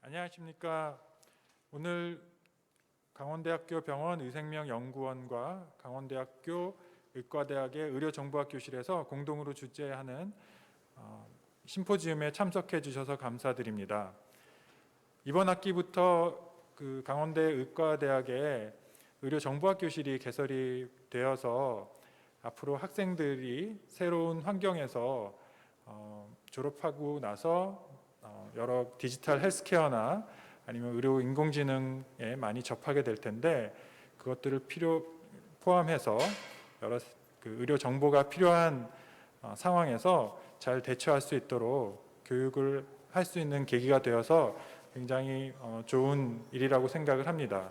안녕하십니까. 오늘 강원대학교 병원 의생명연구원과 강원대학교 의과대학의 의료정보학교실에서 공동으로 주최하는 심포지움에 참석해 주셔서 감사드립니다. 이번 학기부터 강원대 의과대학의 의료정보학교실이 개설이 되어서 앞으로 학생들이 새로운 환경에서 졸업하고 나서 여러 디지털 헬스케어나 아니면 의료 인공지능에 많이 접하게 될 텐데, 그것들을 포함해서 여러 의료 정보가 필요한 상황에서 잘 대처할 수 있도록 교육을 할 수 있는 계기가 되어서 굉장히 좋은 일이라고 생각을 합니다.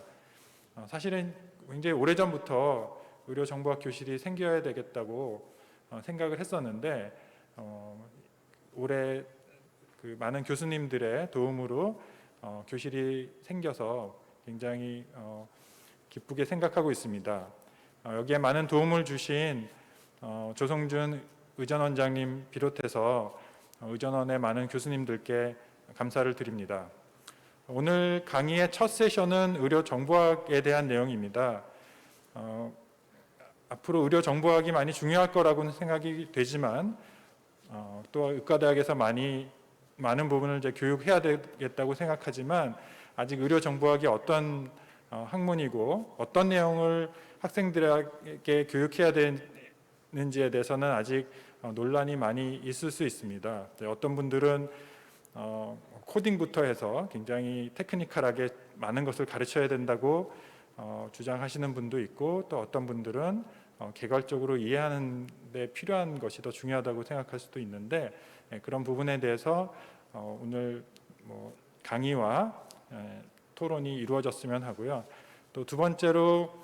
사실은 굉장히 오래전부터 의료정보학 교실이 생겨야 되겠다고 생각을 했었는데, 올해 많은 교수님들의 도움으로 교실이 생겨서 굉장히 기쁘게 생각하고 있습니다. 여기에 많은 도움을 주신 조성준 의전원장님 비롯해서 의전원의 많은 교수님들께 감사를 드립니다. 오늘 강의의 첫 세션은 의료정보학에 대한 내용입니다. 앞으로 의료정보학이 많이 중요할 거라고는 생각이 되지만 또 의과대학에서 많은 부분을 이제 교육해야 되겠다고 생각하지만, 아직 의료정보학이 어떤 학문이고 어떤 내용을 학생들에게 교육해야 되는지에 대해서는 아직 논란이 많이 있을 수 있습니다. 어떤 분들은 코딩부터 해서 굉장히 테크니컬하게 많은 것을 가르쳐야 된다고 주장하시는 분도 있고, 또 어떤 분들은 개괄적으로 이해하는 데 필요한 것이 더 중요하다고 생각할 수도 있는데, 그런 부분에 대해서 오늘 강의와 토론이 이루어졌으면 하고요. 또 두 번째로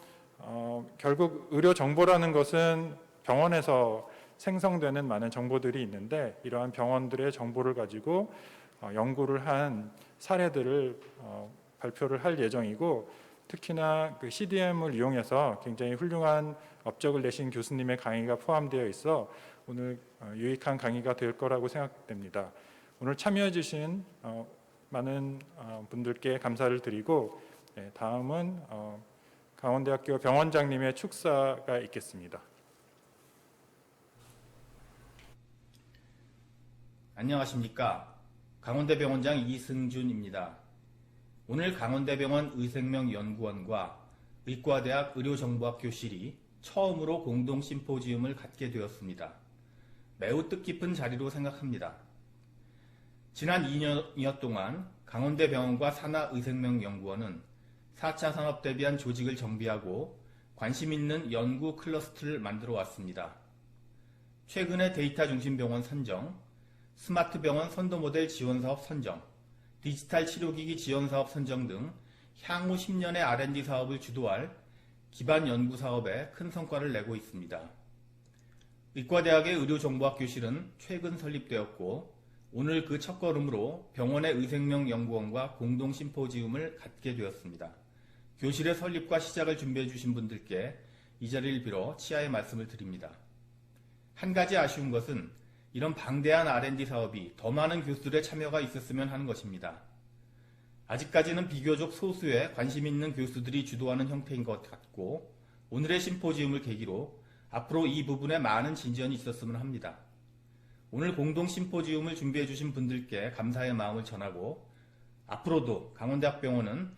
결국 의료 정보라는 것은 병원에서 생성되는 많은 정보들이 있는데, 이러한 병원들의 정보를 가지고 연구를 한 사례들을 발표를 할 예정이고, 특히나 CDM을 이용해서 굉장히 훌륭한 업적을 내신 교수님의 강의가 포함되어 있어 오늘 유익한 강의가 될 거라고 생각됩니다. 오늘 참여해 주신 많은 분들께 감사를 드리고, 다음은 강원대학교 병원장님의 축사가 있겠습니다. 안녕하십니까. 강원대병원장 이승준입니다. 오늘 강원대병원 의생명연구원과 의과대학 의료정보학 교실이 처음으로 공동 심포지움을 갖게 되었습니다. 매우 뜻깊은 자리로 생각합니다. 지난 2년 동안 강원대병원과 산하의생명연구원은 4차 산업 대비한 조직을 정비하고 관심 있는 연구 클러스터를 만들어 왔습니다. 최근에 데이터 중심 병원 선정, 스마트 병원 선도 모델 지원 사업 선정, 디지털 치료기기 지원 사업 선정 등 향후 10년의 R&D 사업을 주도할 기반 연구 사업에 큰 성과를 내고 있습니다. 의과대학의 의료정보학 교실은 최근 설립되었고, 오늘 그 첫걸음으로 병원의 의생명연구원과 공동 심포지움을 갖게 되었습니다. 교실의 설립과 시작을 준비해 주신 분들께 이 자리를 빌어 치하의 말씀을 드립니다. 한 가지 아쉬운 것은 이런 방대한 R&D 사업이 더 많은 교수들의 참여가 있었으면 하는 것입니다. 아직까지는 비교적 소수의 관심 있는 교수들이 주도하는 형태인 것 같고, 오늘의 심포지움을 계기로 앞으로 이 부분에 많은 진전이 있었으면 합니다. 오늘 공동 심포지움을 준비해 주신 분들께 감사의 마음을 전하고, 앞으로도 강원대학병원은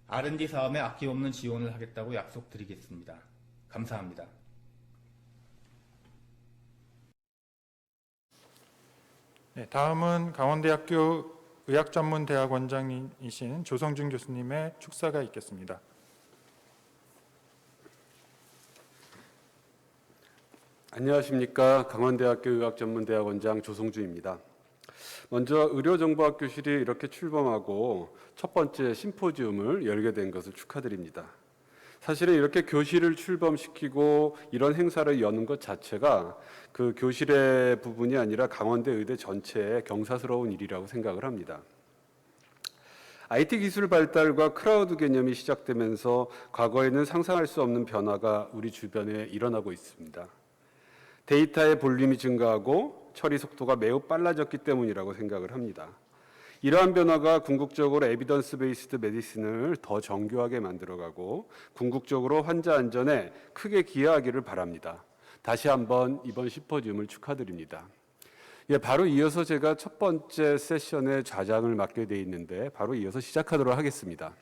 R&D 사업에 아낌없는 지원을 하겠다고 약속드리겠습니다. 감사합니다. 다음은 강원대학교 의학전문대학원장이신 조성준 교수님의 축사가 있겠습니다. 안녕하십니까. 강원대학교 의학전문대학원장 조성준입니다. 먼저 의료정보학 교실이 이렇게 출범하고 첫 번째 심포지움을 열게 된 것을 축하드립니다. 사실은 이렇게 교실을 출범시키고 이런 행사를 여는 것 자체가 그 교실의 부분이 아니라 강원대 의대 전체의 경사스러운 일이라고 생각을 합니다. IT 기술 발달과 크라우드 개념이 시작되면서 과거에는 상상할 수 없는 변화가 우리 주변에 일어나고 있습니다. 데이터의 볼륨이 증가하고 처리 속도가 매우 빨라졌기 때문이라고 생각을 합니다. 이러한 변화가 궁극적으로 에비던스 베이스드 메디슨을 더 정교하게 만들어가고 궁극적으로 환자 안전에 크게 기여하기를 바랍니다. 다시 한번 이번 심포지움을 축하드립니다. 예, 바로 이어서 제가 첫 번째 세션의 좌장을 맡게 돼 있는데 바로 이어서 시작하도록 하겠습니다.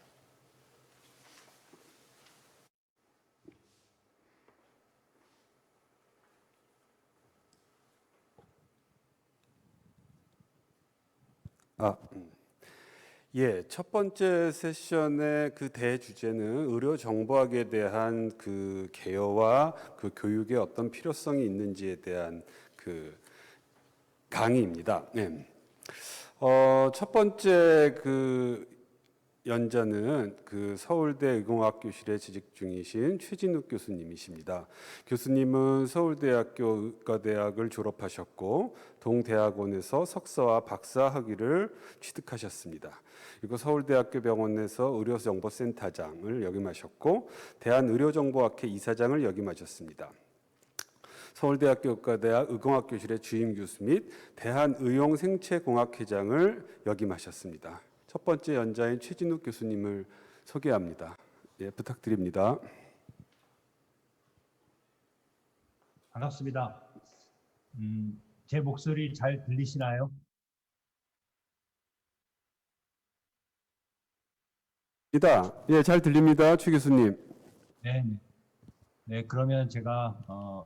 첫 번째 세션의 그 대주제는 의료 정보학에 대한 그 개요와 그 교육의 어떤 필요성이 있는지에 대한 그 강의입니다. 첫 번째 그 연자는 그 서울대 의공학교실에 재직 중이신 최진욱 교수님이십니다. 교수님은 서울대학교 의과대학을 졸업하셨고 동대학원에서 석사와 박사 학위를 취득하셨습니다. 그리고 서울대학교 병원에서 의료정보센터장을 역임하셨고 대한의료정보학회 이사장을 역임하셨습니다. 서울대학교 의과대학 의공학교실의 주임 교수 및 대한의용생체공학회장을 역임하셨습니다. 첫 번째 연자인 최진욱 교수님을 소개합니다. 예, 부탁드립니다. 반갑습니다. 제 목소리 잘 들리시나요? 예, 잘 들립니다. 최 교수님. 네. 네, 그러면 제가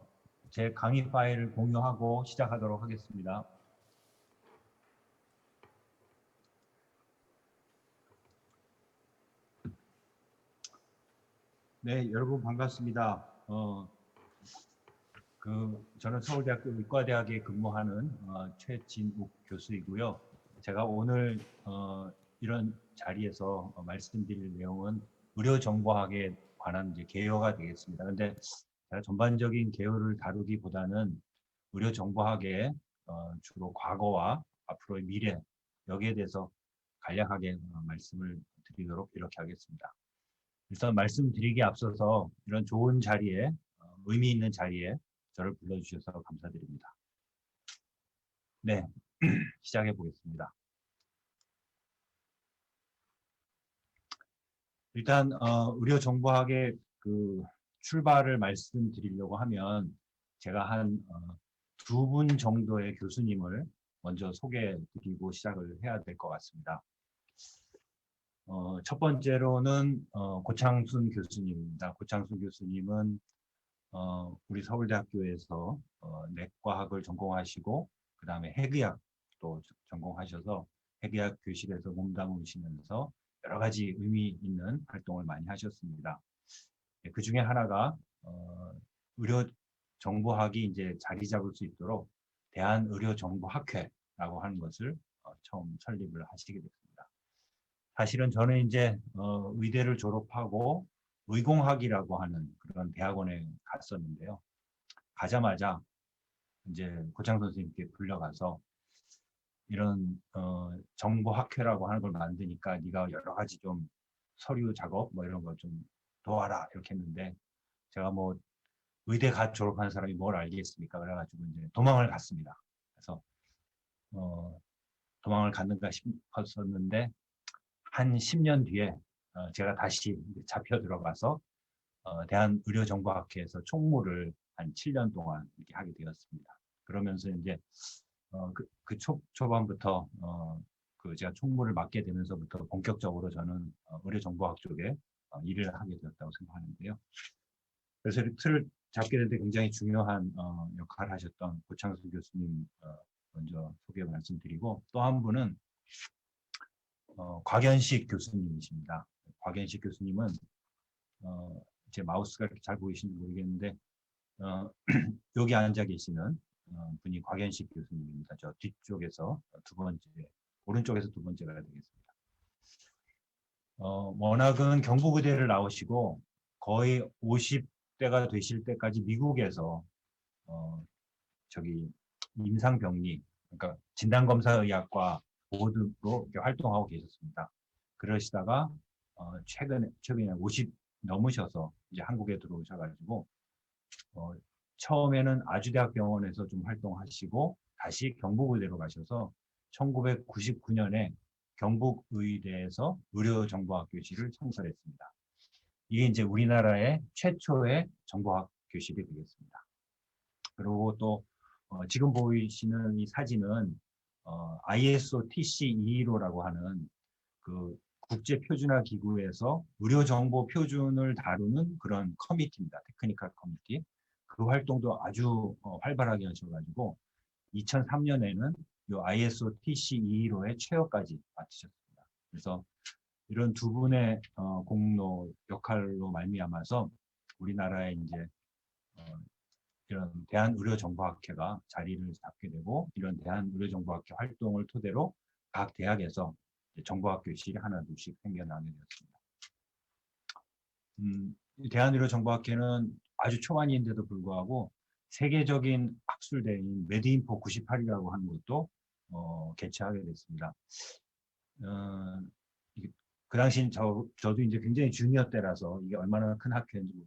제 강의 파일을 공유하고 시작하도록 하겠습니다. 네, 여러분 반갑습니다. 저는 서울대학교 의과대학에 근무하는 최진욱 교수이고요. 제가 오늘 이런 자리에서 말씀드릴 내용은 의료정보학에 관한 이제 개요가 되겠습니다. 그런데 제가 전반적인 개요를 다루기보다는 의료정보학의 주로 과거와 앞으로의 미래 여기에 대해서 간략하게 말씀을 드리도록 이렇게 하겠습니다. 일단 말씀드리기에 앞서서 이런 좋은 자리에 의미 있는 자리에 저를 불러주셔서 감사드립니다. 네, 시작해 보겠습니다. 일단 의료정보학의 그 출발을 말씀드리려고 하면 제가 한 두 분 정도의 교수님을 먼저 소개해드리고 시작을 해야 될 것 같습니다. 첫 번째로는 고창순 교수님입니다. 고창순 교수님은 우리 서울대학교에서 내과학을 전공하시고 그 다음에 핵의학도 전공하셔서 핵의학 교실에서 몸담으시면서 여러 가지 의미 있는 활동을 많이 하셨습니다. 그 중에 하나가 의료 정보학이 이제 자리 잡을 수 있도록 대한의료정보학회라고 하는 것을 처음 설립을 하시게 됐습니다. 사실은 저는 이제 의대를 졸업하고 의공학이라고 하는 그런 대학원에 갔었는데요. 가자마자 이제 고창 선생님께 불려가서 이런 정보학회라고 하는 걸 만드니까 네가 여러 가지 좀 서류 작업 뭐 이런 거 좀 도와라 이렇게 했는데 제가 뭐 의대 갓 졸업한 사람이 뭘 알겠습니까? 그래가지고 이제 도망을 갔습니다. 그래서 도망을 갔는가 싶었었는데 한 10년 뒤에 제가 다시 잡혀 들어가서 대한의료정보학회에서 총무를 한 7년 동안 이렇게 하게 되었습니다. 그러면서 이제 초반부터 그 제가 총무를 맡게 되면서부터 본격적으로 저는 의료정보학 쪽에 일을 하게 되었다고 생각하는데요. 그래서 이 틀을 잡게 될 때 굉장히 중요한 역할을 하셨던 고창수 교수님 먼저 소개 말씀드리고 또 한 분은 곽연식 교수님이십니다. 곽연식 교수님은 제 마우스가 이렇게 잘 보이시는지 모르겠는데 여기 앉아 계시는 분이 곽연식 교수님입니다. 저 뒤쪽에서 두 번째, 오른쪽에서 두 번째가 되겠습니다. 워낙은 경북의대를 나오시고 거의 50대가 되실 때까지 미국에서 임상병리, 그러니까 진단검사의학과 보드로 활동하고 계셨습니다. 그러시다가 최근에 50 넘으셔서 이제 한국에 들어오셔가지고 처음에는 아주대학병원에서 좀 활동하시고 다시 경북의대로 가셔서 1999년에 경북의대에서 의료정보학 교실을 창설했습니다. 이게 이제 우리나라의 최초의 정보학 교실이 되겠습니다. 그리고 또 지금 보이시는 이 사진은 ISO TC 215라고 하는 그 국제 표준화 기구에서 의료 정보 표준을 다루는 그런 커미티입니다. 테크니컬 커미티. 그 활동도 아주 활발하게 하셔가지고 2003년에는 이 ISO TC 215의 최저까지 맡으셨습니다. 그래서 이런 두 분의 공로 역할로 말미암아서 우리나라에 이제 이런 대한의료정보학회가 자리를 잡게 되고, 이런 대한의료정보학회 활동을 토대로 각 대학에서 정보학 교실이 하나 둘씩 생겨나게 되었습니다. 대한의료정보학회는 아주 초반인데도 불구하고 세계적인 학술대회인 메드인포 98이라고 하는 것도 개최하게 됐습니다. 그 당시 저도 이제 굉장히 주니어 때라서 이게 얼마나 큰 학회인지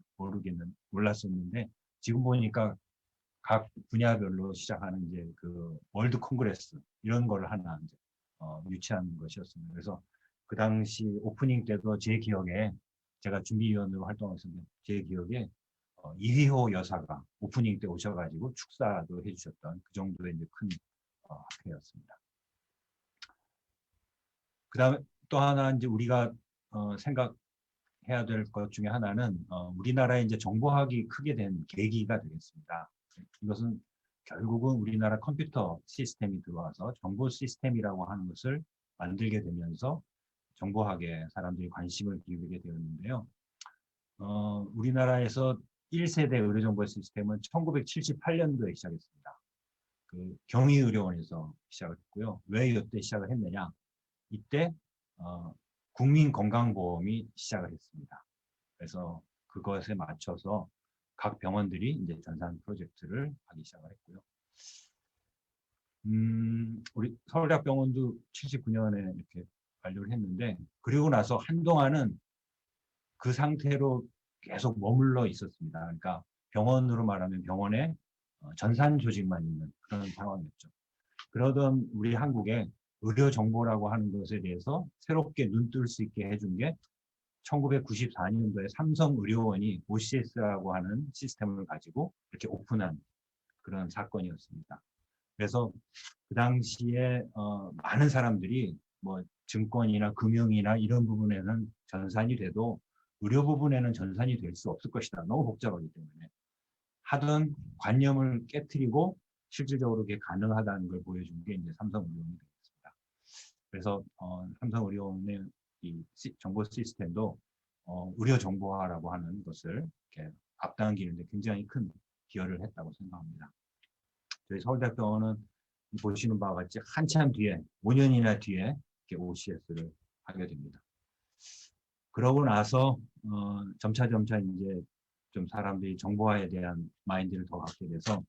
몰랐었는데, 지금 보니까 각 분야별로 시작하는 이제 그 월드 콩그레스 이런 걸 하나 이제 유치한 것이었습니다. 그래서 그 당시 오프닝 때도 제 기억에, 제가 준비위원으로 활동했었는데 제 기억에 이휘호 여사가 오프닝 때 오셔가지고 축사도 해주셨던 그 정도의 이제 큰 학회였습니다. 그 다음에 또 하나 이제 우리가 생각해야 될 것 중에 하나는 우리나라의 이제 정보학이 크게 된 계기가 되겠습니다. 이것은 결국은 우리나라 컴퓨터 시스템이 들어와서 정보 시스템이라고 하는 것을 만들게 되면서 정보학에 사람들이 관심을 기울이게 되었는데요. 우리나라에서 1세대 의료정보 시스템은 1978년도에 시작했습니다. 그 경희의료원에서 시작을 했고요. 왜 이때 시작을 했느냐? 이때 국민건강보험이 시작을 했습니다. 그래서 그것에 맞춰서 각 병원들이 이제 전산 프로젝트를 하기 시작을 했고요. 우리 서울대학병원도 79년에 이렇게 완료를 했는데, 그리고 나서 한동안은 그 상태로 계속 머물러 있었습니다. 그러니까 병원으로 말하면 병원에 전산 조직만 있는 그런 상황이었죠. 그러던 우리 한국에 의료 정보라고 하는 것에 대해서 새롭게 눈뜰 수 있게 해준 게 1994년도에 삼성의료원이 OCS라고 하는 시스템을 가지고 이렇게 오픈한 그런 사건이었습니다. 그래서 그 당시에 많은 사람들이 뭐 증권이나 금융이나 이런 부분에는 전산이 돼도 의료 부분에는 전산이 될 수 없을 것이다. 너무 복잡하기 때문에 하던 관념을 깨트리고 실질적으로 그게 가능하다는 걸 보여준 게 이제 삼성의료원이 되겠습니다. 그래서 삼성의료원의 이 정보 시스템도 의료 정보화라고 하는 것을 이렇게 앞당기는데 굉장히 큰 기여를 했다고 생각합니다. 저희 서울대학병원은 보시는 바와 같이 한참 뒤에, 5년이나 뒤에 이렇게 OCS를 하게 됩니다. 그러고 나서 점차 이제 좀 사람들이 정보화에 대한 마인드를 더 갖게 돼서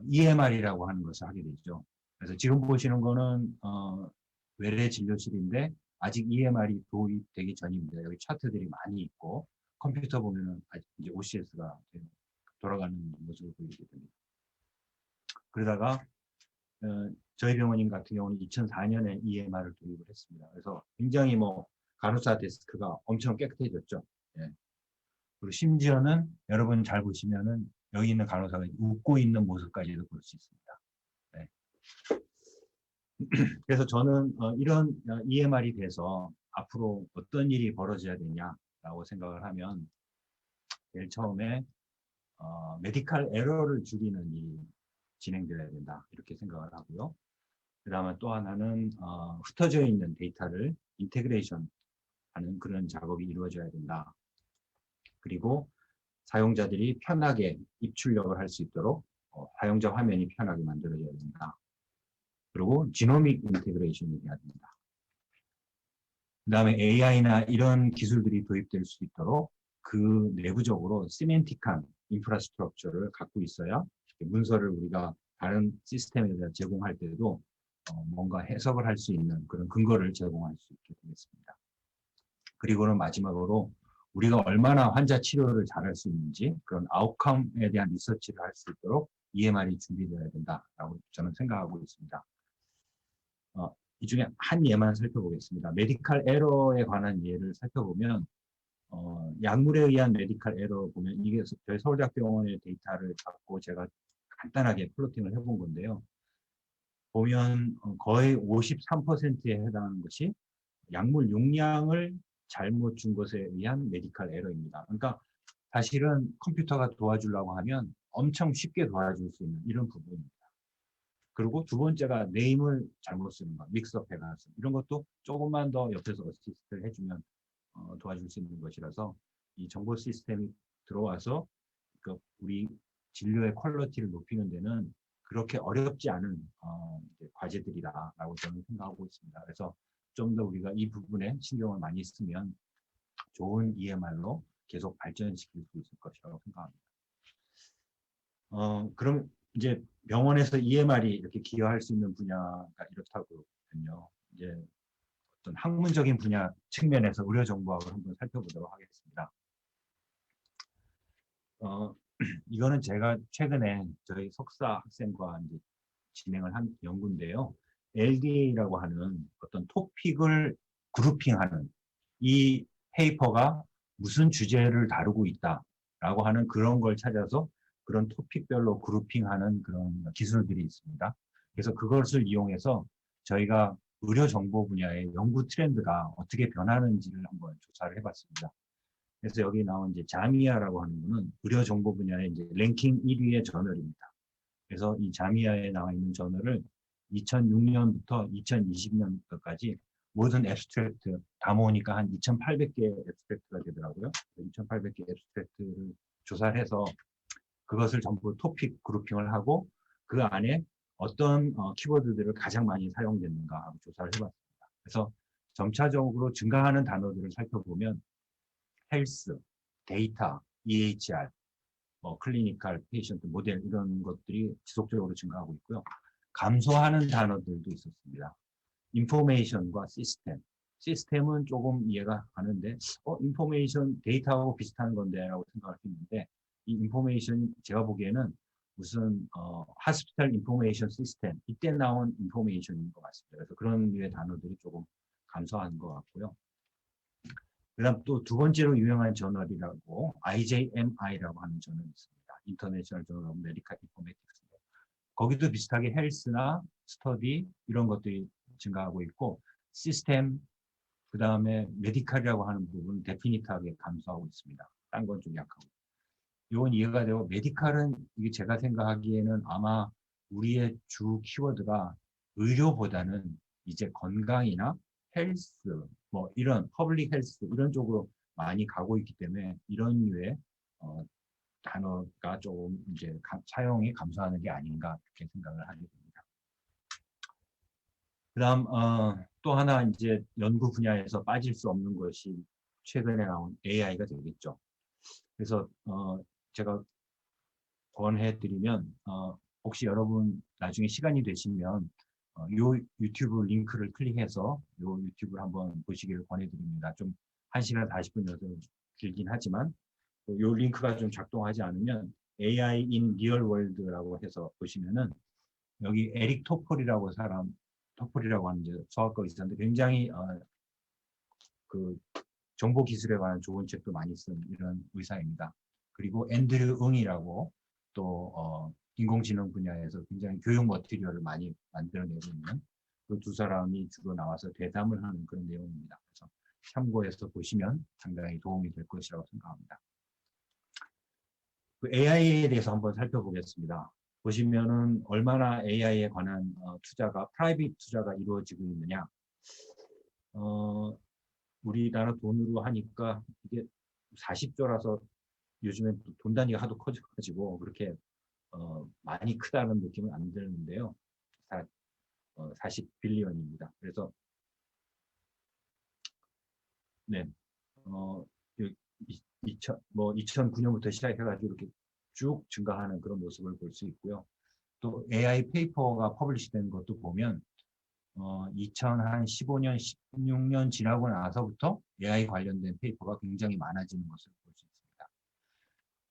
EMR이라고 하는 것을 하게 되죠. 그래서 지금 보시는 거는 외래 진료실인데 아직 EMR이 도입되기 전입니다. 여기 차트들이 많이 있고 컴퓨터 보면은 아직 이제 OCS가 돌아가는 모습을 보이게 됩니다. 그러다가 저희 병원인 같은 경우는 2004년에 EMR을 도입을 했습니다. 그래서 굉장히 뭐 간호사 데스크가 엄청 깨끗해졌죠. 예. 그리고 심지어는 여러분 잘 보시면은 여기 있는 간호사가 웃고 있는 모습까지도 볼 수 있습니다. 네. 그래서 저는 이런 EMR이 돼서 앞으로 어떤 일이 벌어져야 되냐라고 생각을 하면, 제일 처음에 메디컬 에러를 줄이는 일이 진행되어야 된다 이렇게 생각을 하고요. 그 다음에 또 하나는 흩어져 있는 데이터를 인테그레이션 하는 그런 작업이 이루어져야 된다. 그리고 사용자들이 편하게 입출력을 할 수 있도록 사용자 화면이 편하게 만들어져야 된다. 그리고 지노믹 인테그레이션이 돼야 된다. 그 다음에 AI나 이런 기술들이 도입될 수 있도록 그 내부적으로 시멘틱한 인프라스트럭처를 갖고 있어야 문서를 우리가 다른 시스템에다 제공할 때도 뭔가 해석을 할 수 있는 그런 근거를 제공할 수 있게 되겠습니다. 그리고는 마지막으로 우리가 얼마나 환자 치료를 잘할 수 있는지 그런 아웃컴에 대한 리서치를 할 수 있도록 EMR이 준비되어야 된다라고 저는 생각하고 있습니다. 이 중에 한 예만 살펴보겠습니다. 메디칼 에러에 관한 예를 살펴보면 약물에 의한 메디칼 에러 보면 이게 저희 서울대학병원의 데이터를 갖고 제가 간단하게 플로팅을 해본 건데요. 보면 거의 53%에 해당하는 것이 약물 용량을 잘못 준 것에 의한 메디칼 에러입니다. 그러니까 사실은 컴퓨터가 도와주려고 하면 엄청 쉽게 도와줄 수 있는 이런 부분입니다. 그리고 두 번째가 네임을 잘못 쓰는 것, 믹스업 해가서 이런 것도 조금만 더 옆에서 어시스트를 해주면 도와줄 수 있는 것이라서 이 정보 시스템이 들어와서 그 우리 진료의 퀄리티를 높이는 데는 그렇게 어렵지 않은 과제들이다라고 저는 생각하고 있습니다. 그래서 좀 더 우리가 이 부분에 신경을 많이 쓰면 좋은 EMR로 계속 발전시킬 수 있을 것이라고 생각합니다. 그럼 이제 병원에서 EMR이 이렇게 기여할 수 있는 분야가 이렇다고요. 이제 어떤 학문적인 분야 측면에서 의료 정보학을 한번 살펴보도록 하겠습니다. 이거는 제가 최근에 저희 석사 학생과 이제 진행을 한 연구인데요. LDA라고 하는 어떤 토픽을 그룹핑하는 이 페이퍼가 무슨 주제를 다루고 있다라고 하는 그런 걸 찾아서 그런 토픽별로 그룹핑하는 그런 기술들이 있습니다. 그래서 그것을 이용해서 저희가 의료 정보 분야의 연구 트렌드가 어떻게 변하는지를 한번 조사를 해봤습니다. 그래서 여기 나온 이제 자미아라고 하는 거는 의료 정보 분야의 이제 랭킹 1위의 저널입니다. 그래서 이 자미아에 나와 있는 저널을 2006년부터 2020년까지 모든 앱스트랙트 다 모으니까 한 2,800개의 앱스트랙트가 되더라고요. 2,800개 앱스트랙트를 조사를 해서 그것을 전부 토픽 그룹핑을 하고 그 안에 어떤 키워드들을 가장 많이 사용됐는가 하고 조사를 해봤습니다. 그래서 점차적으로 증가하는 단어들을 살펴보면 헬스, 데이터, EHR, 클리니컬, 페이션트, 모델 이런 것들이 지속적으로 증가하고 있고요. 감소하는 단어들도 있었습니다. 인포메이션과 시스템. 시스템은 조금 이해가 가는데 인포메이션 데이터하고 비슷한 건데 라고 생각할 수 있는데 이 인포메이션이 제가 보기에는 무슨 하스피탈 인포메이션 시스템 이때 나온 인포메이션인 것 같습니다. 그래서 그런 류의 단어들이 조금 감소한 것 같고요. 그다음 또 두 번째로 유명한 저널이라고 IJMI라고 하는 저널이 있습니다. 인터내셔널 저널 오브 메디컬 인포메틱스. 거기도 비슷하게 헬스나 스터디 이런 것들이 증가하고 있고 시스템 그 다음에 메디칼이라고 하는 부분은 데피니트하게 감소하고 있습니다. 딴 건 좀 약하고. 이건 이해가 되고 메디칼은 이게 제가 생각하기에는 아마 우리의 주 키워드가 의료보다는 이제 건강이나 헬스 뭐 이런 퍼블릭 헬스 이런 쪽으로 많이 가고 있기 때문에 이런 류의 단어가 조금 이제 사용이 감소하는 게 아닌가 그렇게 생각을 하게 됩니다. 그다음 또 하나 이제 연구 분야에서 빠질 수 없는 것이 최근에 나온 AI가 되겠죠. 그래서 제가 권해드리면 혹시 여러분 나중에 시간이 되시면 요 유튜브 링크를 클릭해서 요 유튜브를 한번 보시기를 권해드립니다. 좀 1시간 40분이어서 길긴 하지만 요 링크가 좀 작동하지 않으면 AI in Real World라고 해서 보시면은 여기 에릭 토폴이라고 하는 수학과 의사인데 굉장히 그 정보 기술에 관한 좋은 책도 많이 쓴 이런 의사입니다. 그리고 앤드류 응이라고 또 인공지능 분야에서 굉장히 교육 머티리얼을 많이 만들어내고 있는 그 두 사람이 주로 나와서 대담을 하는 그런 내용입니다. 그래서 참고해서 보시면 상당히 도움이 될 것이라고 생각합니다. 그 AI에 대해서 한번 살펴보겠습니다. 보시면은 얼마나 AI에 관한 투자가 프라이빗 투자가 이루어지고 있느냐. 우리나라 돈으로 하니까 이게 40조라서 요즘에 돈 단위가 하도 커지고 그렇게 많이 크다는 느낌은 안 드는데요. 40빌리언입니다. 그래서 네, 2009년부터 시작해가지고 이렇게 쭉 증가하는 그런 모습을 볼 수 있고요. 또 AI 페이퍼가 퍼블리시된 것도 보면 2015년, 16년 지나고 나서부터 AI 관련된 페이퍼가 굉장히 많아지는 것을 볼 수 있습니다.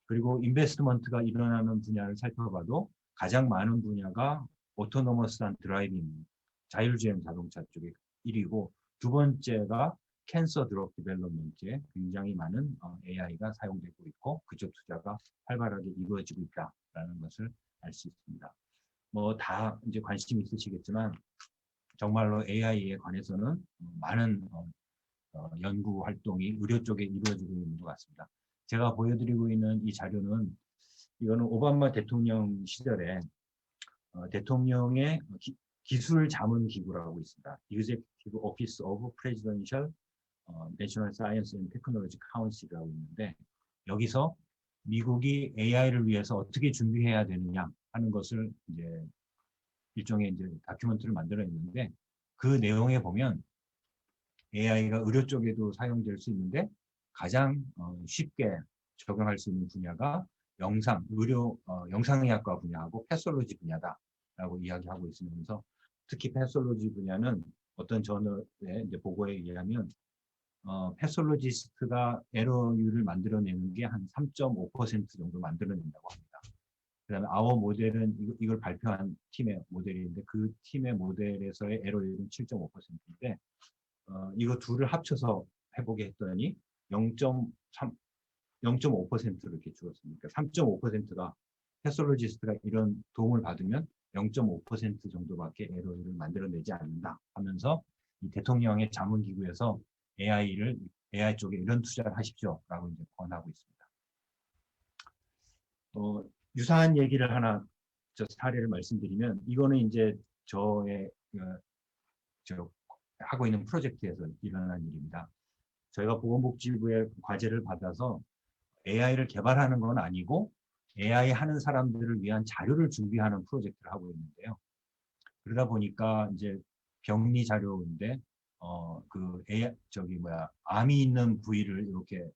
그리고 인베스트먼트가 일어나는 분야를 살펴봐도 가장 많은 분야가 오토노머스한 드라이빙, 자율주행 자동차 쪽에 1위고 두 번째가 캔서 드럭 디벨롭먼트에 굉장히 많은 AI가 사용되고 있고 그쪽 투자가 활발하게 이루어지고 있다라는 것을 알 수 있습니다. 뭐 다 이제 관심 있으시겠지만 정말로 AI에 관해서는 많은 연구 활동이 의료 쪽에 이루어지고 있는 것 같습니다. 제가 보여드리고 있는 이 자료는 이거는 오바마 대통령 시절에 대통령의 기술 자문 기구라고 있습니다. Executive Office of Presidential National Science and Technology Council이라고 있는데 여기서 미국이 AI를 위해서 어떻게 준비해야 되느냐 하는 것을 이제 일종의 이제 다큐멘터리를 만들어냈는데 그 내용에 보면 AI가 의료 쪽에도 사용될 수 있는데 가장 쉽게 적용할 수 있는 분야가 영상의학과 분야하고 패솔로지 분야다라고 이야기하고 있으면서 특히 패솔로지 분야는 어떤 저널의 이제 보고에 의하면 패솔로지스트가 에러율을 만들어내는 게 한 3.5% 정도 만들어낸다고 합니다. 그다음에 아워 모델은 이걸 발표한 팀의 모델인데 그 팀의 모델에서의 에러율은 7.5%인데 이거 둘을 합쳐서 해보게 했더니 0.5%로 이렇게 줄었습니다. 3.5%가 패솔로지스트가 이런 도움을 받으면 0.5% 정도밖에 에러를 만들어내지 않는다 하면서 이 대통령의 자문기구에서 AI 쪽에 이런 투자를 하십시오라고 이제 권하고 있습니다. 유사한 얘기를 하나 사례를 말씀드리면 이거는 이제 저의 저 하고 있는 프로젝트에서 일어난 일입니다. 저희가 보건복지부의 과제를 받아서 AI를 개발하는 건 아니고 AI 하는 사람들을 위한 자료를 준비하는 프로젝트를 하고 있는데요. 그러다 보니까 이제 병리 자료인데 그 암이 있는 부위를 이렇게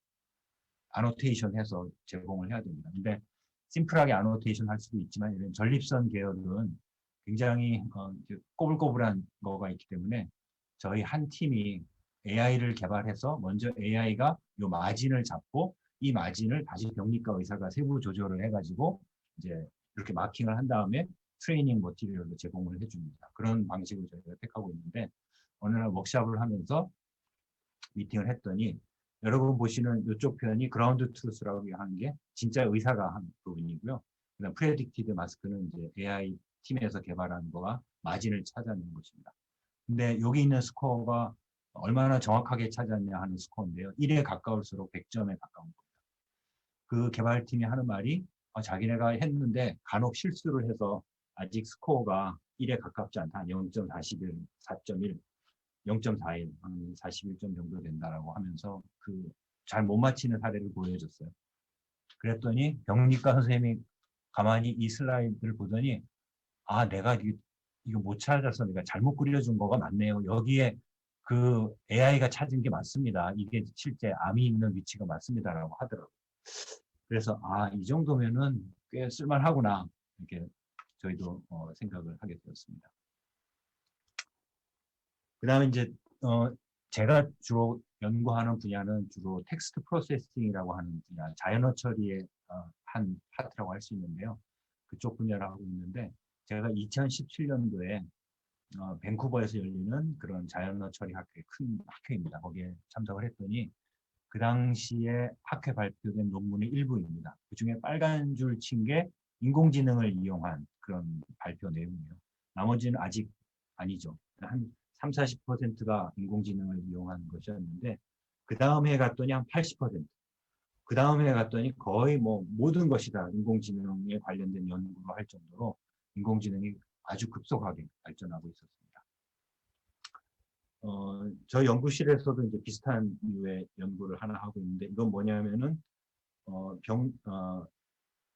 아노테이션해서 제공을 해야 됩니다. 근데 심플하게 아노테이션 할 수도 있지만 이런 전립선 계열은 굉장히 꼬불꼬불한 거가 있기 때문에 저희 한 팀이 AI를 개발해서 먼저 AI가 이 마진을 잡고 이 마진을 다시 병리과 의사가 세부 조절을 해가지고 이제 이렇게 마킹을 한 다음에 트레이닝 머티리얼로 제공을 해줍니다. 그런 방식을 저희가 택하고 있는데 어느 날 워크숍을 하면서 미팅을 했더니 여러분 보시는 이쪽 표현이 그라운드 트루스라고 하는 게 진짜 의사가 한 부분이고요. 그다음 프레딕티드 마스크는 이제 AI 팀에서 개발한 거가 마진을 찾아내는 것입니다. 근데 여기 있는 스코어가 얼마나 정확하게 찾았냐 하는 스코어인데요. 1에 가까울수록 100점에 가까운 겁니다. 그 개발팀이 하는 말이 자기네가 했는데 간혹 실수를 해서 아직 스코어가 1에 가깝지 않다. 0.41, 4.1, 0.41, 41점 정도 된다라고 하면서 그 잘 못 맞히는 사례를 보여줬어요. 그랬더니 병리과 선생님이 가만히 이 슬라이드를 보더니 내가 이거 못 찾아서 내가 잘못 그려준 거가 맞네요. 여기에 그 AI가 찾은 게 맞습니다. 이게 실제 암이 있는 위치가 맞습니다라고 하더라고요. 그래서 이 정도면은 꽤 쓸만하구나 이렇게 저희도 생각을 하게 되었습니다. 그다음에 이제 제가 주로 연구하는 분야는 주로 텍스트 프로세싱이라고 하는 분야, 자연어 처리의 한 파트라고 할 수 있는데요. 그쪽 분야를 하고 있는데 제가 2017년도에 밴쿠버에서 열리는 그런 자연어 처리 학회, 큰 학회입니다. 거기에 참석을 했더니 그 당시에 학회 발표된 논문의 일부입니다. 그중에 빨간 줄 친 게 인공지능을 이용한 그런 발표 내용이에요. 나머지는 아직 아니죠. 한 30~40%가 인공지능을 이용한 것이었는데 그 다음에 갔더니 한 80%, 그 다음에 갔더니 거의 뭐 모든 것이 다 인공지능에 관련된 연구로 할 정도로 인공지능이 아주 급속하게 발전하고 있었습니다. 저희 연구실에서도 이제 비슷한 류의 연구를 하나 하고 있는데 이건 뭐냐면은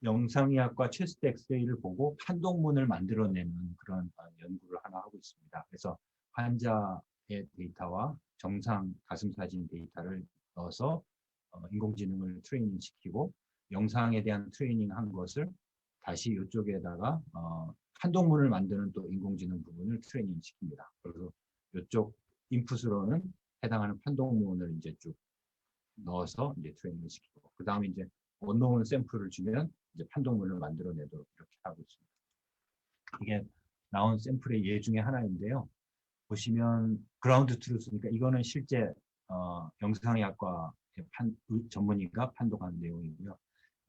영상의학과 체스트 엑스레이를 보고 판독문을 만들어내는 그런 연구를 하나 하고 있습니다. 그래서 환자의 데이터와 정상 가슴 사진 데이터를 넣어서 인공지능을 트레이닝 시키고 영상에 대한 트레이닝 한 것을 다시 이쪽에다가 판독문을 만드는 또 인공지능 부분을 트레이닝 시킵니다. 그래서 이쪽 인풋으로는 해당하는 판독문을 이제 쭉 넣어서 이제 트레이닝을 시키고 그 다음에 이제 원논문 샘플을 주면 이제 판독문을 만들어내도록 이렇게 하고 있습니다. 이게 나온 샘플의 예 중에 하나인데요. 보시면 그라운드 트루스니까 이거는 실제 영상의학과 전문의가 판독한 내용이고요.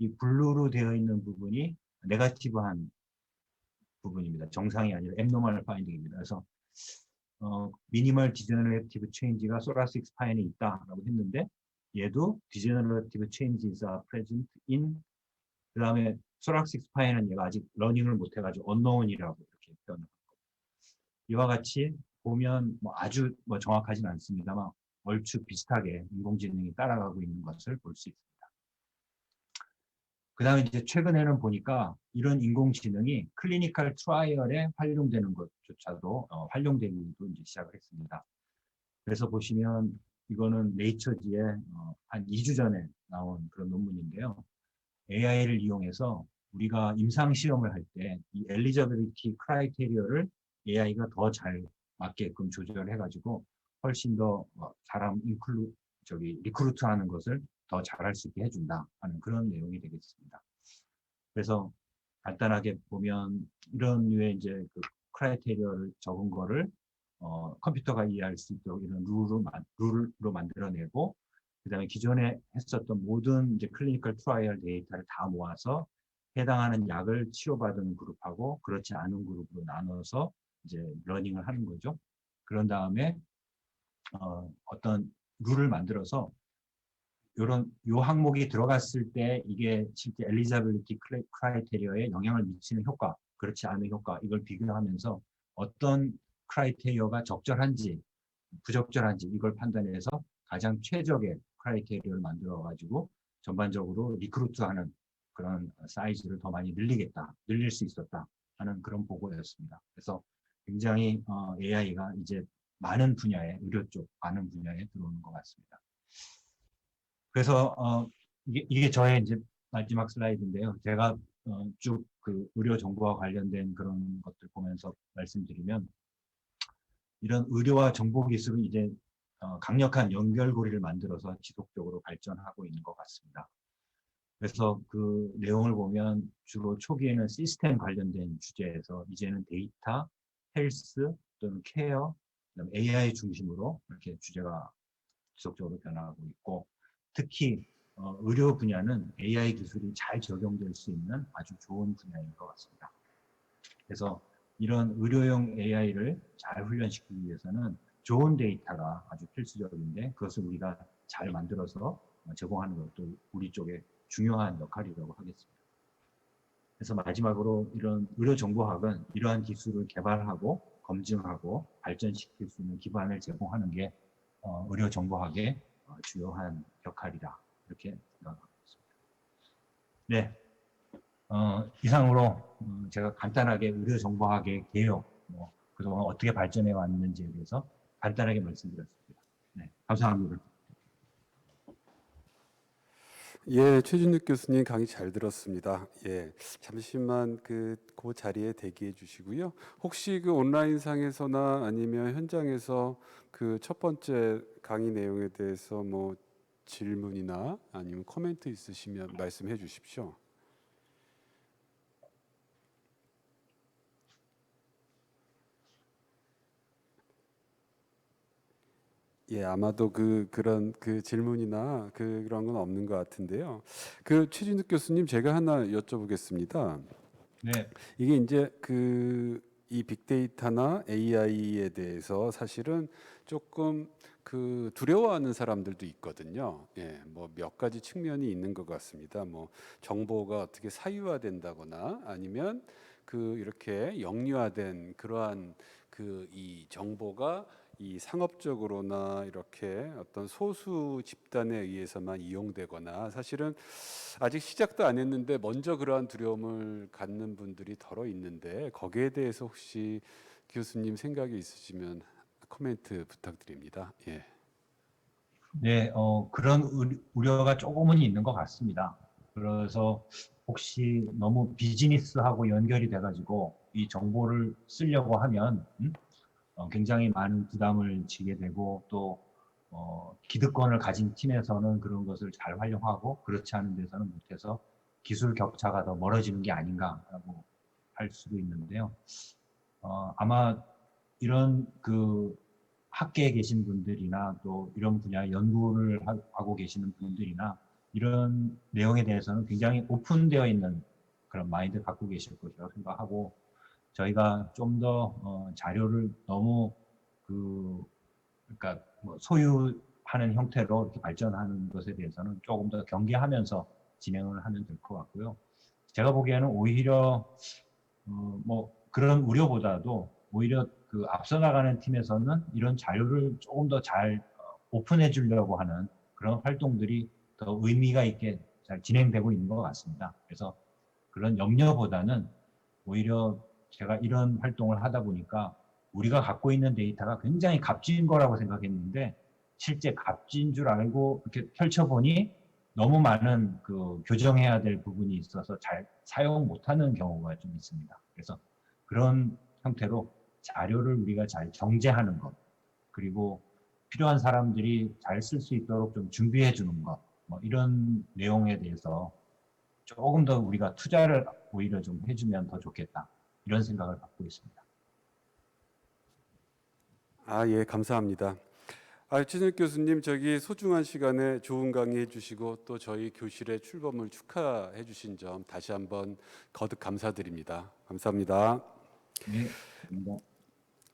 이 블루로 되어 있는 부분이 네거티브한 부분입니다. 정상이 아니라 앱노멀 파인딩입니다. 그래서 미니멀 디제너레티브 체인지가 소라식 스파인에 있다라고 했는데 얘도 디제너레티브 체인지가 present in 그다음에 소라식 스파인은 얘가 아직 러닝을 못 해가지고 언노운이라고 이렇게 표현을 합니다. 이와 같이 보면 뭐 아주 뭐 정확하진 않습니다만 얼추 비슷하게 인공지능이 따라가고 있는 것을 볼 수 있습니다. 그 다음에 이제 최근에는 보니까 이런 인공지능이 클리니컬 트라이얼에 활용되는 것조차도 활용되기도 이제 시작을 했습니다. 그래서 보시면 이거는 네이처지에 한 2주 전에 나온 그런 논문인데요. AI를 이용해서 우리가 임상시험을 할 때 이 엘리저빌리티 크라이테리어를 AI가 더 잘 맞게끔 조절해가지고 훨씬 더 사람 리크루트하는 것을 더 잘할 수 있게 해준다 하는 그런 내용이 되겠습니다. 그래서 간단하게 보면 이런 류의 이제 그 크라이테리어를 적은 거를 컴퓨터가 이해할 수 있도록 이런 룰로 만들어내고 그다음에 기존에 했었던 모든 이제 클리니컬 트라이얼 데이터를 다 모아서 해당하는 약을 치료받은 그룹하고 그렇지 않은 그룹으로 나눠서 이제 러닝을 하는 거죠. 그런 다음에 어떤 룰을 만들어서 요 항목이 들어갔을 때 이게 실제 엘리자빌리티 크라이테리어에 영향을 미치는 효과, 그렇지 않은 효과 이걸 비교하면서 어떤 크라이테리어가 적절한지 부적절한지 이걸 판단해서 가장 최적의 크라이테리어를 만들어 가지고 전반적으로 리크루트하는 그런 사이즈를 더 많이 늘릴 수 있었다 하는 그런 보고였습니다. 그래서 굉장히 AI가 이제 많은 분야에 의료 쪽 많은 분야에 들어오는 것 같습니다. 그래서 이게 저의 이제 마지막 슬라이드인데요. 제가 쭉 그 의료 정보와 관련된 그런 것들 보면서 말씀드리면 이런 의료와 정보 기술은 이제 강력한 연결고리를 만들어서 지속적으로 발전하고 있는 것 같습니다. 그래서 그 내용을 보면 주로 초기에는 시스템 관련된 주제에서 이제는 데이터, 헬스 또는 케어, 그다음에 AI 중심으로 이렇게 주제가 지속적으로 변화하고 있고 특히 의료 분야는 AI 기술이 잘 적용될 수 있는 아주 좋은 분야인 것 같습니다. 그래서 이런 의료용 AI를 잘 훈련시키기 위해서는 좋은 데이터가 아주 필수적인데 그것을 우리가 잘 만들어서 제공하는 것도 우리 쪽에 중요한 역할이라고 하겠습니다. 그래서 마지막으로 이런 의료정보학은 이러한 기술을 개발하고 검증하고 발전시킬 수 있는 기반을 제공하는 게 의료정보학의 주요한 역할이다. 이렇게 생각하고 있습니다. 네, 이상으로 제가 간단하게 의료정보학의 개요, 그동안 어떻게 발전해 왔는지에 대해서 간단하게 말씀드렸습니다. 네, 감사합니다. 예, 최준욱 교수님 강의 잘 들었습니다. 예, 잠시만 그 자리에 대기해 주시고요. 혹시 그 온라인상에서나 아니면 현장에서 그 첫 번째 강의 내용에 대해서 뭐 질문이나 아니면 코멘트 있으시면 말씀해 주십시오. 예, 아마도 그런 질문이나 그런 건 없는 것 같은데요. 그 최진욱 교수님 제가 하나 여쭤보겠습니다. 네, 이게 이제 이 빅데이터나 AI에 대해서 사실은 조금 두려워하는 사람들도 있거든요. 예, 뭐 몇 가지 측면이 있는 것 같습니다. 뭐 정보가 어떻게 사유화된다거나 아니면 이렇게 영리화된 그러한 이 정보가 이 상업적으로나 이렇게 어떤 소수 집단에 의해서만 이용되거나 사실은 아직 시작도 안 했는데 먼저 그러한 두려움을 갖는 분들이 더러 있는데 거기에 대해서 혹시 교수님 생각이 있으시면 코멘트 부탁드립니다. 예. 네, 그런 우려가 조금은 있는 것 같습니다. 그래서 혹시 너무 비즈니스하고 연결이 돼가지고 이 정보를 쓰려고 하면 굉장히 많은 부담을 지게 되고 또 기득권을 가진 팀에서는 그런 것을 잘 활용하고 그렇지 않은 데서는 못해서 기술 격차가 더 멀어지는 게 아닌가라고 할 수도 있는데요. 아마 이런 그 학계에 계신 분들이나 또 이런 분야 연구를 하고 계시는 분들이나 이런 내용에 대해서는 굉장히 오픈되어 있는 그런 마인드 갖고 계실 것이라고 생각하고 저희가 좀 더 자료를 너무 그러니까 뭐 소유하는 형태로 이렇게 발전하는 것에 대해서는 조금 더 경계하면서 진행을 하면 될 것 같고요. 제가 보기에는 오히려 뭐 그런 우려보다도 오히려 그 앞서 나가는 팀에서는 이런 자료를 조금 더 잘 오픈해 주려고 하는 그런 활동들이 더 의미가 있게 잘 진행되고 있는 것 같습니다. 그래서 그런 염려보다는 오히려 제가 이런 활동을 하다 보니까 우리가 갖고 있는 데이터가 굉장히 값진 거라고 생각했는데 실제 값진 줄 알고 이렇게 펼쳐보니 너무 많은 그 교정해야 될 부분이 있어서 잘 사용 못하는 경우가 좀 있습니다. 그래서 그런 형태로 자료를 우리가 잘 정제하는 것, 그리고 필요한 사람들이 잘 쓸 수 있도록 좀 준비해 주는 것, 뭐 이런 내용에 대해서 조금 더 우리가 투자를 오히려 좀 해주면 더 좋겠다. 이런 생각을 갖고 있습니다. 예, 감사합니다. 최진혁 교수님, 저기 소중한 시간에 좋은 강의해 주시고 또 저희 교실의 출범을 축하해 주신 점 다시 한번 거듭 감사드립니다. 감사합니다. 네, 감사합니다.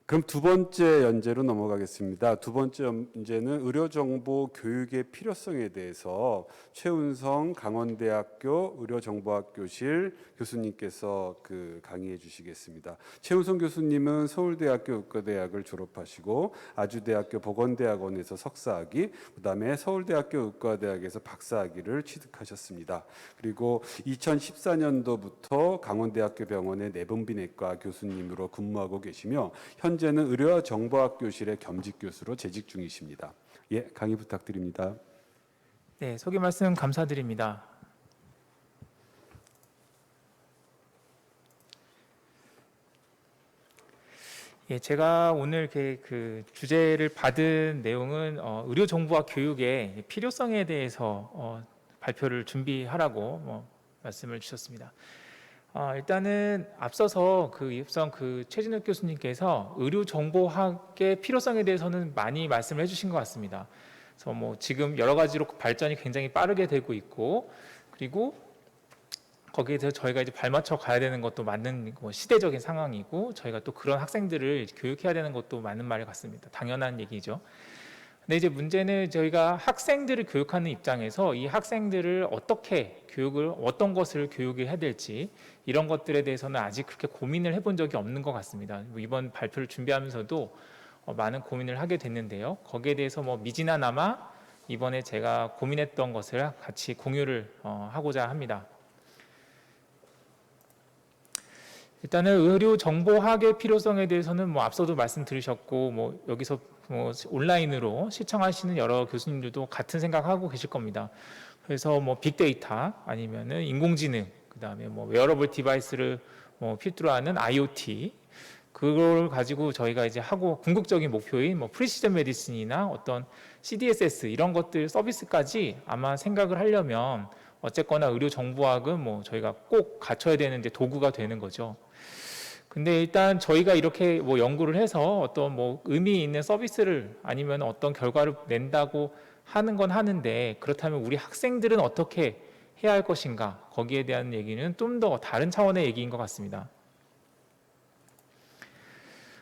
그럼 두 번째 연재로 넘어가겠습니다. 두 번째 연재는 의료정보 교육의 필요성에 대해서 최운성 강원대학교 의료정보학교실 교수님께서 강의해 주시겠습니다. 최운성 교수님은 서울대학교 의과대학을 졸업하시고 아주대학교 보건대학원에서 석사학위, 그다음에 서울대학교 의과대학에서 박사학위를 취득하셨습니다. 그리고 2014년도부터 강원대학교 병원의 내분비내과 교수님으로 근무하고 계시며 현재는 의료정보학교실의 겸직 교수로 재직 중이십니다. 강의 부탁드립니다. 네, 소개 말씀 감사드립니다. 제가 오늘 그 주제를 받은 내용은 의료정보학 교육의 필요성에 대해서 발표를 준비하라고 말씀을 주셨습니다. 일단은 앞서서 최진욱 교수님께서 의료정보학의 필요성에 대해서는 많이 말씀을 해주신 것 같습니다. 그래서 지금 여러 가지로 발전이 굉장히 빠르게 되고 있고, 그리고 거기에 대해서 저희가 이제 발맞춰 가야 되는 것도 맞는 시대적인 상황이고, 저희가 또 그런 학생들을 교육해야 되는 것도 맞는 말 같습니다. 당연한 얘기죠. 근데 이제 문제는 저희가 학생들을 교육하는 입장에서 이 학생들을 어떤 것을 교육을 해야 될지 이런 것들에 대해서는 아직 그렇게 고민을 해본 적이 없는 것 같습니다. 이번 발표를 준비하면서도 많은 고민을 하게 됐는데요. 거기에 대해서 미지나나마 이번에 제가 고민했던 것을 같이 공유를 하고자 합니다. 일단은 의료정보학의 필요성에 대해서는 앞서도 말씀드리셨고 여기서 온라인으로 시청하시는 여러 교수님들도 같은 생각하고 계실 겁니다. 그래서 빅데이터 아니면은 인공지능, 그다음에 웨어러블 디바이스를 필두로 하는 IoT, 그걸 가지고 저희가 이제 하고 궁극적인 목표인 프리시전 메디슨이나 어떤 CDSS 이런 것들 서비스까지 아마 생각을 하려면 어쨌거나 의료정보학은 저희가 꼭 갖춰야 되는 이제 도구가 되는 거죠. 근데 일단 저희가 이렇게 연구를 해서 어떤 의미 있는 서비스를 아니면 어떤 결과를 낸다고 하는 건 하는데, 그렇다면 우리 학생들은 어떻게 해야 할 것인가, 거기에 대한 얘기는 좀 더 다른 차원의 얘기인 것 같습니다.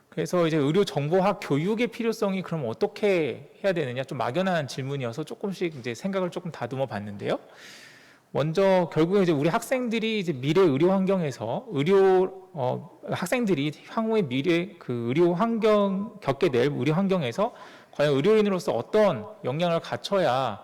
그래서 이제 의료정보학 교육의 필요성이 그럼 어떻게 해야 되느냐, 좀 막연한 질문이어서 조금씩 이제 생각을 조금 다듬어 봤는데요. 먼저 결국에 이제 우리 학생들이 이제 미래 의료 환경에서 학생들이 향후의 미래 의료 환경 겪게 될 의료 환경에서 과연 의료인으로서 어떤 역량을 갖춰야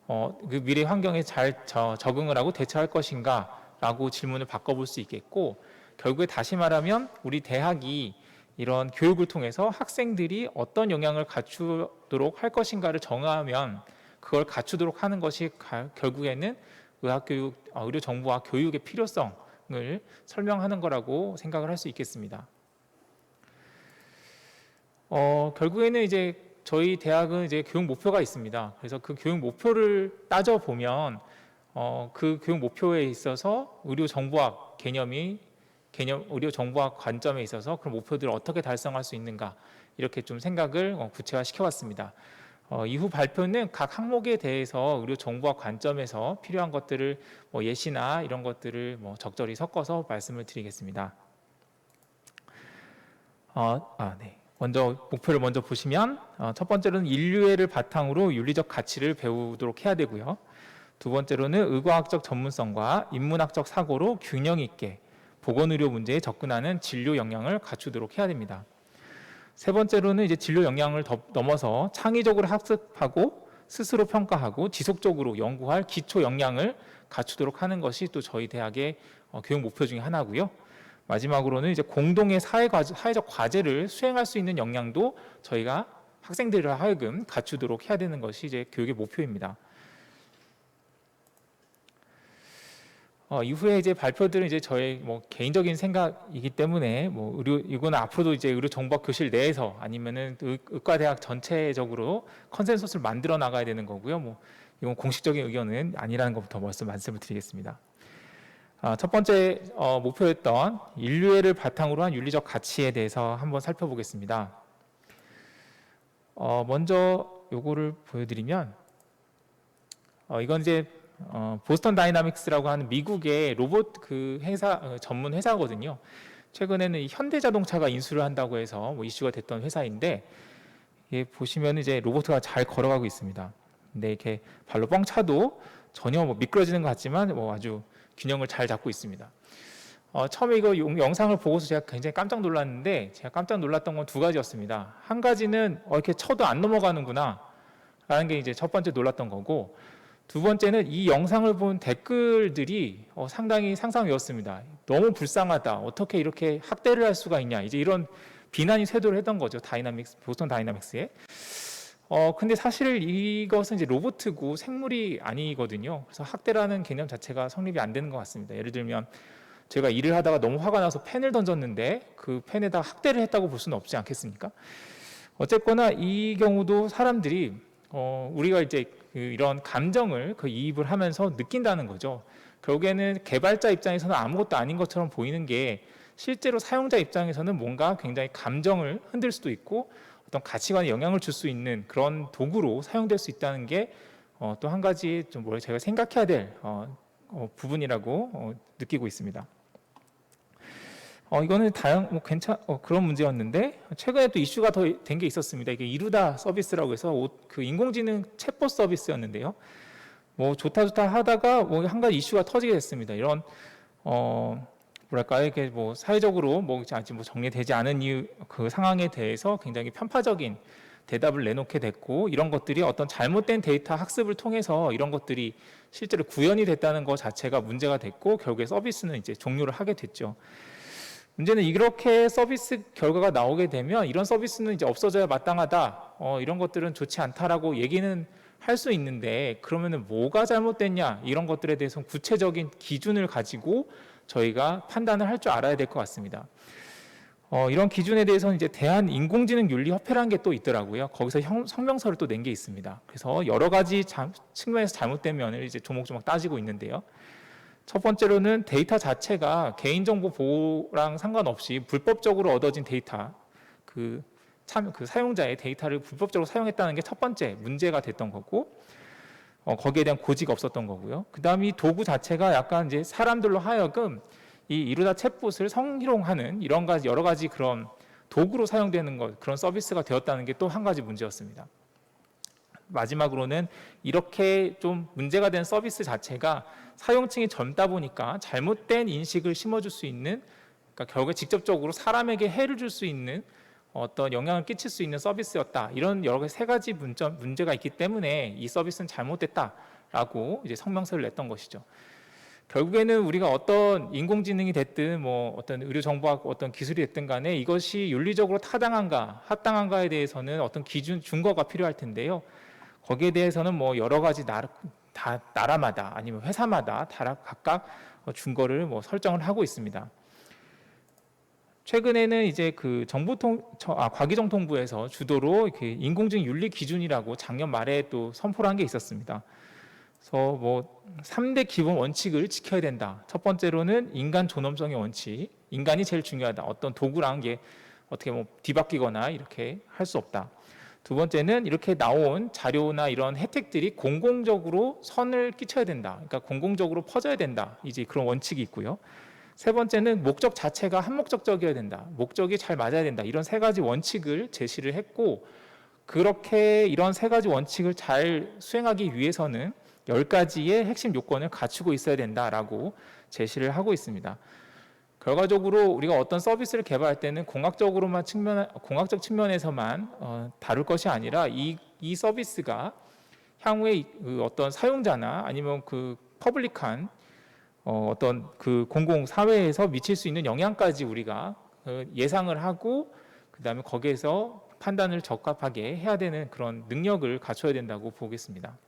그 미래 환경에 잘 적응을 하고 대처할 것인가라고 질문을 바꿔볼 수 있겠고, 결국에 다시 말하면 우리 대학이 이런 교육을 통해서 학생들이 어떤 역량을 갖추도록 할 것인가를 정하면 그걸 갖추도록 하는 것이 결국에는 의학교육, 의료정보학 교육의 필요성을 설명하는 거라고 생각을 할 수 있겠습니다. 결국에는 이제 저희 대학은 이제 교육 목표가 있습니다. 그래서 그 교육 목표를 따져 보면 그 교육 목표에 있어서 의료정보학 개념이 개념 의료 정보학 관점에 있어서 그런 목표들을 어떻게 달성할 수 있는가 이렇게 좀 생각을 구체화시켜봤습니다. 이후 발표는 각 항목에 대해서 의료 정보학 관점에서 필요한 것들을 예시나 이런 것들을 적절히 섞어서 말씀을 드리겠습니다. 네. 목표를 먼저 보시면 첫 번째로는 인류애를 바탕으로 윤리적 가치를 배우도록 해야 되고요. 두 번째로는 의과학적 전문성과 인문학적 사고로 균형 있게 보건의료 문제에 접근하는 진료 역량을 갖추도록 해야 됩니다. 세 번째로는 이제 진료 역량을 넘어서 창의적으로 학습하고 스스로 평가하고 지속적으로 연구할 기초 역량을 갖추도록 하는 것이 또 저희 대학의 교육 목표 중에 하나고요. 마지막으로는 이제 공동의 사회적 과제를 수행할 수 있는 역량도 저희가 학생들을 하여금 갖추도록 해야 되는 것이 이제 교육의 목표입니다. 이후에 이제 발표들은 이제 저의 개인적인 생각이기 때문에 이거는 앞으로도 이제 의료 정보학 교실 내에서 아니면은 의과대학 전체적으로 컨센서스를 만들어 나가야 되는 거고요. 이건 공식적인 의견은 아니라는 것부터 말씀을 드리겠습니다. 첫 번째 목표였던 인류애를 바탕으로 한 윤리적 가치에 대해서 한번 살펴보겠습니다. 먼저 요거를 보여드리면 이건 이제 보스턴 다이나믹스라고 하는 미국의 로봇 그 회사 전문 회사거든요. 최근에는 현대자동차가 인수를 한다고 해서 이슈가 됐던 회사인데 보시면 이제 로봇가 잘 걸어가고 있습니다. 근데 이렇게 발로 뻥 차도 전혀 미끄러지는 것 같지만 아주 균형을 잘 잡고 있습니다. 처음에 이거 영상을 보고서 제가 굉장히 깜짝 놀랐는데 제가 깜짝 놀랐던 건 두 가지였습니다. 한 가지는 이렇게 쳐도 안 넘어가는구나 라는 게 이제 첫 번째 놀랐던 거고, 두 번째는 이 영상을 본 댓글들이 상당히 상상이었습니다. 너무 불쌍하다. 어떻게 이렇게 학대를 할 수가 있냐. 이제 이런 비난이 쇄도를 했던 거죠. 보스턴 다이나믹스에. 근데 사실 이것은 이제 로봇이고 생물이 아니거든요. 그래서 학대라는 개념 자체가 성립이 안 되는 것 같습니다. 예를 들면 제가 일을 하다가 너무 화가 나서 펜을 던졌는데 그 펜에다 학대를 했다고 볼 수는 없지 않겠습니까? 어쨌거나 이 경우도 사람들이 우리가 이제 이런 감정을 이입을 하면서 느낀다는 거죠. 결국에는 개발자 입장에서는 아무것도 아닌 것처럼 보이는 게 실제로 사용자 입장에서는 뭔가 굉장히 감정을 흔들 수도 있고 어떤 가치관에 영향을 줄 수 있는 그런 도구로 사용될 수 있다는 게 또 한 가지 좀 제가 생각해야 될 부분이라고 느끼고 있습니다. 이거는 그런 문제였는데 최근에 또 이슈가 더 된 게 있었습니다. 이게 이루다 서비스라고 해서 그 인공지능 챗봇 서비스였는데요. 좋다 하다가 한 가지 이슈가 터지게 됐습니다. 이런 이렇게 사회적으로 아직 정리되지 않은 그 상황에 대해서 굉장히 편파적인 대답을 내놓게 됐고, 이런 것들이 어떤 잘못된 데이터 학습을 통해서 이런 것들이 실제로 구현이 됐다는 것 자체가 문제가 됐고, 결국에 서비스는 이제 종료를 하게 됐죠. 문제는 이렇게 서비스 결과가 나오게 되면 이런 서비스는 이제 없어져야 마땅하다. 이런 것들은 좋지 않다라고 얘기는 할 수 있는데, 그러면은 뭐가 잘못됐냐 이런 것들에 대해서 구체적인 기준을 가지고 저희가 판단을 할 줄 알아야 될 것 같습니다. 이런 기준에 대해서는 이제 대한인공지능윤리협회라는 게 또 있더라고요. 거기서 성명서를 또 낸 게 있습니다. 그래서 여러 가지 측면에서 잘못된 면을 이제 조목조목 따지고 있는데요. 첫 번째로는 데이터 자체가 개인정보 보호랑 상관없이 불법적으로 얻어진 데이터, 그 사용자의 데이터를 불법적으로 사용했다는 게 첫 번째 문제가 됐던 거고, 거기에 대한 고지가 없었던 거고요. 그다음 이 도구 자체가 약간 이제 사람들로 하여금 이 이루다 챗봇을 성희롱하는 여러 가지 그런 도구로 사용되는 그런 서비스가 되었다는 게 또 한 가지 문제였습니다. 마지막으로는 이렇게 좀 문제가 된 서비스 자체가 사용층이 젊다 보니까 잘못된 인식을 심어줄 수 있는, 그러니까 결국에 직접적으로 사람에게 해를 줄 수 있는 어떤 영향을 끼칠 수 있는 서비스였다. 이런 여러 가지 세 가지 문제가 있기 때문에 이 서비스는 잘못됐다라고 이제 성명서를 냈던 것이죠. 결국에는 우리가 어떤 인공지능이 됐든 어떤 의료정보학 어떤 기술이 됐든 간에 이것이 윤리적으로 타당한가 합당한가에 대해서는 어떤 기준 준거가 필요할 텐데요. 거기에 대해서는 여러 가지 나라마다 아니면 회사마다 각각 준거를 설정을 하고 있습니다. 최근에는 이제 그 과기정통부에서 주도로 이렇게 인공지능 윤리 기준이라고 작년 말에 또 선포를 한 게 있었습니다. 그래서 3대 기본 원칙을 지켜야 된다. 첫 번째로는 인간 존엄성의 원칙, 인간이 제일 중요하다. 어떤 도구랑 이게 어떻게 뭐 뒤바뀌거나 이렇게 할 수 없다. 두 번째는 이렇게 나온 자료나 이런 혜택들이 공공적으로 선을 끼쳐야 된다. 그러니까 공공적으로 퍼져야 된다. 이제 그런 원칙이 있고요. 세 번째는 목적 자체가 한목적적이어야 된다. 목적이 잘 맞아야 된다. 이런 세 가지 원칙을 제시를 했고, 그렇게 이런 세 가지 원칙을 잘 수행하기 위해서는 10가지의 핵심 요건을 갖추고 있어야 된다라고 제시를 하고 있습니다. 결과적으로 우리가 어떤 서비스를 개발할 때는 공학적 측면에서만 다룰 것이 아니라 이 서비스가 향후에 그 어떤 사용자나 아니면 그 퍼블릭한 어떤 그 공공 사회에서 미칠 수 있는 영향까지 우리가 예상을 하고 그다음에 거기에서 판단을 적합하게 해야 되는 그런 능력을 갖춰야 된다고 보겠습니다.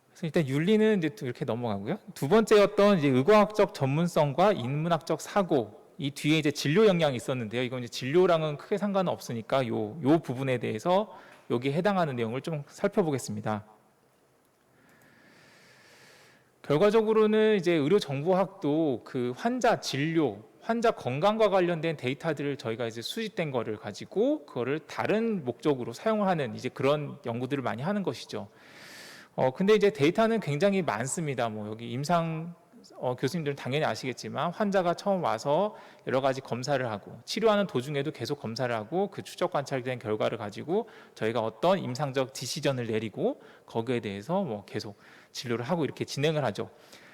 그래서 일단 윤리는 이제 이렇게 넘어가고요. 두 번째였던 이제 의과학적 전문성과 인문학적 사고, 이 뒤에 이제 진료 영향이 있었는데요. 이건 이제 진료랑은 크게 상관은 없으니까 요 부분에 대해서 여기에 해당하는 내용을 좀 살펴보겠습니다. 결과적으로는 이제 의료정보학도 그 환자 진료, 환자 건강과 관련된 데이터들을 저희가 이제 수집된 거를 가지고 그거를 다른 목적으로 사용하는 이제 그런 연구들을 많이 하는 것이죠. 근데 이제 데이터는 굉장히 많습니다. 뭐 여기 임상 교수님들은 당연히 아시겠지만 환자가 처음 와서 여러 가지 검사를 하고 치료하는 도중에도 계속 검사를 하고 그 추적 관찰된 결과를 가지고 저희가 어떤 임상적 디시전을 내리고 거기에 대해서 뭐 계속 진료를 하고 이렇게 진행을 하죠.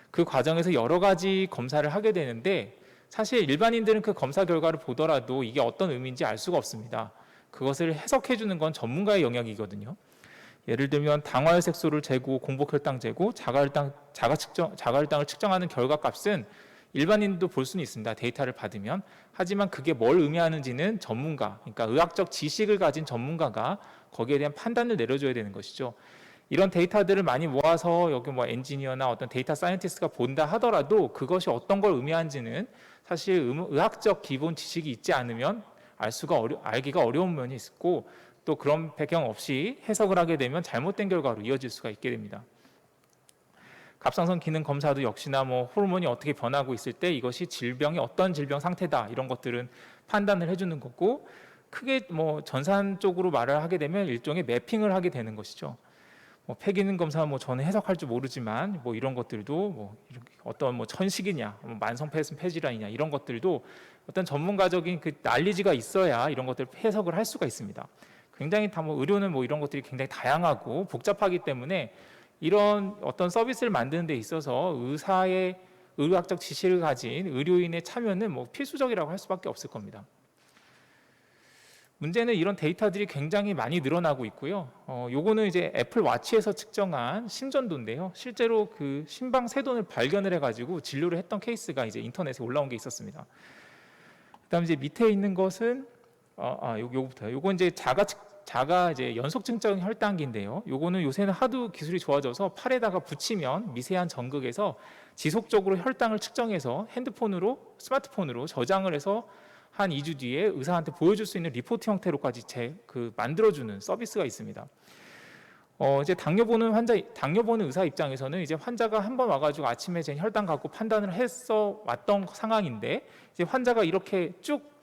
그 과정에서 여러 가지 검사를 하게 되는데 사실 일반인들은 그 검사 결과를 보더라도 이게 어떤 의미인지 알 수가 없습니다. 그것을 해석해 주는 건 전문가의 영역이거든요. 예를 들면 당화혈색소를 재고 공복혈당 재고 자가혈당을 측정하는 결과값은 일반인도 볼 수는 있습니다. 데이터를 받으면. 하지만 그게 뭘 의미하는지는 전문가, 그러니까 의학적 지식을 가진 전문가가 거기에 대한 판단을 내려줘야 되는 것이죠. 이런 데이터들을 많이 모아서 여기 뭐 엔지니어나 어떤 데이터 사이언티스트가 본다 하더라도 그것이 어떤 걸 의미하는지는 사실 의학적 기본 지식이 있지 않으면 알기가 어려운 면이 있고 또 그런 배경 없이 해석을 하게 되면 잘못된 결과로 이어질 수가 있게 됩니다. 갑상선 기능 검사도 역시나 뭐 호르몬이 어떻게 변하고 있을 때 이것이 질병이 어떤 질병 상태다 이런 것들은 판단을 해주는 거고 크게 뭐 전산 쪽으로 말을 하게 되면 일종의 매핑을 하게 되는 것이죠. 뭐 폐기능 검사 뭐 저는 해석할 줄 모르지만 뭐 이런 것들도 뭐 어떤 뭐 천식이냐, 뭐 만성 폐질환이냐 이런 것들도 어떤 전문가적인 그 난리지가 있어야 이런 것들 해석을 할 수가 있습니다. 굉장히 뭐 의료는 뭐 이런 것들이 굉장히 다양하고 복잡하기 때문에 이런 어떤 서비스를 만드는 데 있어서 의사의 의학적 지식을 가진 의료인의 참여는 뭐 필수적이라고 할 수밖에 없을 겁니다. 문제는 이런 데이터들이 굉장히 많이 늘어나고 있고요. 요거는 이제 애플 와치에서 측정한 심전도인데요. 실제로 그 심방 세돈을 발견을 해가지고 진료를 했던 케이스가 이제 인터넷에 올라온 게 있었습니다. 그다음 이제 밑에 있는 것은 요거부터요. 요건 이제 자가 이제 연속 증적 혈당기인데요. 요거는 요새는 하도 기술이 좋아져서 팔에다가 붙이면 미세한 전극에서 지속적으로 혈당을 측정해서 스마트폰으로 저장을 해서 한 2주 뒤에 의사한테 보여줄 수 있는 리포트 형태로까지 만들어주는 서비스가 있습니다. 이제 당뇨 보는 의사 입장에서는 이제 환자가 한번 와가지고 아침에 제 혈당 갖고 판단을 했어 왔던 상황인데 이제 환자가 이렇게 쭉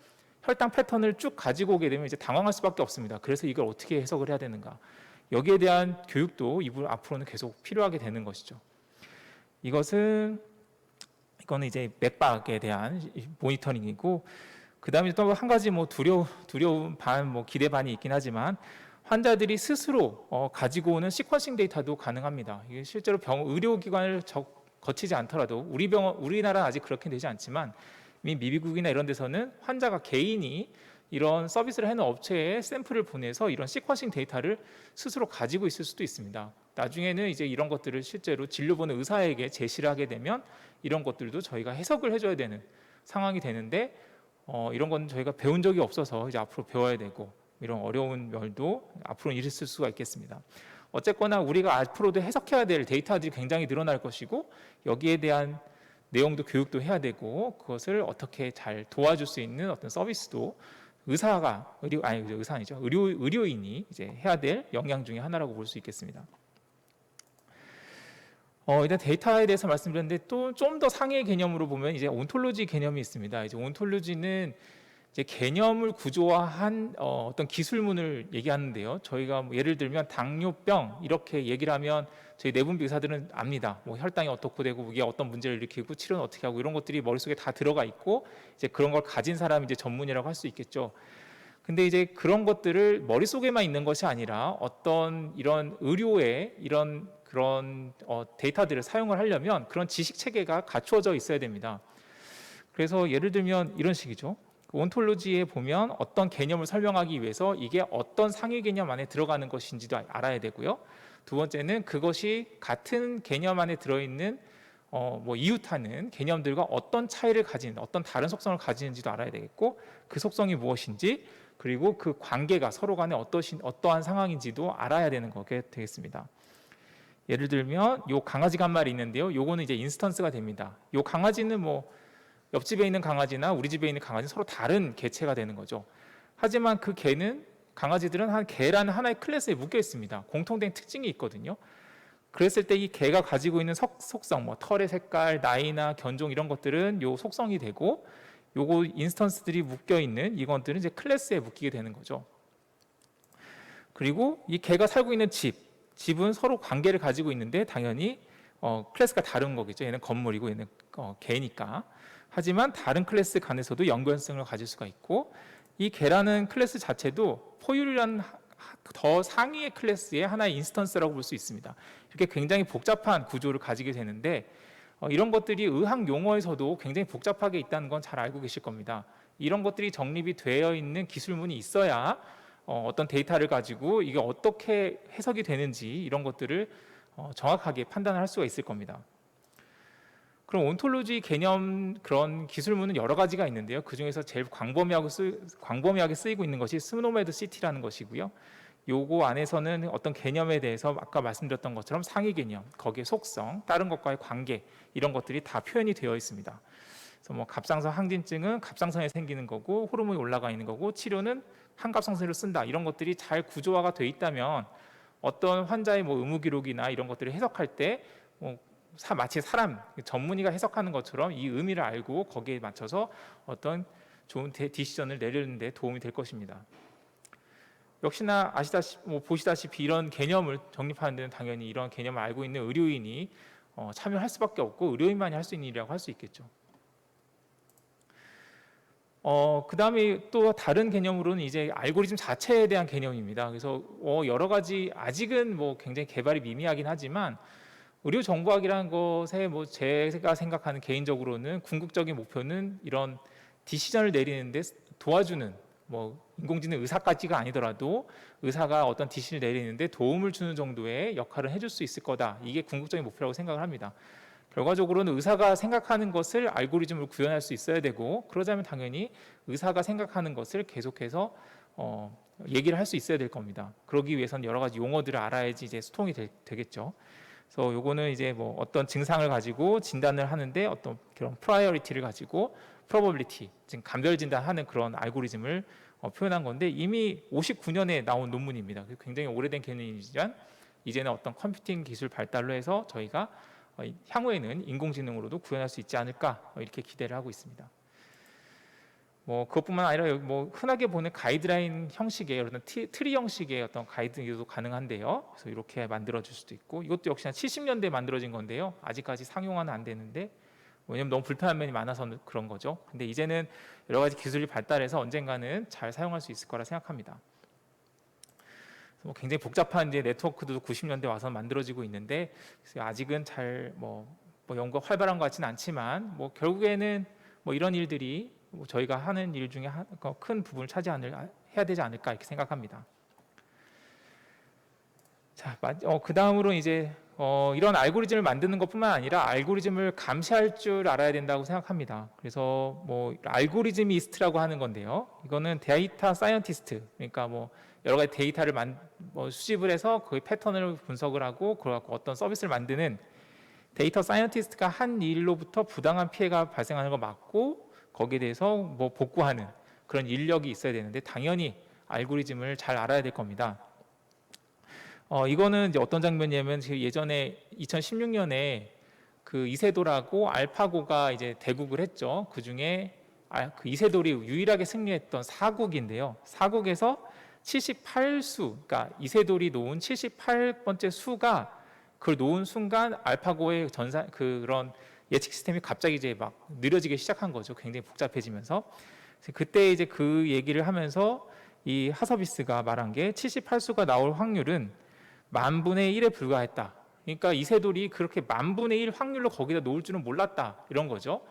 혈당 패턴을 쭉 가지고 오게 되면 이제 당황할 수밖에 없습니다. 그래서 이걸 어떻게 해석을 해야 되는가? 여기에 대한 교육도 앞으로는 계속 필요하게 되는 것이죠. 이거는 이제 맥박에 대한 모니터링이고, 그 다음에 또 한 가지 뭐 두려움 반, 뭐 기대 반이 있긴 하지만 환자들이 스스로 가지고 오는 시퀀싱 데이터도 가능합니다. 이게 실제로 의료기관을 거치지 않더라도 우리나라는 아직 그렇게 되지 않지만 미국이나 이런 데서는 환자가 개인이 이런 서비스를 하는 업체에 샘플을 보내서 이런 시퀀싱 데이터를 스스로 가지고 있을 수도 있습니다. 나중에는 이제 이런 것들을 실제로 진료 보는 의사에게 제시를 하게 되면 이런 것들도 저희가 해석을 해줘야 되는 상황이 되는데 이런 건 저희가 배운 적이 없어서 이제 앞으로 배워야 되고 이런 어려운 면도 앞으로 있을 수가 있겠습니다. 어쨌거나 우리가 앞으로도 해석해야 될 데이터들이 굉장히 늘어날 것이고 여기에 대한 내용도 교육도 해야 되고 그것을 어떻게 잘 도와줄 수 있는 어떤 서비스도 의료인이 이제 해야 될 역량 중에 하나라고 볼 수 있겠습니다. 일단 데이터에 대해서 말씀드렸는데 또 좀 더 상위의 개념으로 보면 이제 온톨로지 개념이 있습니다. 이제 온톨로지는 이제 개념을 구조화한 어떤 기술문을 얘기하는데요. 저희가 뭐 예를 들면 당뇨병 이렇게 얘기를 하면 저희 내분비 의사들은 압니다. 뭐 혈당이 어떻고 되고 이게 어떤 문제를 일으키고 치료는 어떻게 하고 이런 것들이 머릿속에 다 들어가 있고 이제 그런 걸 가진 사람이 이제 전문이라고 할 수 있겠죠. 근데 이제 그런 것들을 머릿속에만 있는 것이 아니라 어떤 이런 의료의 이런 그런 데이터들을 사용을 하려면 그런 지식 체계가 갖추어져 있어야 됩니다. 그래서 예를 들면 이런 식이죠. 온톨로지에 보면 어떤 개념을 설명하기 위해서 이게 어떤 상위 개념 안에 들어가는 것인지도 알아야 되고요. 두 번째는 그것이 같은 개념 안에 들어있는 뭐 이웃하는 개념들과 어떤 차이를 가진 어떤 다른 속성을 가지는지도 알아야 되겠고 그 속성이 무엇인지 그리고 그 관계가 서로 간에 어떠한 상황인지도 알아야 되는 거게 되겠습니다. 예를 들면 요 강아지가 한 마리 있는데요. 요거는 이제 인스턴스가 됩니다. 요 강아지는 뭐 옆집에 있는 강아지나 우리 집에 있는 강아지는 서로 다른 개체가 되는 거죠. 하지만 그 개는 강아지들은 한 개라는 하나의 클래스에 묶여 있습니다. 공통된 특징이 있거든요. 그랬을 때 이 개가 가지고 있는 속성, 뭐 털의 색깔, 나이나 견종 이런 것들은 요 속성이 되고 요거 인스턴스들이 묶여 있는 이것들은 이제 클래스에 묶이게 되는 거죠. 그리고 이 개가 살고 있는 집은 서로 관계를 가지고 있는데 당연히 클래스가 다른 거겠죠. 얘는 건물이고 얘는 개니까. 하지만 다른 클래스 간에서도 연관성을 가질 수가 있고 이 개라는 클래스 자체도 포유류라는 더 상위의 클래스의 하나의 인스턴스라고 볼 수 있습니다. 이렇게 굉장히 복잡한 구조를 가지게 되는데 이런 것들이 의학 용어에서도 굉장히 복잡하게 있다는 건 잘 알고 계실 겁니다. 이런 것들이 정립이 되어 있는 기술문이 있어야 어떤 데이터를 가지고 이게 어떻게 해석이 되는지 이런 것들을 정확하게 판단을 할 수가 있을 겁니다. 그럼 온톨로지 개념 그런 기술문은 여러 가지가 있는데요. 그 중에서 제일 광범위하게 쓰이고 있는 것이 스노메드 시티라는 것이고요. 요거 안에서는 어떤 개념에 대해서 아까 말씀드렸던 것처럼 상위 개념, 거기에 속성, 다른 것과의 관계 이런 것들이 다 표현이 되어 있습니다. 그래서 뭐 갑상선 항진증은 갑상선에 생기는 거고 호르몬이 올라가 있는 거고 치료는 항갑상선을 쓴다 이런 것들이 잘 구조화가 돼 있다면 어떤 환자의 뭐 의무 기록이나 이런 것들을 해석할 때 마치 사람 전문의가 해석하는 것처럼 이 의미를 알고 거기에 맞춰서 어떤 좋은 디시전을 내리는 데 도움이 될 것입니다. 역시나 보시다시피 이런 개념을 정립하는 데는 당연히 이런 개념을 알고 있는 의료인이 참여할 수밖에 없고 의료인만이 할 수 있는 일이라고 할 수 있겠죠. 그 다음에 또 다른 개념으로는 이제 알고리즘 자체에 대한 개념입니다. 그래서 여러 가지 아직은 뭐 굉장히 개발이 미미하긴 하지만 의료 정보학이라는 것에 뭐 제가 생각하는 개인적으로는 궁극적인 목표는 이런 디시전을 내리는데 도와주는 뭐 인공지능 의사까지가 아니더라도 의사가 어떤 디시를 내리는데 도움을 주는 정도의 역할을 해줄 수 있을 거다. 이게 궁극적인 목표라고 생각을 합니다. 결과적으로는 의사가 생각하는 것을 알고리즘으로 구현할 수 있어야 되고 그러자면 당연히 의사가 생각하는 것을 계속해서 얘기를 할 수 있어야 될 겁니다. 그러기 위해서는 여러 가지 용어들을 알아야지 이제 소통이 되겠죠. 그래서 요거는 이제 뭐 어떤 증상을 가지고 진단을 하는데 어떤 그런 프라이어리티를 가지고 프로버빌리티, 지금 감별 진단하는 그런 알고리즘을 표현한 건데 이미 59년에 나온 논문입니다. 굉장히 오래된 개념이지만 이제는 어떤 컴퓨팅 기술 발달로 해서 저희가 향후에는 인공지능으로도 구현할 수 있지 않을까 이렇게 기대를 하고 있습니다. 뭐 그것뿐만 아니라 뭐 흔하게 보는 가이드라인 형식의 어떤 트리 형식의 어떤 가이드도 가능한데요. 그래서 이렇게 만들어줄 수도 있고 이것도 역시나 70년대에 만들어진 건데요. 아직까지 상용화는 안 되는데 왜냐면 너무 불편한 면이 많아서 그런 거죠. 근데 이제는 여러 가지 기술이 발달해서 언젠가는 잘 사용할 수 있을 거라 생각합니다. 뭐 굉장히 복잡한 이제 네트워크도 90년대 와서 만들어지고 있는데 아직은 잘 뭐 연구가 활발한 것 같지는 않지만 뭐 결국에는 뭐 이런 일들이 뭐 저희가 하는 일 중에 큰 부분을 해야 되지 않을까 이렇게 생각합니다. 자, 그 다음으로 이제 이런 알고리즘을 만드는 것뿐만 아니라 알고리즘을 감시할 줄 알아야 된다고 생각합니다. 그래서 뭐 알고리즘이스트라고 하는 건데요. 이거는 데이터 사이언티스트, 그러니까 뭐 여러 가지 데이터를 수집을 해서 그 패턴을 분석을 하고 그래갖고 어떤 서비스를 만드는 데이터 사이언티스트가 한 일로부터 부당한 피해가 발생하는 걸 막고 거기에 대해서 뭐 복구하는 그런 인력이 있어야 되는데 당연히 알고리즘을 잘 알아야 될 겁니다. 이거는 이제 어떤 장면이냐면 예전에 2016년에 그 이세돌하고 알파고가 이제 대국을 했죠. 그 중에 그 이세돌이 유일하게 승리했던 사국인데요. 사국에서 78수, 그러니까 이세돌이 놓은 78번째 수가 그걸 놓은 순간 알파고의 그런 예측 시스템이 갑자기 이제 막 느려지기 시작한 거죠. 굉장히 복잡해지면서 그때 이제 그 얘기를 하면서 이 하서비스가 말한 게 78수가 나올 확률은 10,000분의 1에 불과했다. 그러니까 이세돌이 그렇게 10,000분의 1 확률로 거기다 놓을 줄은 몰랐다 이런 거죠.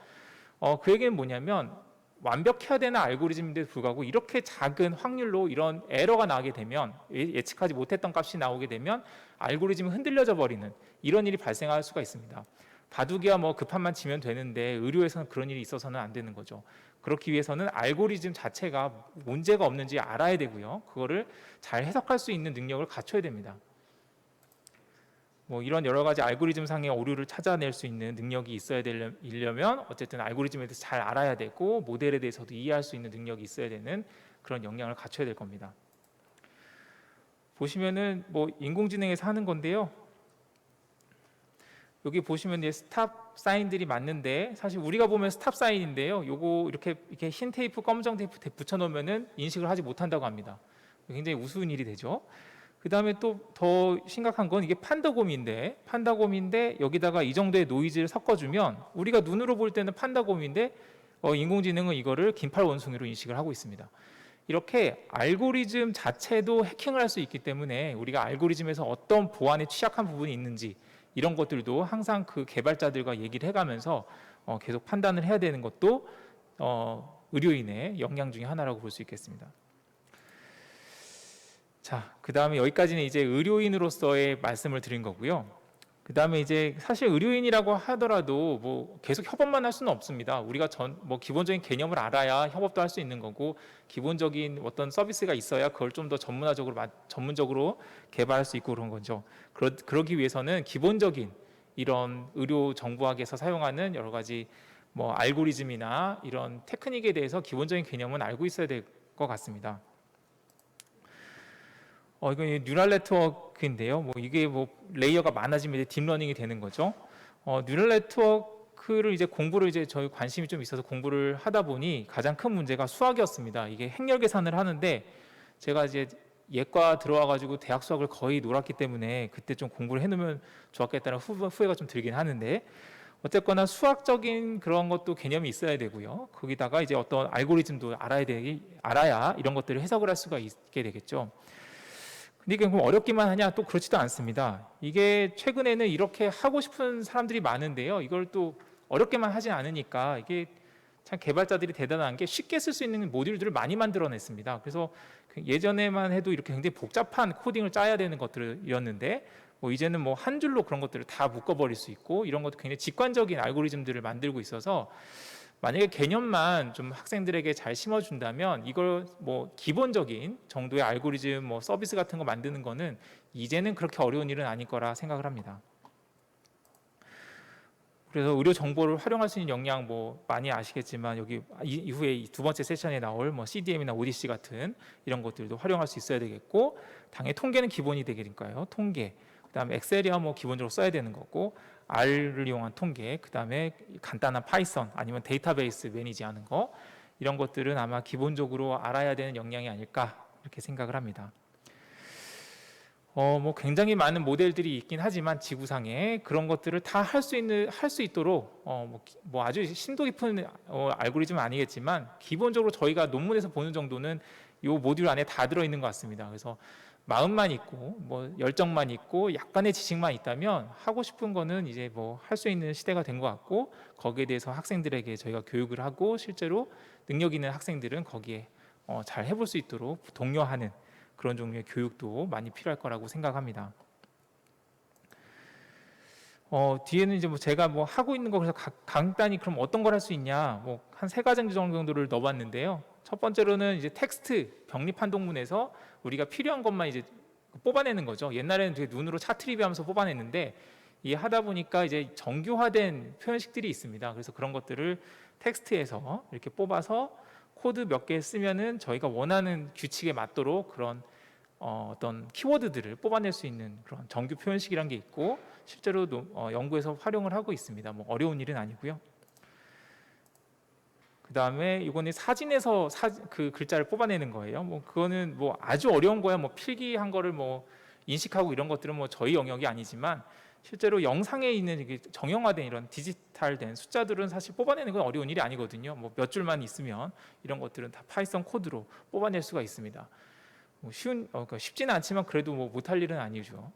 그 얘기는 뭐냐면 완벽해야 되는 알고리즘인데도 불구하고 이렇게 작은 확률로 이런 에러가 나게 되면 예측하지 못했던 값이 나오게 되면 알고리즘이 흔들려져 버리는 이런 일이 발생할 수가 있습니다. 바둑이야 뭐 급한만 치면 되는데 의료에서는 그런 일이 있어서는 안 되는 거죠. 그렇기 위해서는 알고리즘 자체가 문제가 없는지 알아야 되고요. 그거를 잘 해석할 수 있는 능력을 갖춰야 됩니다. 뭐 이런 여러 가지 알고리즘 상의 오류를 찾아낼 수 있는 능력이 있어야 되려면 어쨌든 알고리즘에 대해서 잘 알아야 되고 모델에 대해서도 이해할 수 있는 능력이 있어야 되는 그런 역량을 갖춰야 될 겁니다. 보시면은 뭐 인공지능에서 하는 건데요. 여기 보시면 이제 스탑 사인들이 맞는데 사실 우리가 보면 스탑 사인인데요. 요거 이렇게 흰 테이프, 검정 테이프 붙여 놓으면은 인식을 하지 못한다고 합니다. 굉장히 우스운 일이 되죠. 그 다음에 또 더 심각한 건 이게 판다곰인데 여기다가 이 정도의 노이즈를 섞어주면 우리가 눈으로 볼 때는 판다곰인데 인공지능은 이거를 긴팔 원숭이로 인식을 하고 있습니다. 이렇게 알고리즘 자체도 해킹을 할 수 있기 때문에 우리가 알고리즘에서 어떤 보안에 취약한 부분이 있는지 이런 것들도 항상 그 개발자들과 얘기를 해가면서 계속 판단을 해야 되는 것도 의료인의 역량 중에 하나라고 볼 수 있겠습니다. 자, 그 다음에 여기까지는 이제 의료인으로서의 말씀을 드린 거고요. 그 다음에 이제 사실 의료인이라고 하더라도 뭐 계속 협업만 할 수는 없습니다. 우리가 뭐 기본적인 개념을 알아야 협업도 할 수 있는 거고 기본적인 어떤 서비스가 있어야 그걸 좀 더 전문적으로 개발할 수 있고 그런 거죠. 그러기 위해서는 기본적인 이런 의료 정보학에서 사용하는 여러 가지 뭐 알고리즘이나 이런 테크닉에 대해서 기본적인 개념은 알고 있어야 될 것 같습니다. 이건 뉴럴 네트워크인데요. 뭐 이게 뭐 레이어가 많아지면 이제 딥러닝이 되는 거죠. 뉴럴 네트워크를 이제 공부를 이제 저희 관심이 좀 있어서 공부를 하다 보니 가장 큰 문제가 수학이었습니다. 이게 행렬 계산을 하는데 제가 이제 예과 들어와가지고 대학 수학을 거의 놀았기 때문에 그때 좀 공부를 해놓으면 좋았겠다는 후회가 좀 들긴 하는데 어쨌거나 수학적인 그런 것도 개념이 있어야 되고요. 거기다가 이제 어떤 알고리즘도 알아야 이런 것들을 해석을 할 수가 있게 되겠죠. 근데 이게 그럼 어렵기만 하냐? 또 그렇지도 않습니다. 이게 최근에는 이렇게 하고 싶은 사람들이 많은데요. 이걸 또 어렵게만 하진 않으니까 이게 참 개발자들이 대단한 게 쉽게 쓸 수 있는 모듈들을 많이 만들어냈습니다. 그래서 예전에만 해도 이렇게 굉장히 복잡한 코딩을 짜야 되는 것들이었는데 뭐 이제는 뭐 한 줄로 그런 것들을 다 묶어버릴 수 있고 이런 것도 굉장히 직관적인 알고리즘들을 만들고 있어서 만약에 개념만 좀 학생들에게 잘 심어준다면 이걸 뭐 기본적인 정도의 알고리즘 뭐 서비스 같은 거 만드는 거는 이제는 그렇게 어려운 일은 아닐 거라 생각을 합니다. 그래서 의료 정보를 활용할 수 있는 역량 뭐 많이 아시겠지만 여기 이후에 두 번째 세션에 나올 뭐 CDM이나 ODC 같은 이런 것들도 활용할 수 있어야 되겠고 당연히 통계는 기본이 되니까요. 통계, 그다음에 엑셀이야 뭐 기본적으로 써야 되는 거고 R를 이용한 통계, 그다음에 간단한 파이썬 아니면 데이터베이스 매니지하는 거 이런 것들은 아마 기본적으로 알아야 되는 역량이 아닐까 이렇게 생각을 합니다. 뭐 굉장히 많은 모델들이 있긴 하지만 지구상에 그런 것들을 다 할 수 있도록 뭐 아주 심도 깊은 알고리즘은 아니겠지만 기본적으로 저희가 논문에서 보는 정도는 이 모듈 안에 다 들어 있는 것 같습니다. 그래서 마음만 있고 뭐 열정만 있고 약간의 지식만 있다면 하고 싶은 거는 이제 뭐 할 수 있는 시대가 된 것 같고 거기에 대해서 학생들에게 저희가 교육을 하고 실제로 능력 있는 학생들은 거기에 잘 해볼 수 있도록 독려하는 그런 종류의 교육도 많이 필요할 거라고 생각합니다. 뒤에는 이제 뭐 제가 뭐 하고 있는 거 그래서 간단히 그럼 어떤 걸 할 수 있냐 뭐 한 3가지 정도를 넣어봤는데요. 첫 번째로는 이제 텍스트 병립 한동문에서 우리가 필요한 것만 이제 뽑아내는 거죠. 옛날에는 되게 눈으로 차트리뷰하면서 뽑아냈는데 이 하다 보니까 이제 정교화된 표현식들이 있습니다. 그래서 그런 것들을 텍스트에서 이렇게 뽑아서 코드 몇 개 쓰면은 저희가 원하는 규칙에 맞도록 그런 어떤 키워드들을 뽑아낼 수 있는 그런 정규 표현식이란 게 있고 실제로 연구에서 활용을 하고 있습니다. 뭐 어려운 일은 아니고요. 그 다음에 이거는 사진에서 그 글자를 뽑아내는 거예요. 뭐 그거는 뭐 아주 어려운 거야. 뭐 필기한 거를 뭐 인식하고 이런 것들은 뭐 저희 영역이 아니지만 실제로 영상에 있는 이게 정형화된 이런 디지털된 숫자들은 사실 뽑아내는 건 어려운 일이 아니거든요. 뭐 몇 줄만 있으면 이런 것들은 다 파이썬 코드로 뽑아낼 수가 있습니다. 뭐 그러니까 쉽지는 않지만 그래도 뭐 못할 일은 아니죠.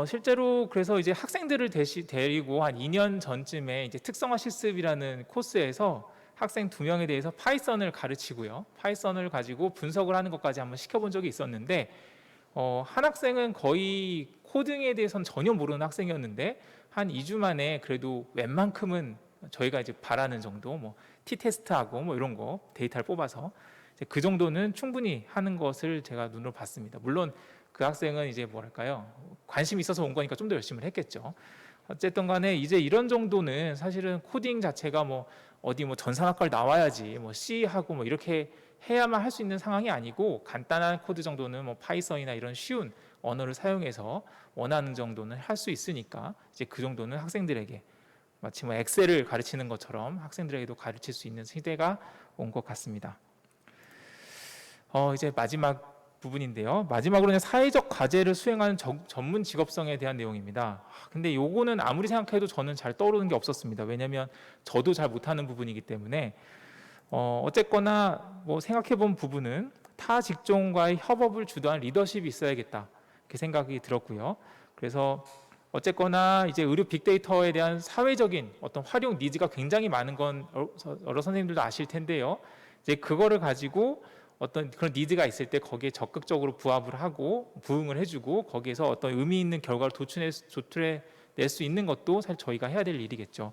실제로 그래서 이제 학생들을 데리고 한 2년 전쯤에 이제 특성화 실습이라는 코스에서 학생 2명에 대해서 파이썬을 가르치고요. 파이썬을 가지고 분석을 하는 것까지 한번 시켜본 적이 있었는데 한 학생은 거의 코딩에 대해서는 전혀 모르는 학생이었는데 한 2주 만에 그래도 웬만큼은 저희가 이제 바라는 정도 뭐 T-테스트하고 뭐 이런 거 데이터를 뽑아서 이제 그 정도는 충분히 하는 것을 제가 눈으로 봤습니다. 물론 그 학생은 이제 뭐랄까요, 관심이 있어서 온 거니까 좀 더 열심히 했겠죠. 어쨌든 간에 이제 이런 정도는 사실은 코딩 자체가 뭐 어디 뭐 전산학과를 나와야지 뭐 C하고 뭐 이렇게 해야만 할 수 있는 상황이 아니고 간단한 코드 정도는 뭐 파이썬이나 이런 쉬운 언어를 사용해서 원하는 정도는 할 수 있으니까 이제 그 정도는 학생들에게 마치 뭐 엑셀을 가르치는 것처럼 학생들에게도 가르칠 수 있는 시대가 온 것 같습니다. 이제 마지막 부분인데요. 마지막으로는 사회적 과제를 수행하는 전문 직업성에 대한 내용입니다. 근데 요거는 아무리 생각해도 저는 잘 떠오르는 게 없었습니다. 왜냐하면 저도 잘 못하는 부분이기 때문에 어쨌거나 뭐 생각해본 부분은 타 직종과의 협업을 주도한 리더십이 있어야겠다 이렇게 생각이 들었고요. 그래서 어쨌거나 이제 의료 빅데이터에 대한 사회적인 어떤 활용 니즈가 굉장히 많은 건 여러 선생님들도 아실 텐데요. 이제 그거를 가지고 어떤 그런 니드가 있을 때 거기에 적극적으로 부합을 하고 부응을 해주고 거기에서 어떤 의미 있는 결과를 도출해낼 수 있는 것도 사실 저희가 해야 될 일이겠죠.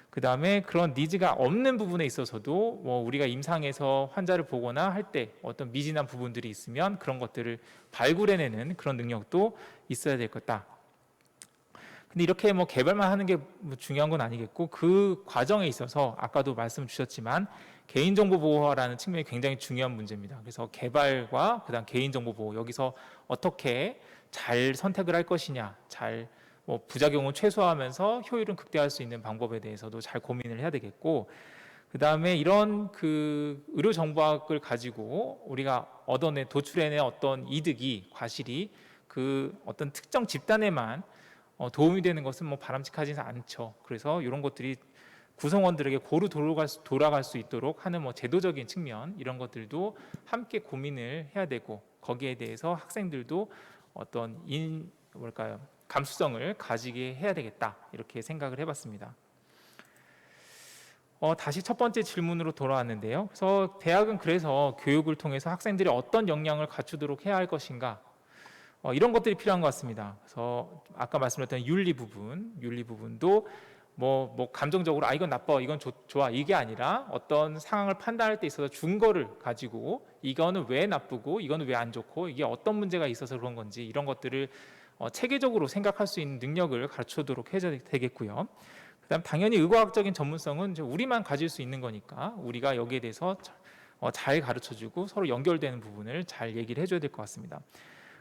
그 다음에 그런 니즈가 없는 부분에 있어서도 뭐 우리가 임상에서 환자를 보거나 할 때 어떤 미진한 부분들이 있으면 그런 것들을 발굴해내는 그런 능력도 있어야 될 거다. 근데 이렇게 뭐 개발만 하는 게 뭐 중요한 건 아니겠고 그 과정에 있어서 아까도 말씀 주셨지만 개인정보 보호라는 측면이 굉장히 중요한 문제입니다. 그래서 개발과 그다음 개인정보 보호 여기서 어떻게 잘 선택을 할 것이냐, 잘 뭐 부작용을 최소화하면서 효율은 극대화할 수 있는 방법에 대해서도 잘 고민을 해야 되겠고, 그다음에 이런 그 의료정보학을 가지고 우리가 도출해낸 어떤 이득이 과실이 그 어떤 특정 집단에만 도움이 되는 것은 뭐 바람직하지는 않죠. 그래서 이런 것들이 구성원들에게 고루 돌아갈 수 있도록 하는 뭐 제도적인 측면 이런 것들도 함께 고민을 해야 되고 거기에 대해서 학생들도 어떤 감수성을 가지게 해야 되겠다 이렇게 생각을 해봤습니다. 다시 첫 번째 질문으로 돌아왔는데요. 그래서 대학은 그래서 교육을 통해서 학생들이 어떤 역량을 갖추도록 해야 할 것인가 이런 것들이 필요한 것 같습니다. 그래서 아까 말씀드렸던 윤리 부분도 뭐 감정적으로 이건 나빠, 이건 좋아 이게 아니라 어떤 상황을 판단할 때 있어서 준거를 가지고 이거는 왜 나쁘고 이거는 왜 안 좋고 이게 어떤 문제가 있어서 그런 건지 이런 것들을 체계적으로 생각할 수 있는 능력을 갖추도록 해야 되겠고요. 그다음 당연히 의과학적인 전문성은 이제 우리만 가질 수 있는 거니까 우리가 여기에 대해서 잘 가르쳐주고 서로 연결되는 부분을 잘 얘기를 해줘야 될 것 같습니다.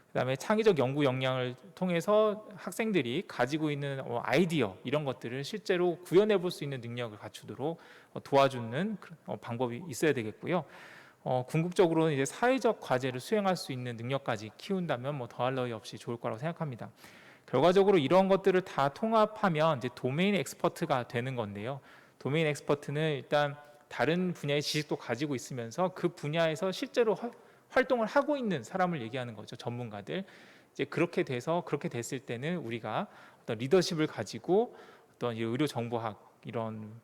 그다음에 창의적 연구 역량을 통해서 학생들이 가지고 있는 아이디어 이런 것들을 실제로 구현해 볼 수 있는 능력을 갖추도록 도와주는 방법이 있어야 되겠고요. 궁극적으로는 이제 사회적 과제를 수행할 수 있는 능력까지 키운다면 뭐 더할 나위 없이 좋을 거라고 생각합니다. 결과적으로 이런 것들을 다 통합하면 이제 도메인 엑스퍼트가 되는 건데요. 도메인 엑스퍼트는 일단 다른 분야의 지식도 가지고 있으면서 그 분야에서 실제로 활동을 하고 있는 사람을 얘기하는 거죠. 전문가들. 이제 그렇게 됐을 때는 우리가 어떤 리더십을 가지고 어떤 의료 정보학 이런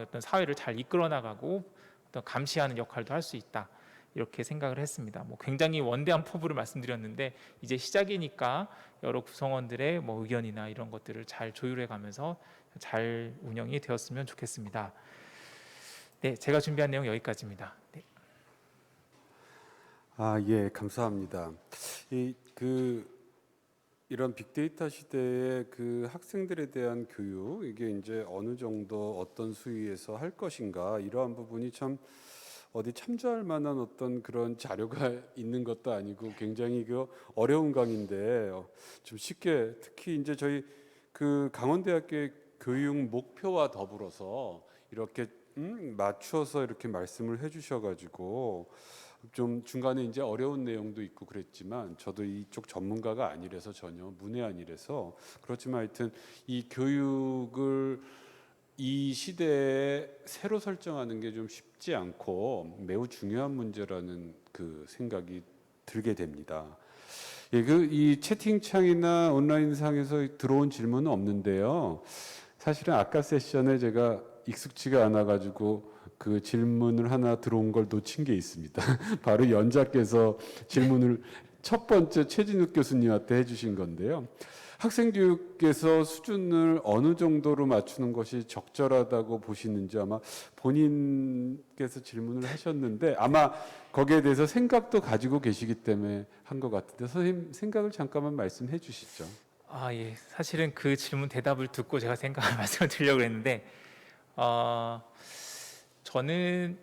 어떤 사회를 잘 이끌어 나가고 어떤 감시하는 역할도 할 수 있다. 이렇게 생각을 했습니다. 뭐 굉장히 원대한 포부를 말씀드렸는데 이제 시작이니까 여러 구성원들의 뭐 의견이나 이런 것들을 잘 조율해 가면서 잘 운영이 되었으면 좋겠습니다. 네, 제가 준비한 내용 여기까지입니다. 네. 예, 감사합니다. 이런 빅데이터 시대에 그 학생들에 대한 교육 이게 이제 어느 정도 어떤 수위에서 할 것인가 이러한 부분이 참 어디 참조할 만한 어떤 그런 자료가 있는 것도 아니고 굉장히 그 어려운 강의인데 좀 쉽게 특히 이제 저희 그 강원대학교의 교육 목표와 더불어서 이렇게 맞추어서 이렇게 말씀을 해주셔가지고 좀 중간에 이제 어려운 내용도 있고 그랬지만 저도 이쪽 전문가가 아니라서 전혀 문외한이라서 그렇지만 하여튼 이 교육을 이 시대에 새로 설정하는 게 좀 쉽지 않고 매우 중요한 문제라는 그 생각이 들게 됩니다. 예, 이 채팅창이나 온라인상에서 들어온 질문은 없는데요. 사실은 아까 세션에 제가 익숙지가 않아가지고 그 질문을 하나 들어온 걸 놓친 게 있습니다. 바로 연자께서 질문을 첫 번째 최진욱 교수님한테 해주신 건데요. 학생 교육에서 수준을 어느 정도로 맞추는 것이 적절하다고 보시는지 아마 본인께서 질문을 하셨는데 아마 거기에 대해서 생각도 가지고 계시기 때문에 한 것 같은데 선생님 생각을 잠깐만 말씀해 주시죠. 예. 사실은 그 질문 대답을 듣고 제가 생각을 말씀을 드리려고 했는데 저는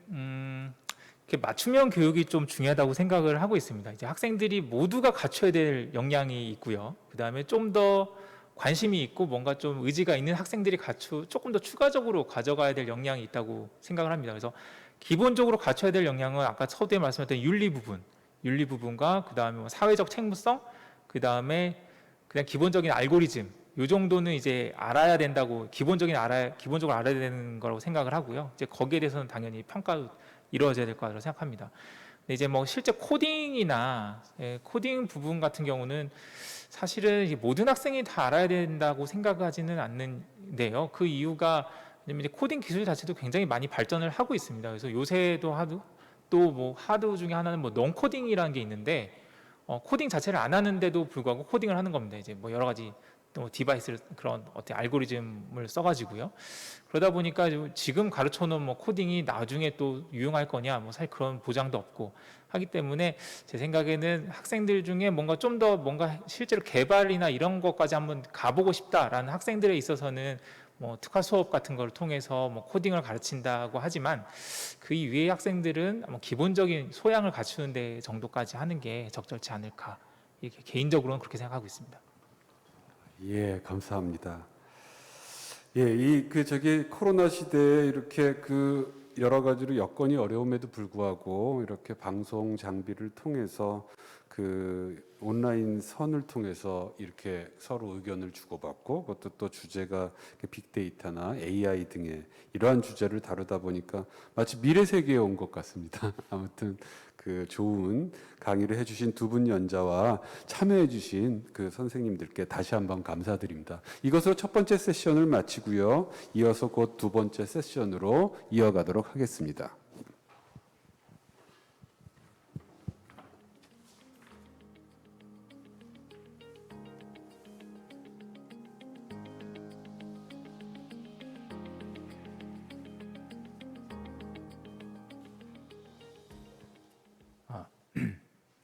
이렇게 맞춤형 교육이 좀 중요하다고 생각을 하고 있습니다. 이제 학생들이 모두가 갖춰야 될 역량이 있고요. 그다음에 좀 더 관심이 있고 뭔가 좀 의지가 있는 학생들이 조금 더 추가적으로 가져가야 될 역량이 있다고 생각을 합니다. 그래서 기본적으로 갖춰야 될 역량은 아까 서두에 말씀드렸던 윤리 부분과 그다음에 뭐 사회적 책무성, 그다음에 그냥 기본적인 알고리즘 요 정도는 이제 알아야 된다고 기본적으로 알아야 되는 거라고 생각을 하고요. 이제 거기에 대해서는 당연히 평가도 이루어져야 될 거라고 생각합니다. 근데 이제 뭐 실제 코딩이나 코딩 부분 같은 경우는 사실은 이제 모든 학생이 다 알아야 된다고 생각하지는 않는데요. 그 이유가 왜냐면 이제 코딩 기술 자체도 굉장히 많이 발전을 하고 있습니다. 그래서 요새도 또 뭐 하드 중에 하나는 뭐 넌코딩이라는 게 있는데 코딩 자체를 안 하는데도 불구하고 코딩을 하는 겁니다. 이제 뭐 여러 가지 또 디바이스를 그런 어떤 알고리즘을 써가지고요. 그러다 보니까 지금 가르쳐놓은 뭐 코딩이 나중에 또 유용할 거냐, 뭐 사실 그런 보장도 없고 하기 때문에 제 생각에는 학생들 중에 뭔가 좀 더 뭔가 실제로 개발이나 이런 것까지 한번 가보고 싶다라는 학생들에 있어서는 뭐 특화 수업 같은 걸 통해서 뭐 코딩을 가르친다고 하지만 그 이외의 학생들은 뭐 기본적인 소양을 갖추는 데 정도까지 하는 게 적절치 않을까 이렇게 개인적으로는 그렇게 생각하고 있습니다. 예, 감사합니다. 예, 저기 코로나 시대에 이렇게 그 여러 가지로 여건이 어려움에도 불구하고 이렇게 방송 장비를 통해서 그 온라인 선을 통해서 이렇게 서로 의견을 주고받고 그것도 또 주제가 빅데이터나 AI 등의 이러한 주제를 다루다 보니까 마치 미래 세계에 온 것 같습니다. 아무튼 그 좋은 강의를 해주신 두 분 연자와 참여해주신 그 선생님들께 다시 한번 감사드립니다. 이것으로 첫 번째 세션을 마치고요. 이어서 곧 두 번째 세션으로 이어가도록 하겠습니다.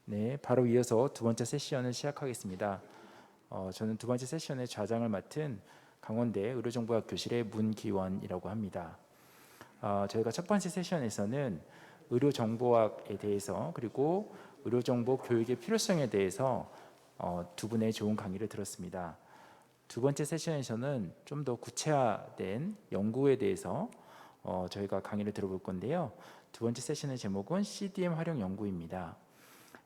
네, 바로 이어서 두 번째 세션을 시작하겠습니다. 저는 두 번째 세션의 좌장을 맡은 강원대 의료정보학 교실의 문기원이라고 합니다. 저희가 첫 번째 세션에서는 의료정보학에 대해서 그리고 의료정보 교육의 필요성에 대해서 두 분의 좋은 강의를 들었습니다. 두 번째 세션에서는 좀 더 구체화된 연구에 대해서 저희가 강의를 들어볼 건데요. 두 번째 세션의 제목은 CDM 활용 연구입니다.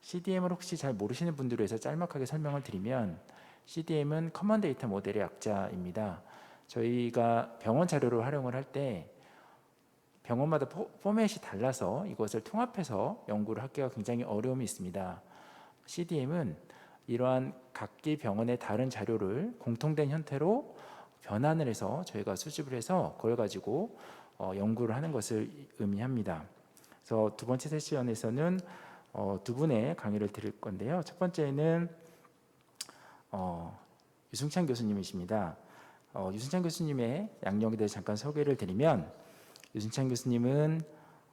CDM을 혹시 잘 모르시는 분들을 위해서 짤막하게 설명을 드리면 CDM은 커먼 데이터 모델의 약자입니다. 저희가 병원 자료를 활용을 할 때 병원마다 포맷이 달라서 이것을 통합해서 연구를 하기가 굉장히 어려움이 있습니다. CDM은 이러한 각기 병원의 다른 자료를 공통된 형태로 변환을 해서 저희가 수집을 해서 그걸 가지고 연구를 하는 것을 의미합니다. 그래서 두 번째 세션에서는 두 분의 강의를 드릴 건데요. 첫 번째는 유승찬 교수님이십니다. 유승찬 교수님의 양력에 대해 잠깐 소개를 드리면 유승찬 교수님은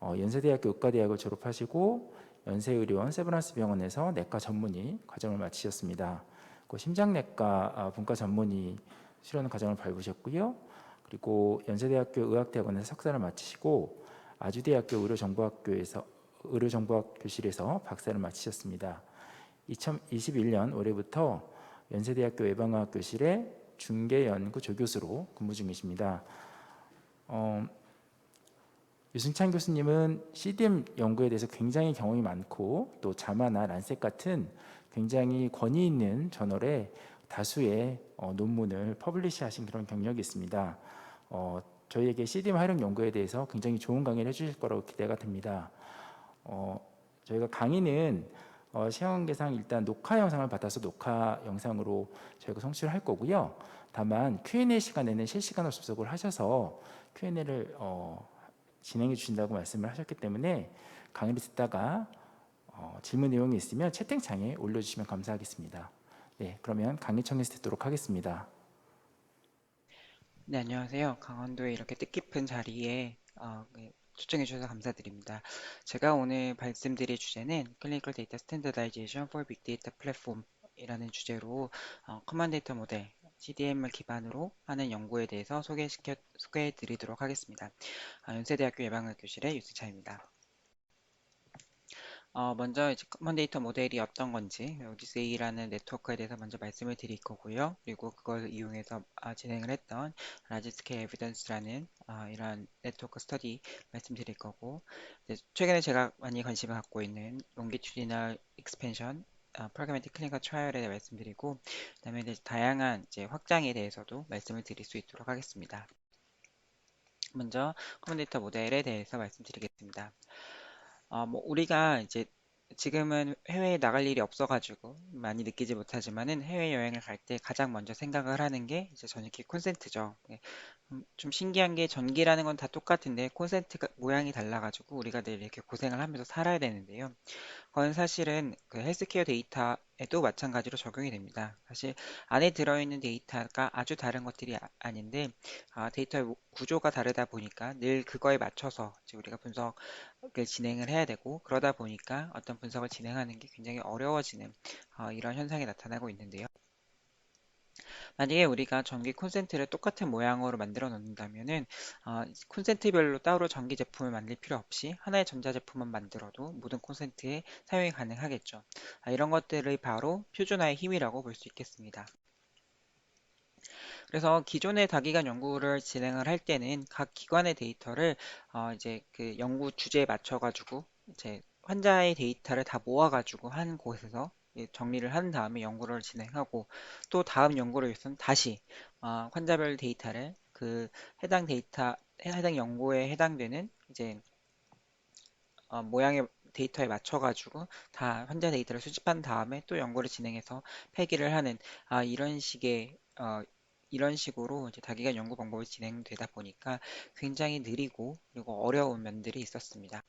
연세대학교 의과대학을 졸업하시고 연세의료원 세브란스 병원에서 내과 전문의 과정을 마치셨습니다. 그 심장내과 분과 전문의 수련 과정을 밟으셨고요. 그리고 연세대학교 의학대학원에서 석사를 마치시고 아주대학교 의료정보학 교실에서 박사를 마치셨습니다. 2021년 올해부터 연세대학교 외방의학 교실의 중계연구 조교수로 근무 중이십니다. 유승찬 교수님은 CDM 연구에 대해서 굉장히 경험이 많고 또 자마나 란셋 같은 굉장히 권위 있는 저널에 다수의 논문을 퍼블리시하신 그런 경력이 있습니다. 저희에게 CDM 활용 연구에 대해서 굉장히 좋은 강의를 해주실 거라고 기대가 됩니다. 저희가 강의는 시간관계상 일단 녹화 영상을 받아서 녹화 영상으로 저희가 송출을 할 거고요. 다만 Q&A 시간에는 실시간으로 접속을 하셔서 Q&A를 진행해 주신다고 말씀을 하셨기 때문에 강의를 듣다가 질문 내용이 있으면 채팅창에 올려주시면 감사하겠습니다. 네, 그러면 강의 청해서 듣도록 하겠습니다. 네, 안녕하세요. 강원도에 이렇게 뜻깊은 자리에 초청해 주셔서 감사드립니다. 제가 오늘 말씀드릴 주제는 Clinical Data Standardization for Big Data Platform 이라는 주제로 커먼 데이터 모델 CDM을 기반으로 하는 연구에 대해서 소개해 드리도록 하겠습니다. 연세대학교 예방의학 교실의 유승찬입니다. 먼저 이제 커먼 데이터 모델이 어떤 건지 오디세이라는 네트워크에 대해서 먼저 말씀을 드릴 거고요. 그리고 그걸 이용해서 진행을 했던 라지 스케일 에비던스라는 이런 네트워크 스터디 말씀드릴 거고, 이제 최근에 제가 많이 관심을 갖고 있는 롱기튜디널 익스펜션 프로그래매틱 클리니컬 트라이얼에 대해 말씀드리고, 그다음에 이제 다양한 이제 확장에 대해서도 말씀을 드릴 수 있도록 하겠습니다. 먼저 커먼 데이터 모델에 대해서 말씀드리겠습니다. 우리가 이제 지금은 해외에 나갈 일이 없어가지고 많이 느끼지 못하지만은 해외여행을 갈 때 가장 먼저 생각을 하는 게 이제 전기 콘센트죠. 좀 신기한 게 전기라는 건 다 똑같은데 콘센트가 모양이 달라가지고 우리가 늘 이렇게 고생을 하면서 살아야 되는데요. 그건 사실은 그 헬스케어 데이터에도 마찬가지로 적용이 됩니다. 사실 안에 들어있는 데이터가 아주 다른 것들이 아닌데 데이터의 구조가 다르다 보니까 늘 그거에 맞춰서 이제 우리가 분석을 진행을 해야 되고, 그러다 보니까 어떤 분석을 진행하는 게 굉장히 어려워지는 이런 현상이 나타나고 있는데요. 만약에 우리가 전기 콘센트를 똑같은 모양으로 만들어 놓는다면은 콘센트별로 따로 전기 제품을 만들 필요 없이 하나의 전자제품만 만들어도 모든 콘센트에 사용이 가능하겠죠. 이런 것들이 바로 표준화의 힘이라고 볼 수 있겠습니다. 그래서 기존의 다기관 연구를 진행을 할 때는 각 기관의 데이터를 이제 그 연구 주제에 맞춰가지고 이제 환자의 데이터를 다 모아가지고 한 곳에서 정리를 한 다음에 연구를 진행하고, 또 다음 연구를 위해서는 다시 환자별 데이터를 그 해당 연구에 해당되는 이제 모양의 데이터에 맞춰가지고 다 환자 데이터를 수집한 다음에 또 연구를 진행해서 폐기를 하는 이런 식으로 이제 다기관 연구 방법이 진행되다 보니까 굉장히 느리고 그리고 어려운 면들이 있었습니다.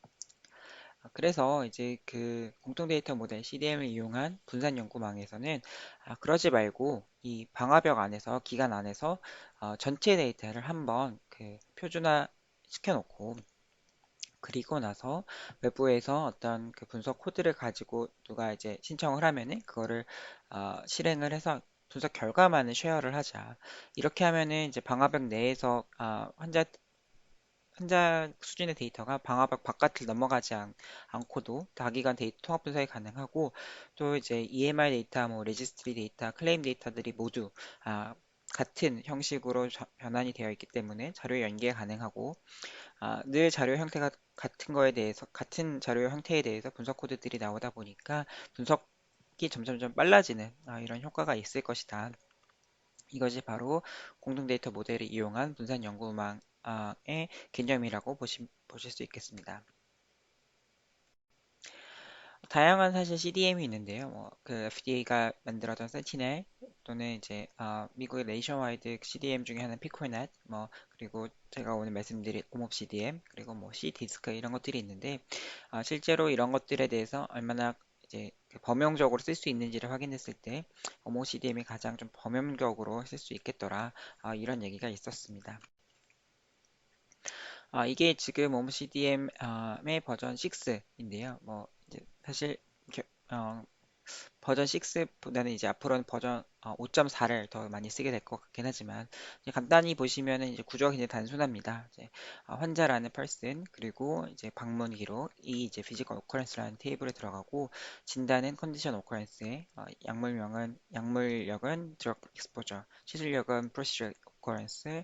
그래서 이제 그 공통 데이터 모델 CDM을 이용한 분산 연구망에서는 그러지 말고 이 방화벽 안에서 기관 안에서 전체 데이터를 한번 그 표준화 시켜놓고, 그리고 나서 외부에서 어떤 그 분석 코드를 가지고 누가 이제 신청을 하면은 그거를 실행을 해서 분석 결과만을 쉐어를 하자. 이렇게 하면은 이제 방화벽 내에서 환자 수준의 데이터가 방화벽 바깥을 넘어가지 않고도 다기관 데이터 통합 분석이 가능하고, 또 이제 EMR 데이터, 뭐 레지스트리 데이터, 클레임 데이터들이 모두 같은 형식으로 변환이 되어 있기 때문에 자료 연계가 가능하고, 늘 자료 형태가 같은 자료 형태에 대해서 분석 코드들이 나오다 보니까 분석이 점점점 빨라지는 이런 효과가 있을 것이다. 이것이 바로 공동 데이터 모델을 이용한 분산 연구망의 개념이라고 보실 수 있겠습니다. 다양한 사실 CDM이 있는데요. 그 FDA가 만들었던 센티넬, 또는 이제 미국의 네이션와이드 CDM 중에 하나는 피코넷, 그리고 제가 오늘 말씀드린 옴옵 CDM, 그리고 뭐 C디스크 이런 것들이 있는데, 실제로 이런 것들에 대해서 얼마나 이제 그 범용적으로 쓸 수 있는지를 확인했을 때 옴옵 CDM이 가장 좀 범용적으로 쓸 수 있겠더라, 이런 얘기가 있었습니다. 이게 지금 옴옵 CDM의 버전 6인데요. 이제 사실 버전 6보다는 이제 앞으로는 버전 5.4를 더 많이 쓰게 될 것 같긴 하지만 이제 간단히 보시면은 이제 구조가 굉장히 단순합니다. 이제 환자라는 person 그리고 이제 방문 기록 이 이제 physical occurrence라는 테이블에 들어가고 진단은 condition occurrence에 약물력은 drug exposure 시술력은 procedure occurrence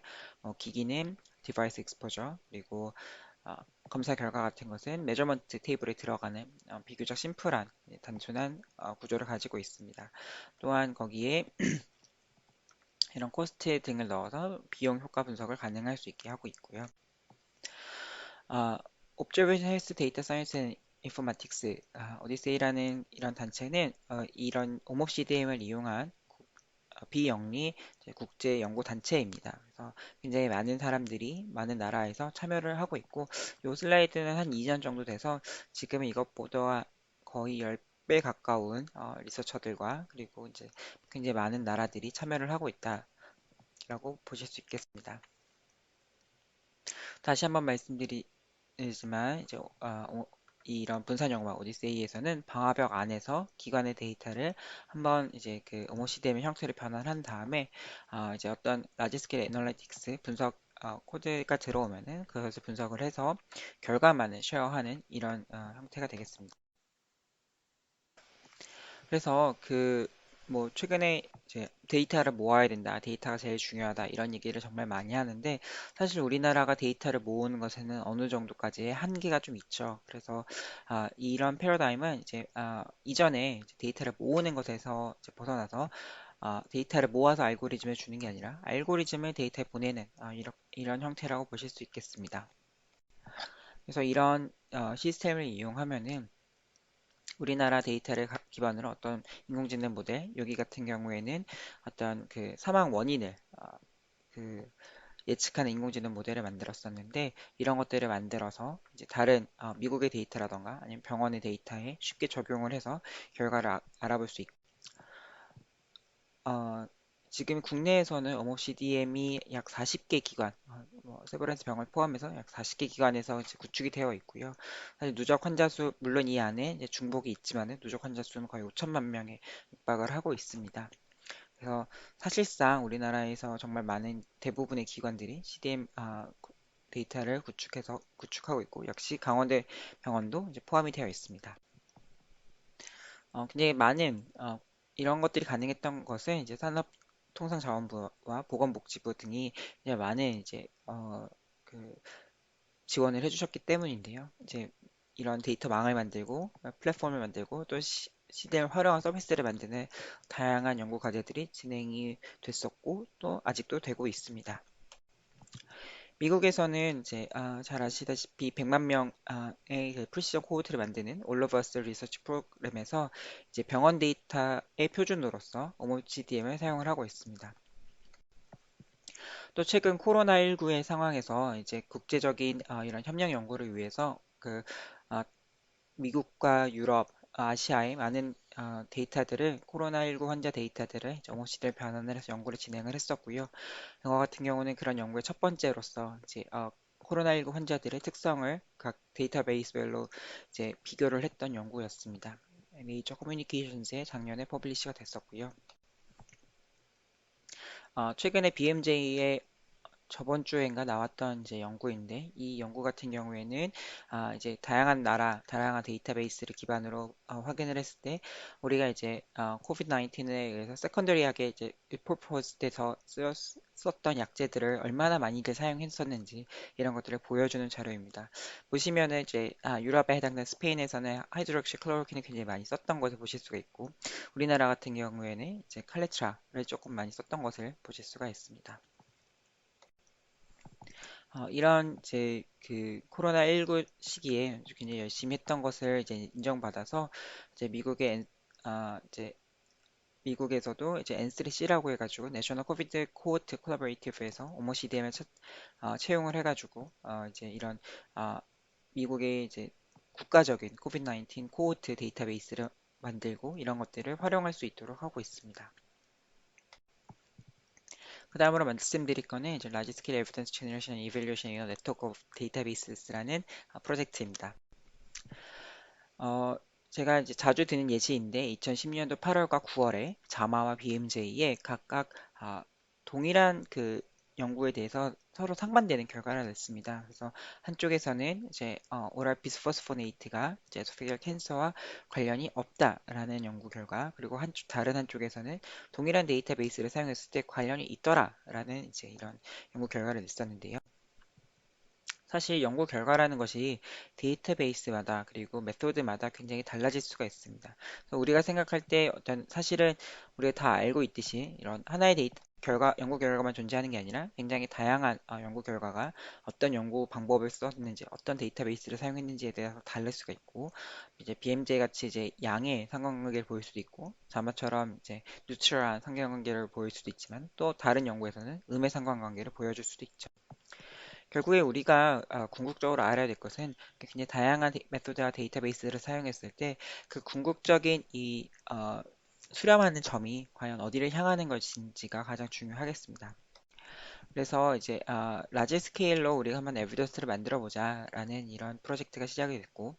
기기는 device exposure 그리고 어, 검사 결과 같은 것은 메저먼트 테이블에 들어가는 비교적 심플한 단순한 구조를 가지고 있습니다. 또한 거기에 이런 코스트 등을 넣어서 비용 효과 분석을 가능할 수 있게 하고 있고요. Observation Health Data Science and Informatics 오디세이라는 이런 단체는 이런 OMOP-CDM을 이용한 비영리 국제 연구 단체입니다. 그래서 굉장히 많은 사람들이 많은 나라에서 참여를 하고 있고 이 슬라이드는 한 2년 정도 돼서 지금은 이것보다 거의 10배 가까운 리서처들과 그리고 이제 굉장히 많은 나라들이 참여를 하고 있다라고 보실 수 있겠습니다. 다시 한번 말씀드리지만 이제 이런 분산 영화 오디세이에서는 방화벽 안에서 기관의 데이터를 한번 이제 그 OMOCDM의 형태를 변환한 다음에 이제 어떤 라지 스케일 애널리틱스 분석 코드가 들어오면은 그것을 분석을 해서 결과만을 쉐어하는 이런 형태가 되겠습니다. 그래서 뭐 최근에 이제 데이터를 모아야 된다, 데이터가 제일 중요하다 이런 얘기를 정말 많이 하는데 사실 우리나라가 데이터를 모으는 것에는 어느 정도까지의 한계가 좀 있죠. 그래서 이런 패러다임은 이제 이전에 이제 데이터를 모으는 것에서 이제 벗어나서 데이터를 모아서 알고리즘에 주는 게 아니라 알고리즘을 데이터에 보내는 이런 형태라고 보실 수 있겠습니다. 그래서 이런 시스템을 이용하면은 우리나라 데이터를 기반으로 어떤 인공지능 모델, 여기 같은 경우에는 어떤 그 사망 원인을 그 예측하는 인공지능 모델을 만들었었는데 이런 것들을 만들어서 이제 다른 미국의 데이터라던가 아니면 병원의 데이터에 쉽게 적용을 해서 결과를 알아볼 수 있고 지금 국내에서는 OMOCDM이 약 40개 기관, 뭐 세브란스 병원 포함해서 약 40개 기관에서 이제 구축이 되어 있고요. 사실 누적 환자 수 물론 이 안에 이제 중복이 있지만은 누적 환자 수는 거의 5천만 명에 육박을 하고 있습니다. 그래서 사실상 우리나라에서 정말 많은 대부분의 기관들이 CDM 데이터를 구축하고 있고 역시 강원대 병원도 이제 포함이 되어 있습니다. 굉장히 많은 이런 것들이 가능했던 것은 이제 산업통상자원부와 보건복지부 등이 이제 많은 이제 그 지원을 해주셨기 때문인데요. 이제 이런 데이터망을 만들고 플랫폼을 만들고 또 CDM 활용한 서비스를 만드는 다양한 연구 과제들이 진행이 됐었고 또 아직도 되고 있습니다. 미국에서는 이제 잘 아시다시피 100만 명의 그 프리시전 코호트를 만드는 All of Us 리서치 프로그램에서 이제 병원 데이터의 표준으로서 OMOCDM을 사용을 하고 있습니다. 또 최근 코로나19의 상황에서 이제 국제적인 이런 협력 연구를 위해서 미국과 유럽, 아시아의 많은 데이터들을 코로나19 환자 데이터들을 OMOCD를 변환을 해서 연구를 진행을 했었고요. 이거 같은 경우는 그런 연구의 첫 번째로서 이제 코로나19 환자들의 특성을 각 데이터베이스별로 이제 비교를 했던 연구였습니다. 네이처 커뮤니케이션스에 작년에 퍼블리시가 됐었고요. 최근에 BMJ의 저번 주엔가 나왔던 이제 연구인데 이 연구 같은 경우에는 이제 다양한 다양한 데이터베이스를 기반으로 확인을 했을 때 우리가 이제 코비드 19에 의해서 세컨더리하게 이제 리포트 돼서 썼던 약제들을 얼마나 많이들 사용했었는지 이런 것들을 보여주는 자료입니다. 보시면은 이제 유럽에 해당되는 스페인에서는 하이드록시 클로로킨을 굉장히 많이 썼던 것을 보실 수가 있고 우리나라 같은 경우에는 이제 칼레트라를 조금 많이 썼던 것을 보실 수가 있습니다. 이런 이제 그 코로나19 시기에 굉장히 열심히 했던 것을 이제 인정받아서 이제 이제 미국에서도 이제 N3C라고 해가지고 내셔널 코비드 코호트 콜라보레이티브에서 OMOCDM을 채용을 해가지고 이제 이런 미국의 이제 국가적인 코비드 19 코호트 데이터베이스를 만들고 이런 것들을 활용할 수 있도록 하고 있습니다. 그 다음으로 말씀드릴 거는 이제 Large Scale Evidence Generation and Evaluation in a Network of Databases라는 프로젝트입니다. 제가 이제 자주 드는 예시인데 2010년도 8월과 9월에 자마와 BMJ에 각각 동일한 그 연구에 대해서 서로 상반되는 결과를 냈습니다. 그래서 한쪽에서는 이제 오랄 비스포스포네이트가 이제 에소피기얼 캔서와 관련이 없다라는 연구 결과, 그리고 다른 한쪽에서는 동일한 데이터베이스를 사용했을 때 관련이 있더라라는 이제 이런 연구 결과를 냈었는데요. 사실 연구 결과라는 것이 데이터베이스마다 그리고 메소드마다 굉장히 달라질 수가 있습니다. 그래서 우리가 생각할 때 사실은 우리가 다 알고 있듯이 이런 하나의 연구 결과만 존재하는 게 아니라 굉장히 다양한 연구 결과가 어떤 연구 방법을 썼는지, 어떤 데이터베이스를 사용했는지에 대해서 다를 수가 있고, 이제 BMJ 같이 이제 양의 상관관계를 보일 수도 있고, 자마처럼 이제 뉴트럴한 상관관계를 보일 수도 있지만, 또 다른 연구에서는 음의 상관관계를 보여줄 수도 있죠. 결국에 우리가 궁극적으로 알아야 될 것은 굉장히 다양한 메소드와 데이터베이스를 사용했을 때 그 궁극적인 수렴하는 점이 과연 어디를 향하는 것인지가 가장 중요하겠습니다. 그래서 이제 라지 스케일로 우리가 한번 에비던스를 만들어 보자라는 이런 프로젝트가 시작이 됐고,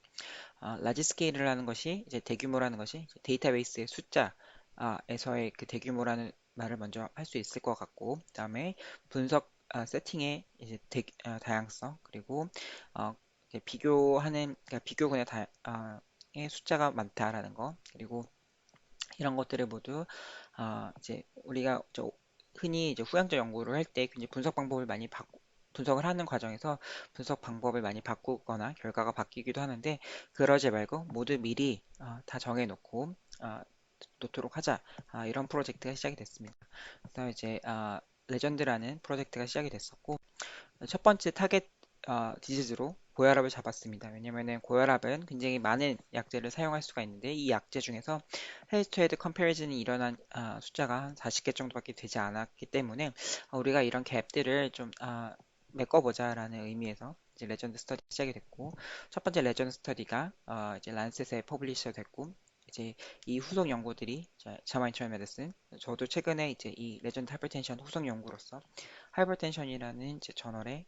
라지 스케일이라는 것이 이제 대규모라는 것이 이제 데이터베이스의 숫자에서의 그 대규모라는 말을 먼저 할 수 있을 것 같고, 그다음에 분석 세팅의 이제 다양성, 그리고 이렇게 그러니까 비교군의 의 숫자가 많다라는 거, 그리고 이런 것들을 모두 이제 우리가 흔히 이제 후양적 연구를 할 때 굉장히 분석을 하는 과정에서 분석 방법을 많이 바꾸거나 결과가 바뀌기도 하는데, 그러지 말고 모두 미리 다 정해놓고 놓도록 하자, 이런 프로젝트가 시작이 됐습니다. 그래서 이제 레전드라는 프로젝트가 시작이 됐었고, 첫 번째 타겟 디지즈로 고혈압을 잡았습니다. 왜냐면은 고혈압은 굉장히 많은 약제를 사용할 수가 있는데, 이 약제 중에서 헤드 투 헤드 컴패리즌이 일어난 숫자가 한 40개 정도밖에 되지 않았기 때문에 우리가 이런 갭들을 좀 메꿔보자라는 의미에서 이제 레전드 스터디 시작이 됐고, 첫 번째 레전드 스터디가 이제 란셋에 퍼블리셔 됐고, 이제 이 후속 연구들이 자마 인터널 메디슨, 저도 최근에 이제 이 레전드 하이퍼텐션 후속 연구로서 하이퍼텐션이라는 이제 저널에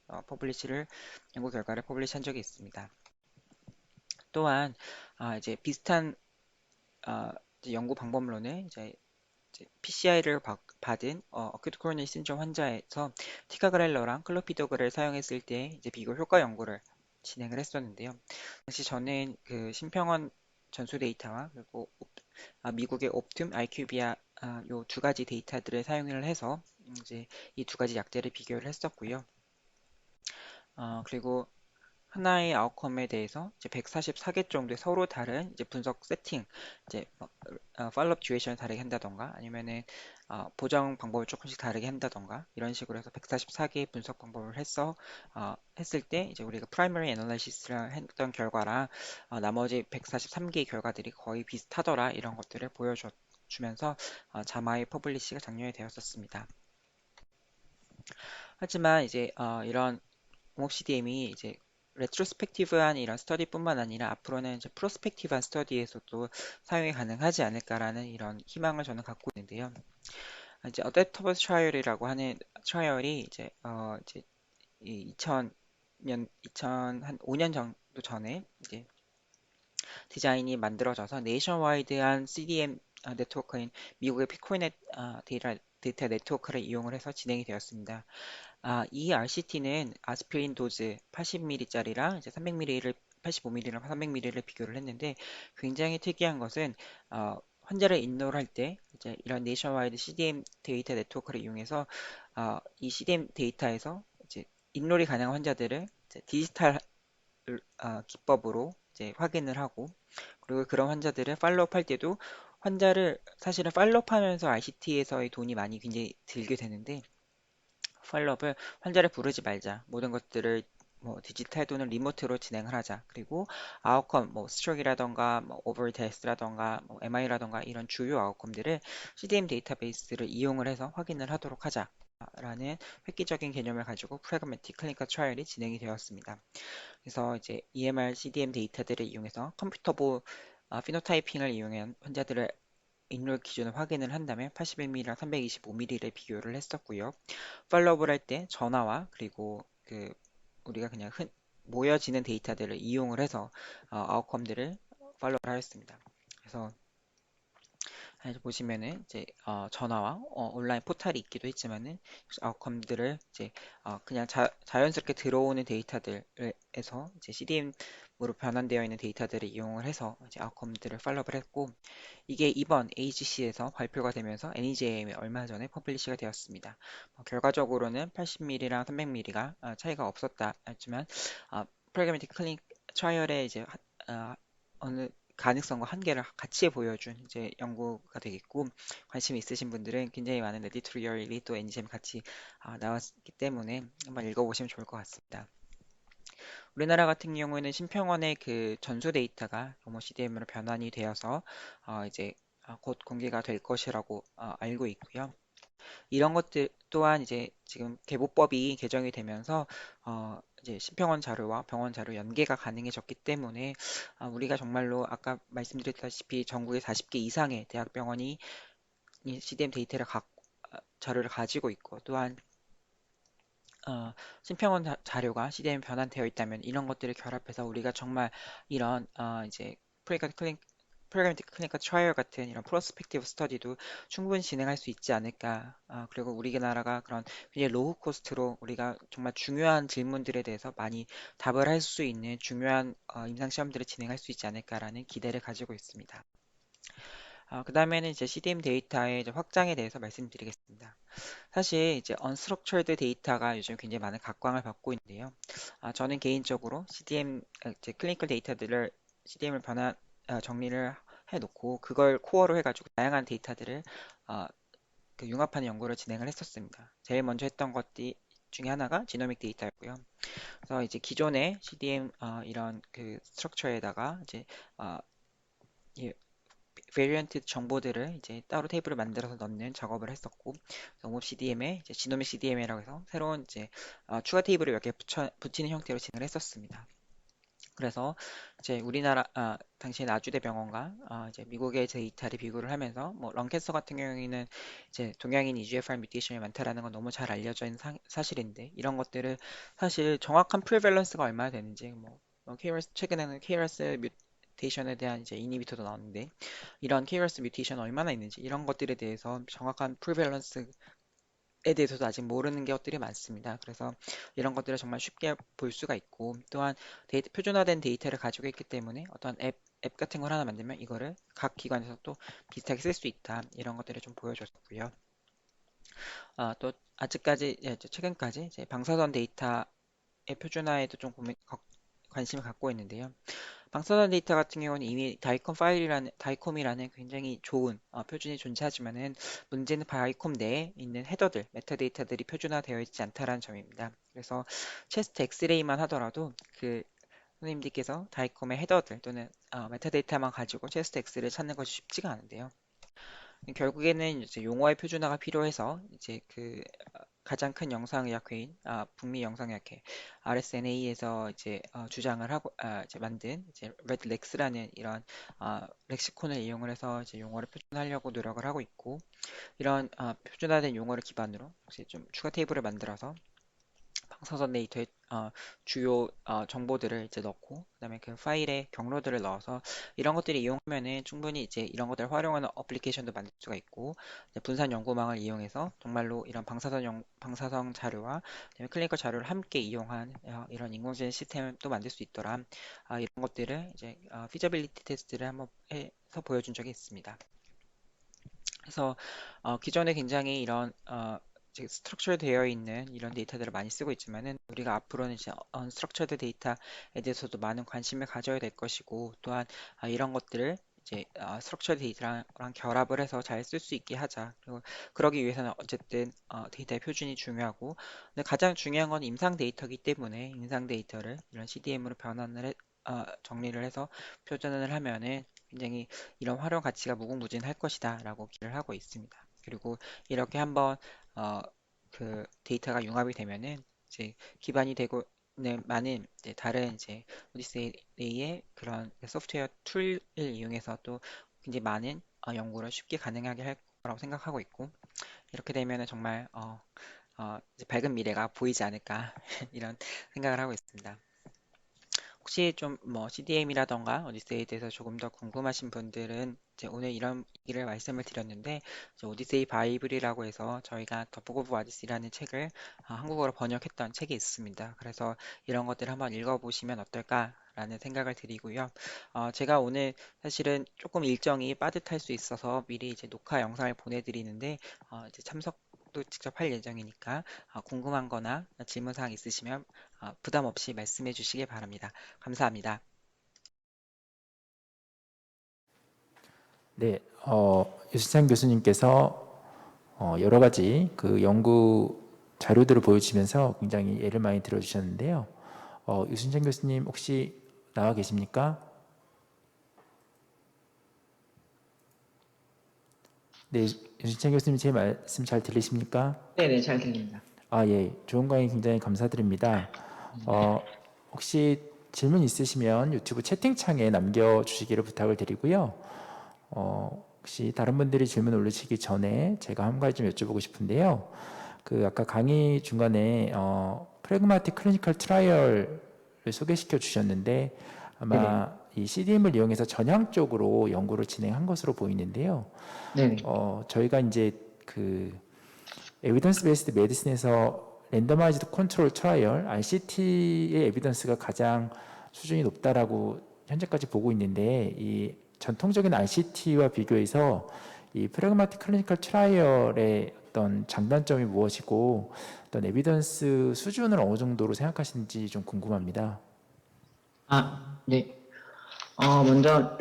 연구 결과를 퍼블리시한 적이 있습니다. 또한 이제 비슷한 이제 연구 방법론을 이제 PCI를 받은 어큐트 코로너리 신드롬 환자에서 티카그렐러랑 클로피도그를 사용했을 때 이제 비교 효과 연구를 진행을 했었는데요. 당시 저는 그 심평원 전수 데이터와 그리고 미국의 옵툼, IQVIA 요 두 가지 데이터들을 사용을 해서 이제 이 두 가지 약제를 비교를 했었고요. 그리고 하나의 아웃컴에 대해서 이제 144개 정도의 서로 다른 이제 분석 세팅, 이제 팔로업 듀레이션을 다르게 한다던가, 아니면은 보정 방법을 조금씩 다르게 한다던가, 이런 식으로 해서 144개의 분석 방법을 했을 때 이제 우리가 프라이머리 애널라이시스를 했던 결과랑 나머지 143개의 결과들이 거의 비슷하더라, 이런 것들을 보여주면서 자마의 퍼블리시가 작년에 되었었습니다. 하지만 이제 이런 공업 CDM이 이제 레트로스펙티브한 이런 스터디뿐만 아니라 앞으로는 이제 프로스펙티브한 스터디에서도 사용이 가능하지 않을까라는 이런 희망을 저는 갖고 있는데요. 이제 어댑터블 트라이얼이라고 하는 트라이얼이 이제 이 2005년 정도 전에 이제 디자인이 만들어져서 네이션와이드한 CDM 네트워크인 미국의 피코넷 데이터 네트워크를 이용을 해서 진행이 되었습니다. 이 RCT는 아스피린 도즈 80ml짜리랑 이제 300ml를 85ml랑 300ml를 비교를 했는데, 굉장히 특이한 것은 환자를 인로를 할 때 이제 이런 네이션와이드 CDM 데이터 네트워크를 이용해서 이 CDM 데이터에서 이제 인롤이 가능한 환자들을 이제 디지털 기법으로 이제 확인을 하고, 그리고 그런 환자들을 팔로우업 할 때도 사실은 팔로우업 하면서 RCT에서의 돈이 많이 굉장히 들게 되는데, 팔로업을 환자를 부르지 말자. 모든 것들을 뭐 디지털 또는 리모트로 진행을 하자. 그리고 아웃컴, 뭐 스트로크라던가, 뭐 오버올 데스라던가, 뭐 MI라던가 이런 주요 아웃컴들을 CDM 데이터베이스를 이용을 해서 확인을 하도록 하자. 라는 획기적인 개념을 가지고 프래그매틱 클리니컬 트라이얼이 진행이 되었습니다. 그래서 이제 EMR, CDM 데이터들을 이용해서 컴퓨터보 피노타이핑을 이용한 환자들을 인롤 기준을 확인을 한 다음에 81ml랑 325ml를 비교를 했었고요. 팔로우업을 할 때 전화와 그리고 우리가 그냥 모여지는 데이터들을 이용을 해서 아웃컴들을 팔로우를 하였습니다. 그래서 보시면은 이제 전화와 온라인 포털이 있기도 했지만은 아웃컴들을 이제 그냥 자연스럽게 들어오는 데이터들에서 이제 CDM으로 변환되어 있는 데이터들을 이용을 해서 이제 아웃컴들을 팔로우를 했고, 이게 이번 AGC에서 발표가 되면서 NEJM에 얼마 전에 퍼블리시가 되었습니다. 결과적으로는 80mm랑 300mm가 차이가 없었다 했지만 프로그래미틱 클리닉 트라이얼에 이제 어느 가능성과 한계를 같이 보여준 이제 연구가 되겠고, 관심 있으신 분들은 굉장히 많은 에디토리얼이 또 NGM 같이 나왔기 때문에 한번 읽어보시면 좋을 것 같습니다. 우리나라 같은 경우에는 심평원의 그 전수 데이터가 경호 CDM으로 변환이 되어서 이제 곧 공개가 될 것이라고 알고 있고요. 이런 것들 또한 이제 지금 개보법이 개정이 되면서 이제 심평원 자료와 병원 자료 연계가 가능해졌기 때문에 우리가 정말로 아까 말씀드렸다시피 전국에 40개 이상의 대학병원이 이 CDM 데이터를 자료를 가지고 있고, 또한 심평원 자료가 CDM 변환되어 있다면 이런 것들을 결합해서 우리가 정말 이런 이제 프로그래미틱 클리니컬 트라이얼 같은 이런 프로스펙티브 스터디도 충분히 진행할 수 있지 않을까. 그리고 우리나라가 그런 굉장히 로우 코스트로 우리가 정말 중요한 질문들에 대해서 많이 답을 할 수 있는 중요한 임상 시험들을 진행할 수 있지 않을까라는 기대를 가지고 있습니다. 그 다음에는 이제 CDM 데이터의 이제 확장에 대해서 말씀드리겠습니다. 사실 이제 unstructured 데이터가 요즘 굉장히 많은 각광을 받고 있는데요. 저는 개인적으로 CDM 이제 클리니컬 데이터들을 CDM을 정리를 해놓고 그걸 코어로 해가지고 다양한 데이터들을 그 융합하는 연구를 진행을 했었습니다. 제일 먼저 했던 것 중에 하나가 지노믹 데이터였고요. 그래서 이제 기존의 CDM 이런 그 스트럭처에다가 이제 이 베리언트 정보들을 이제 따로 테이블을 만들어서 넣는 작업을 했었고, 옹업 CDM에 이제 지노믹 CDM이라고 해서 새로운 이제 추가 테이블을 몇 개 붙이는 형태로 진행을 했었습니다. 그래서 이제 우리나라 당시에 아주대병원과 이제 미국의 데이터를 비교를 하면서 뭐 런캐서 같은 경우에는 이제 동양인 EGFR 뮤테이션이 많다라는 건 너무 잘 알려져 있는 사실인데, 이런 것들을 사실 정확한 프리밸런스가 얼마나 되는지 KRAS 최근에는 KRAS 뮤테이션에 대한 이제 이니비터도 나왔는데, 이런 KRAS 뮤테이션 얼마나 있는지 이런 것들에 대해서 정확한 프리밸런스 에 대해서도 아직 모르는 것들이 많습니다. 그래서 이런 것들을 정말 쉽게 볼 수가 있고, 또한 표준화된 데이터를 가지고 있기 때문에 어떤 앱 같은 걸 하나 만들면 이거를 각 기관에서 또 비슷하게 쓸 수 있다. 이런 것들을 좀 보여줬고요. 또 아직까지 최근까지 이제 방사선 데이터의 표준화에도 좀 관심을 갖고 있는데요. 방사선 데이터 같은 경우는 이미 다이콤이라는 굉장히 좋은 표준이 존재하지만은, 문제는 다이콤 내에 있는 헤더들, 메타데이터들이 표준화되어 있지 않다라는 점입니다. 그래서 체스트 엑스레이만 하더라도 그 선생님들께서 다이콤의 헤더들 또는 메타데이터만 가지고 체스트 엑스를 찾는 것이 쉽지가 않은데요. 결국에는 이제 용어의 표준화가 필요해서 이제 그 가장 큰 영상의학회인 북미 영상의학회 RSNA에서 이제 주장을 하고 이제 만든 이제 레드렉스라는 이런 렉시콘을 이용을 해서 이제 용어를 표준화하려고 노력을 하고 있고, 이런 표준화된 용어를 기반으로 이제 좀 추가 테이블을 만들어서 방사선 데이터의 주요 정보들을 이제 넣고, 그다음에 그 파일에 경로들을 넣어서 이런 것들을 이용하면은 충분히 이제 이런 것들을 활용하는 어플리케이션도 만들 수가 있고, 이제 분산 연구망을 이용해서 정말로 이런 방사선 자료와 그다음에 클리니컬 자료를 함께 이용한 이런 인공지능 시스템을 또 만들 수 있더라. 이런 것들을 이제 피저빌리티 테스트를 한번 해서 보여준 적이 있습니다. 그래서 기존에 굉장히 이런 스트럭처 되어 있는 이런 데이터들을 많이 쓰고 있지만은, 우리가 앞으로는 이제 언스트럭처드 데이터에 대해서도 많은 관심을 가져야 될 것이고, 또한 이런 것들을 이제 스트럭처 데이터랑 결합을 해서 잘 쓸 수 있게 하자. 그리고 그러기 위해서는 어쨌든 데이터의 표준이 중요하고, 근데 가장 중요한 건 임상 데이터이기 때문에 임상 데이터를 이런 CDM으로 정리를 해서 표준을 하면은 굉장히 이런 활용 가치가 무궁무진할 것이다 라고 기대를 하고 있습니다. 그리고 이렇게 한번 그 데이터가 융합이 되면은 이제 기반이 되고 있는 많은 이제 다른 이제 오디세이의 그런 소프트웨어 툴을 이용해서 또 굉장히 많은 연구를 쉽게 가능하게 할 거라고 생각하고 있고, 이렇게 되면은 정말 이제 밝은 미래가 보이지 않을까 이런 생각을 하고 있습니다. 혹시 좀 뭐 CDM이라던가 오디세이에 대해서 조금 더 궁금하신 분들은 이제 오늘 이런 얘기를 말씀을 드렸는데 이제 오디세이 바이블이라고 해서 저희가 더 북 오브 오디시라는 책을 한국어로 번역했던 책이 있습니다. 그래서 이런 것들 한번 읽어보시면 어떨까라는 생각을 드리고요. 제가 오늘 사실은 조금 일정이 빠듯할 수 있어서 미리 이제 녹화 영상을 보내드리는데 이제 참석도 직접 할 예정이니까 궁금한 거나 질문 사항 있으시면 부담 없이 말씀해 주시기 바랍니다. 감사합니다. 네, 유승찬 교수님께서 여러 가지 그 연구 자료들을 보여주시면서 굉장히 예를 많이 들어주셨는데요. 유승찬 교수님 혹시 나와 계십니까? 네, 유승찬 교수님 제 말씀 잘 들리십니까? 네네, 잘 들립니다. 아, 예, 좋은 강의 굉장히 감사드립니다. 혹시 질문 있으시면 유튜브 채팅창에 남겨주시기를 부탁을 드리고요. 혹시 다른 분들이 질문 올리시기 전에 제가 한 가지 좀 여쭤보고 싶은데요. 그 아까 강의 중간에 프래그마틱 클리니컬 트라이얼을 소개시켜 주셨는데 아마 이 CDM을 이용해서 전향적으로 연구를 진행한 것으로 보이는데요. 네네. 저희가 이제 그 에비던스 베이스드 메디슨에서 랜더마이즈드 컨트롤 트라이얼 RCT의 에비던스가 가장 수준이 높다라고 현재까지 보고 있는데 이 전통적인 RCT와 비교해서 이 프래그마틱 클리니컬 트라이얼의 어떤 장단점이 무엇이고 어떤 에비던스 수준을 어느 정도로 생각하시는지 좀 궁금합니다. 네. 먼저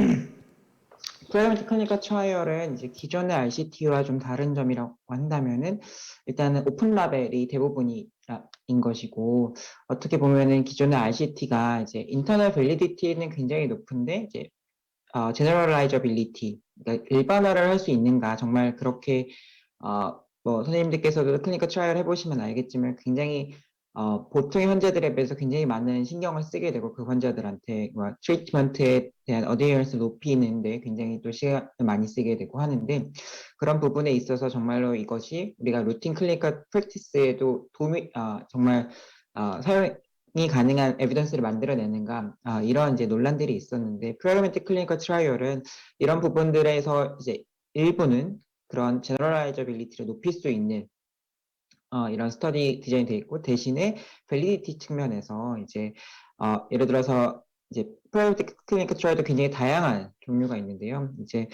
프레그먼트 클리니컬 트라이얼은 이제 기존의 RCT와 좀 다른 점이라고 한다면은 일단은 오픈 라벨이 대부분인 것이고 어떻게 보면은 기존의 RCT가 이제 인터널 밸리디티는 굉장히 높은데 이제 제너럴라이저빌리티 그러니까 일반화를 할 수 있는가 정말 그렇게 뭐 선생님들께서도 클리니컬 트라이얼 해보시면 알겠지만 굉장히 보통의 환자들에 비해서 굉장히 많은 신경을 쓰게 되고 그 환자들한테 트리트먼트에 대한 어디어런스 높이는데 굉장히 또 시간을 많이 쓰게 되고 하는데 그런 부분에 있어서 정말로 이것이 우리가 루틴 클리니컬 프랙티스에도 도움이 정말 사용이 가능한 에비던스를 만들어내는가 이런 이제 논란들이 있었는데 프레그먼틱 클리니컬 트라이얼은 이런 부분들에서 이제 일부는 그런 제너럴라이저빌리티를 높일 수 있는 이런 스터디 디자인이 되어 있고 대신에 밸리디티 측면에서 이제 예를 들어서 이제 프라이빗 클리니컬 트라이도 굉장히 다양한 종류가 있는데요. 이제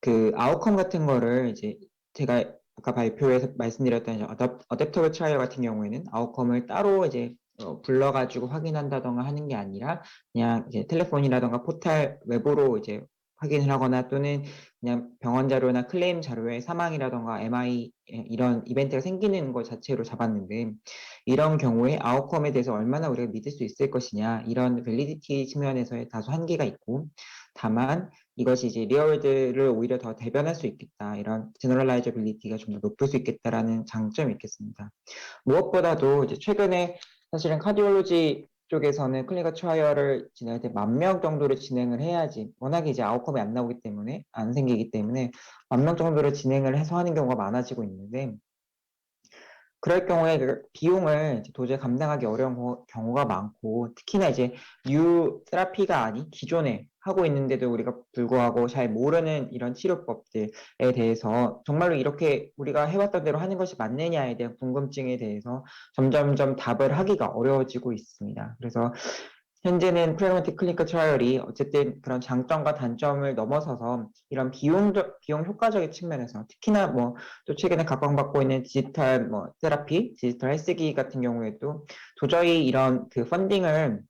그 아웃컴 같은 거를 이제 제가 아까 발표에서 말씀드렸던 이제 어댑터블 트라이얼 같은 경우에는 아웃컴을 따로 이제 불러가지고 확인한다던가 하는 게 아니라 그냥 이제 텔레폰이라던가 포탈 웹으로 이제 확인을 하거나 또는 그냥 병원 자료나 클레임 자료에 사망이라던가 MI 이런 이벤트가 생기는 것 자체로 잡았는데 이런 경우에 아웃컴에 대해서 얼마나 우리가 믿을 수 있을 것이냐 이런 밸리디티 측면에서의 다소 한계가 있고 다만 이것이 이제 리얼월드를 오히려 더 대변할 수 있겠다 이런 제너럴라이저빌리티가 좀 더 높을 수 있겠다라는 장점이 있겠습니다. 무엇보다도 이제 최근에 사실은 카디올로지 쪽에서는 클리니컬 트라이얼을 진행할 때 10,000명 정도를 진행을 해야지 워낙에 이제 아웃컴이 안 나오기 때문에 안 생기기 때문에 10,000명 정도를 진행을 해서 하는 경우가 많아지고 있는데 그럴 경우에 그 비용을 이제 도저히 감당하기 어려운 경우가 많고 특히나 이제 뉴 테라피가 아닌 기존에 하고 있는데도 우리가 불구하고 잘 모르는 이런 치료법들에 대해서 정말로 이렇게 우리가 해왔던 대로 하는 것이 맞느냐에 대한 궁금증에 대해서 점점점 답을 하기가 어려워지고 있습니다. 그래서 현재는 프레그먼틱 클리니컬 트라이얼이 어쨌든 그런 장점과 단점을 넘어서서 이런 비용 효과적인 측면에서 특히나 뭐 또 최근에 각광받고 있는 디지털 뭐 테라피, 디지털 헬스기 같은 경우에도 도저히 이런 그 펀딩을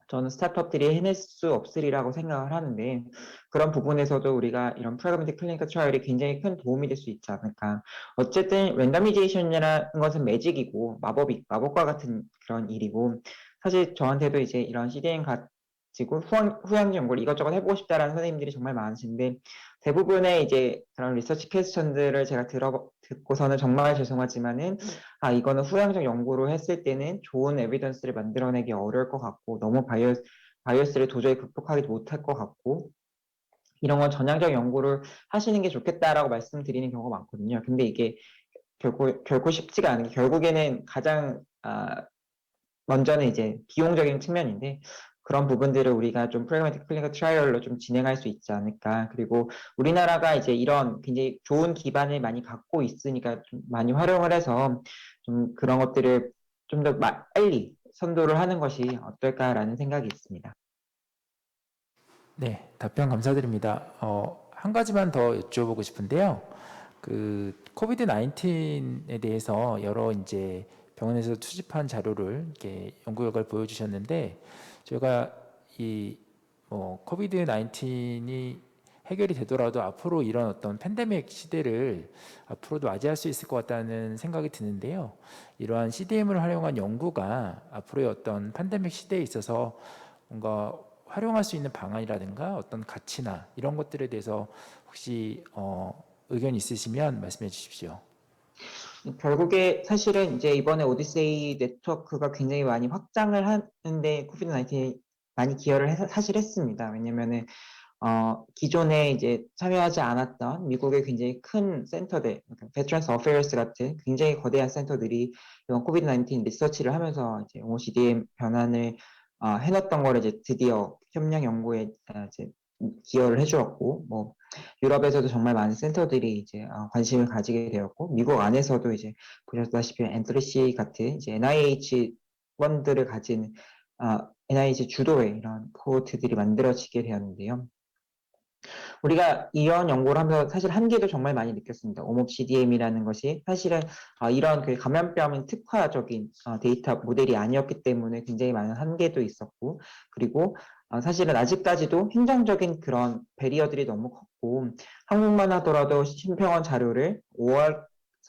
저는 스타트업들이 해낼 수 없으리라고 생각을 하는데 그런 부분에서도 우리가 이런 프레그먼틱 클리니컬 트라이얼이 굉장히 큰 도움이 될 수 있지 않을까. 어쨌든 랜더미제이션이라는 것은 매직이고 마법과 같은 그런 일이고 사실 저한테도 이제 이런 CDN 가지고 후양 연구를 이것저것 해보고 싶다라는 선생님들이 정말 많으신데 대부분의 이제 그런 리서치 퀘스천들을 제가 듣고서는 정말 죄송하지만은 이거는 후양적 연구를 했을 때는 좋은 에비던스를 만들어내기 어려울 것 같고 너무 바이어스를 도저히 극복하지 못할 것 같고 이런 건 전향적 연구를 하시는 게 좋겠다라고 말씀드리는 경우가 많거든요. 근데 이게 결코 쉽지가 않은 게 결국에는 가장 먼저는 이제 비용적인 측면인데 그런 부분들을 우리가 좀 프래그마틱 클리니컬 트라이얼로 좀 진행할 수 있지 않을까. 그리고 우리나라가 이제 이런 굉장히 좋은 기반을 많이 갖고 있으니까 좀 많이 활용을 해서 좀 그런 것들을 좀 더 빨리 선도를 하는 것이 어떨까라는 생각이 있습니다. 네, 답변 감사드립니다. 한 가지만 더 여쭤보고 싶은데요. 그 코비드 19에 대해서 여러 이제 병원에서 수집한 자료를 이렇게 연구 결과를 보여주셨는데 저희가 이 코비드 19이 해결이 되더라도 앞으로 이런 어떤 팬데믹 시대를 앞으로도 맞이할 수 있을 것 같다는 생각이 드는데요. 이러한 CDM을 활용한 연구가 앞으로의 어떤 팬데믹 시대에 있어서 뭔가 활용할 수 있는 방안이라든가 어떤 가치나 이런 것들에 대해서 혹시 의견 있으시면 말씀해 주십시오. 결국에 사실은 이제 이번에 오디세이 네트워크가 굉장히 많이 확장을 하는데 코비드 19이 많이 기여를 사실 했습니다. 왜냐면은 기존에 이제 참여하지 않았던 미국의 굉장히 큰 센터들, 그러니까 Veterans Affairs 같은 굉장히 거대한 센터들이 이번 코비드 19 리서치를 하면서 이제 OCDM 변환을 해놨던 거를 이제 드디어 협력 연구에 이제 기여를 해주었고, 뭐 유럽에서도 정말 많은 센터들이 이제 관심을 가지게 되었고, 미국 안에서도 이제 보셨다시피 앤트리시 같은 이제 NIH 펀드를 가진 NIH 주도의 이런 코호트들이 만들어지게 되었는데요. 우리가 이런 연구를 하면서 사실 한계도 정말 많이 느꼈습니다. 오몹 CDM이라는 것이 사실은 이런 그 감염병 특화적인 데이터 모델이 아니었기 때문에 굉장히 많은 한계도 있었고, 그리고 사실은 아직까지도 행정적인 그런 배리어들이 너무 컸고, 한국만 하더라도 심평원 자료를 5월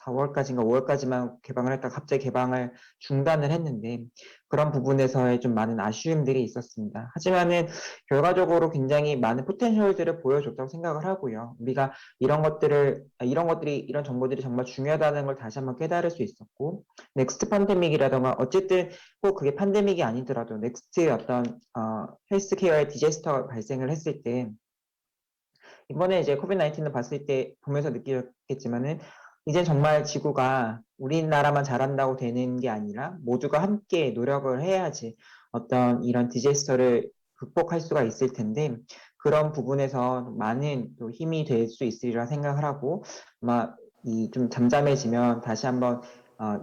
4월까지인가 5월까지만 개방을 했다가 갑자기 개방을 중단을 했는데 그런 부분에서의 좀 많은 아쉬움들이 있었습니다. 하지만은 결과적으로 굉장히 많은 포텐셜들을 보여줬다고 생각을 하고요. 우리가 이런 정보들이 정말 중요하다는 걸 다시 한번 깨달을 수 있었고, 넥스트 팬데믹이라던가 어쨌든 꼭 그게 팬데믹이 아니더라도 넥스트 어떤 헬스케어의 디제스터가 발생을 했을 때 이번에 이제 코비드 19을 봤을 때 보면서 느끼겠지만은 이제 정말 지구가 우리나라만 잘한다고 되는 게 아니라 모두가 함께 노력을 해야지 어떤 이런 디제스터를 극복할 수가 있을 텐데 그런 부분에서 많은 또 힘이 될 수 있으리라 생각을 하고 아마 이 좀 잠잠해지면 다시 한번